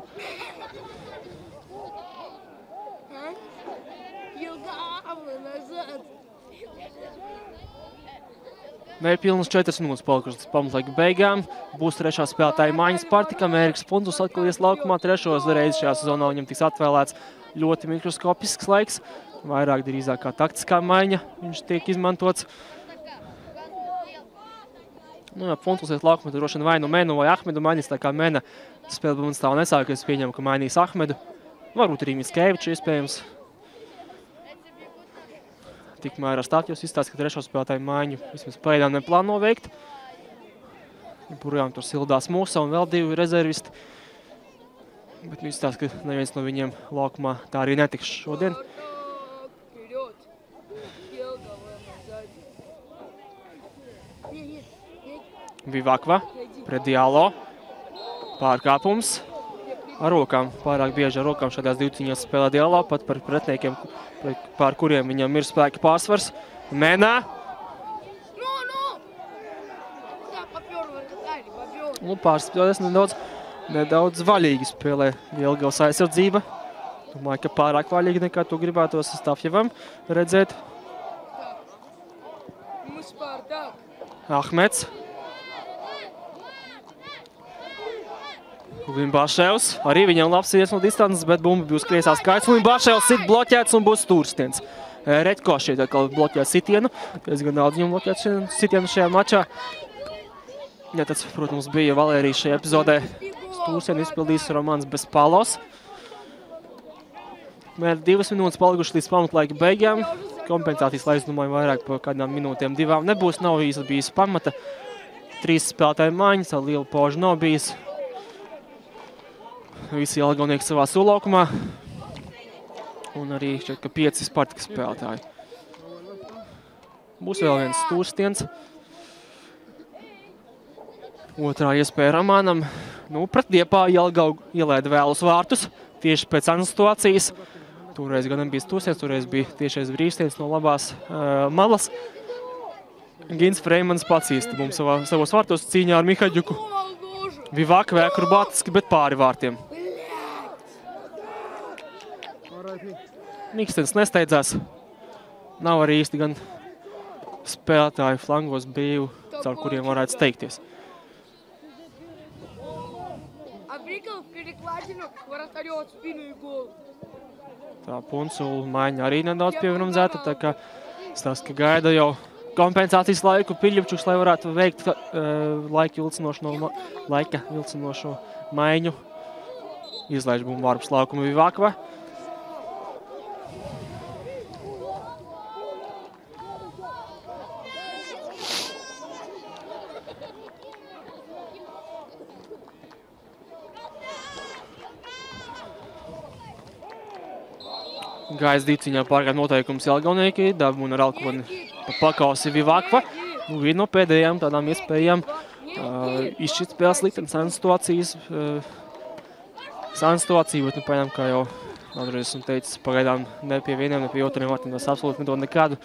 Nepilnas 4 minūtes palikušas pamatlaika beigām. Būs trešā spēlētāja maiņas Spartakam. Ēriks Puntus atkal ies laukumā. Trešos reizi šajā sezonā viņam tiks atvēlēts ļoti mikroskopisks laiks. Vairāk drīzāk kā taktiskā maiņa viņš tiek izmantots. Ja Puntus ies laukumā, tad droši vien vai Menu vai Ahmedu mainīs, tā kā Mena spēle mums tā nesāk, ka es pieņemu, ka mainīs Ahmedu. Varbūt arī Mickeviču iespējams. Tikmēr ar Stātjos izstāst, ka trešo spēlētāju maiņu vismaz pagaidām neplāno veikt. Burjām tur Sildās Mūsa un vēl 2 rezervisti. Bet izstāst, ka neviens no viņiem laukumā tā arī netiks šodien. Vivakva pret Diallo. Pārkāpums. Ar rokām, pārāk bieži ar rokām šādās divciņās spēlē Diallo, pat par pretniekiem, pār kuriem viņam ir spēka pārsvars. Mēnā. Pārspēlēs nedaudz vaļīgi spēlē Jelgavas aizsardzība. Domāju, ka pārāk vaļīgi nekā to gribētos Stafjevam redzēt. Ahmets. Limbaševs, arī viņam labs ies no distances, bet bumba bija uzkriesās kājas. Limbaševs sit bloķēts un būs stūrstiens. Redko šeit atkal bloķēt sitienu. Es gan daudz viņam bloķēt sitienu šajā mačā. Ja tas, protams, bija Valērijas šajā epizodē. Stūrstienu izpildījis Romans Bezpalos. 2 minūtes palikuši līdz pamatlaika beigām. Kompensācijas laiks, domāju, vairāk par kādām minūtēm 2 nebūs. Nav bijis pamata. 3 spēlētāju maiņas, liela pauža nav bijis. Visi Jelgavnieki savā sulaukumā. Un arī šķiet, ka 5 Spartakas spēlētāji. Būs vēl viens stūrstiens. Otrā iespēja Romanam. Pret Liepāju Jelgavu ielaida vēlus vārtus. Tieši pēc situācijas. Toreiz gan nebija stūrstiens, toreiz bija tiešais brīvstiens no labās malas. Gins Freimans pats īsti mums savos vārtos cīņā ar Mihaģuku. Vivāk vai akrobātiski, bet pāri vārtiem. Mikstens nesteidzās. Nav arī īsti gan spēlētāju flangos brīvu, caur kuriem varētu steigties. Tā Punsula maiņa arī nedaudz pievienamzēta, tā kā stāsta, ka gaida jau kompensācijas laiku Piļļupčuks, lai varētu veikt laika vilcinošo maiņu. Izlaiž bumbu ārpus laukuma Vivākva. Gājas dīciņā pārgāja noteikums Jelgavnieki, dabūna ar alkoni pa pakausi Vivākva. Viena no pēdējām tādām iespējām izšķirt spēles liktenes situāciju, bet pagaidām, kā jau Andrejs un teicis, pagaidām ne pie vieniem, ne pie otriem vārtiem tas absolūti nedod nekādu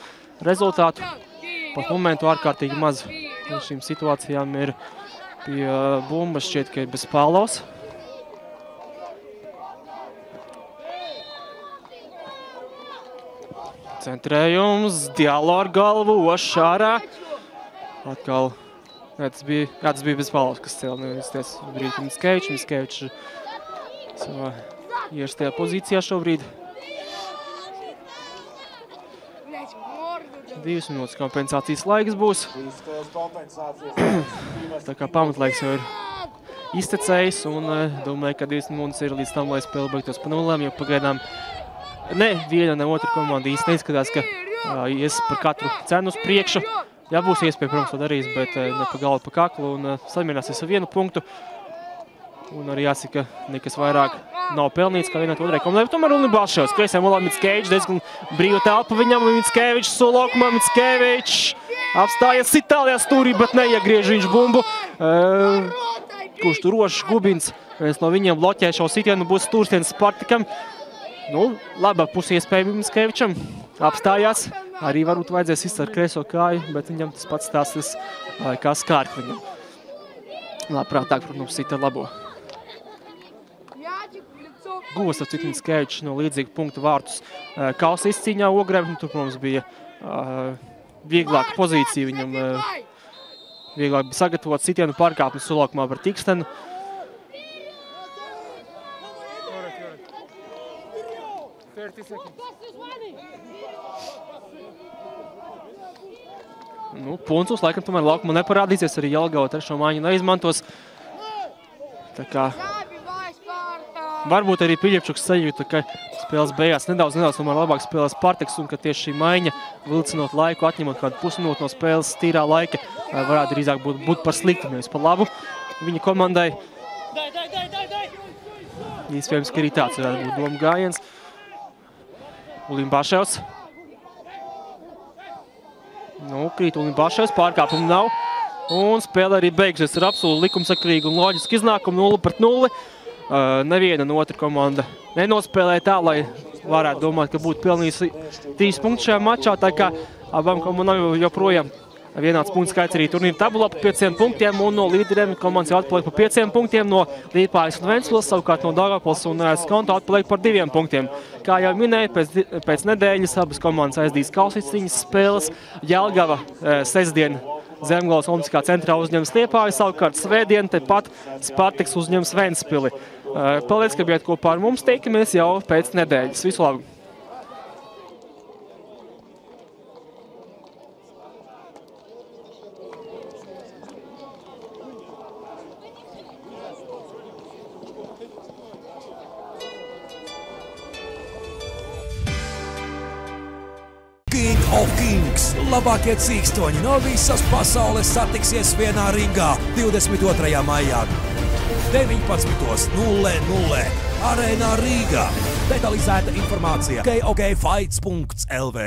rezultātu. Pat momentu ārkārtīgi maz šīm situācijām ir pie bumbas, šķiet, ka ir Bezpalos. Centrējums, Dialo ar galvu, Ošārā. Atkal, tas bija Bezpalos, kas cēl nevienasties brīdi Mickevičs. Mickevičs savā ierastajā pozīcijā šobrīd. 2 minūtes kompensācijas laiks būs. Tā kā pamatlaiks jau ir iztecējis un domāju, ka 2 minūtes ir līdz tam, lai spēle beigtos pa 0, jo pagaidām ne viena, ne otra komanda īsti neizskatās, ka ies par katru cenu uz priekšu. Jā, būs iespēja, protams, to darīs, bet ne pa galvu, pa kaklu un samierināsies ar 1 punktu. Un arī jāsaka, nekas vairāk nav pelnīts, kā vienot otrai komandai. Tomēr Limbaševs, kreisajā malā Mickevičs, diezgan brīva telpa viņam. Mickevičs sulaukumā, Mickevičs apstājas Itālijā stūrī, bet neiegriež viņš bumbu. Kurš tur Rošs Gubins, viens no viņiem bloķē šo sitienu, būs stūrstiens Spartakam. Labāk pusi iespēja Mickevičam. Apstājās. Arī varbūt vajadzēs izcelt kreiso kāju, bet viņam tas pats stāstas kā skārt viņam. Labprātāk, protams, sita labo. Gūs ar citu Mickevičs no līdzīga punktu vārtus kausa izcīņā Ogrē. Tur, protams, bija vieglāka pozīcija. Viņam vieglāk bija sagatavot sitienu pārkāpni sulaukumā par Tikstenu. Punsls laikam tomēr laukumā neparādīsies, arī Jelgava trešo maiņu neizmantos. Tā kā varbūt arī Piļļupčuks sajūta, ka spēles beigās nedaudz tomēr labāk spēlēs Spartaks un ka tieši šī maiņa, vilcinot laiku, atņemot kādu pusminūti no spēles tīrā laika, varētu drīzāk būt par sliktu, nevis par labu viņa komandai. Iespējams, ka arī tāds varētu būt doma gājiens. Limbaševs. Krīt Limbaševs, pārkāpumu nav. Un spēle arī beigsies ar absolūti likumsakrīgu un loģisku iznākumu 0-0. Neviena no otra komanda nenospēlēja tā, lai varētu domāt, ka būtu pelnījusi 3 punktus šajā mačā. Tā kā abām komandām joprojām vienāds punktu skaits arī turnīra tabulā pa 5 punktiem, un no līderiem komandas jau atpaliek pa 5 punktiem, no Liepājas un Ventspils, savukārt no Daugavpils un Skonto atpaliek par 2 punktiem. Kā jau minēju, pēc nedēļas abas komandas aizdīs kausīciņas spēles. Jelgava sestdien Zemgales Olimpiskā centrā uzņems Liepāju, savukārt svētdien tepat Spartaks uzņems Ventspili. Paldies, ka bijāt kopā ar mums, tiekamies jau pēc nedēļas. Visu labu! King of Kings! Labākie cīkstoņi no visas pasaules satiksies vienā ringā 22. maijā 19:00 Arēnā Rīgā. Detalizēta informācija KOKfights.lv.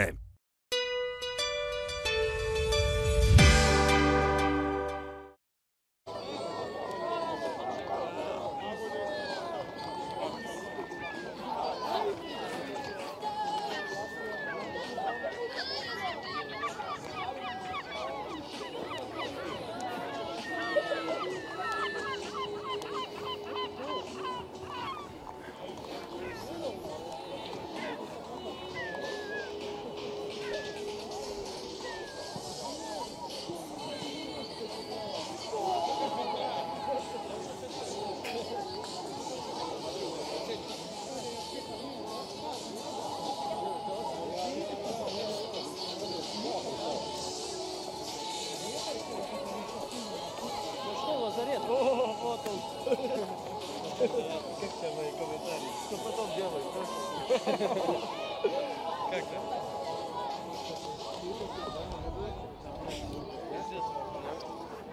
Как тебе мои комментарии? Что потом делать? Как, да?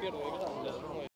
Первая игра,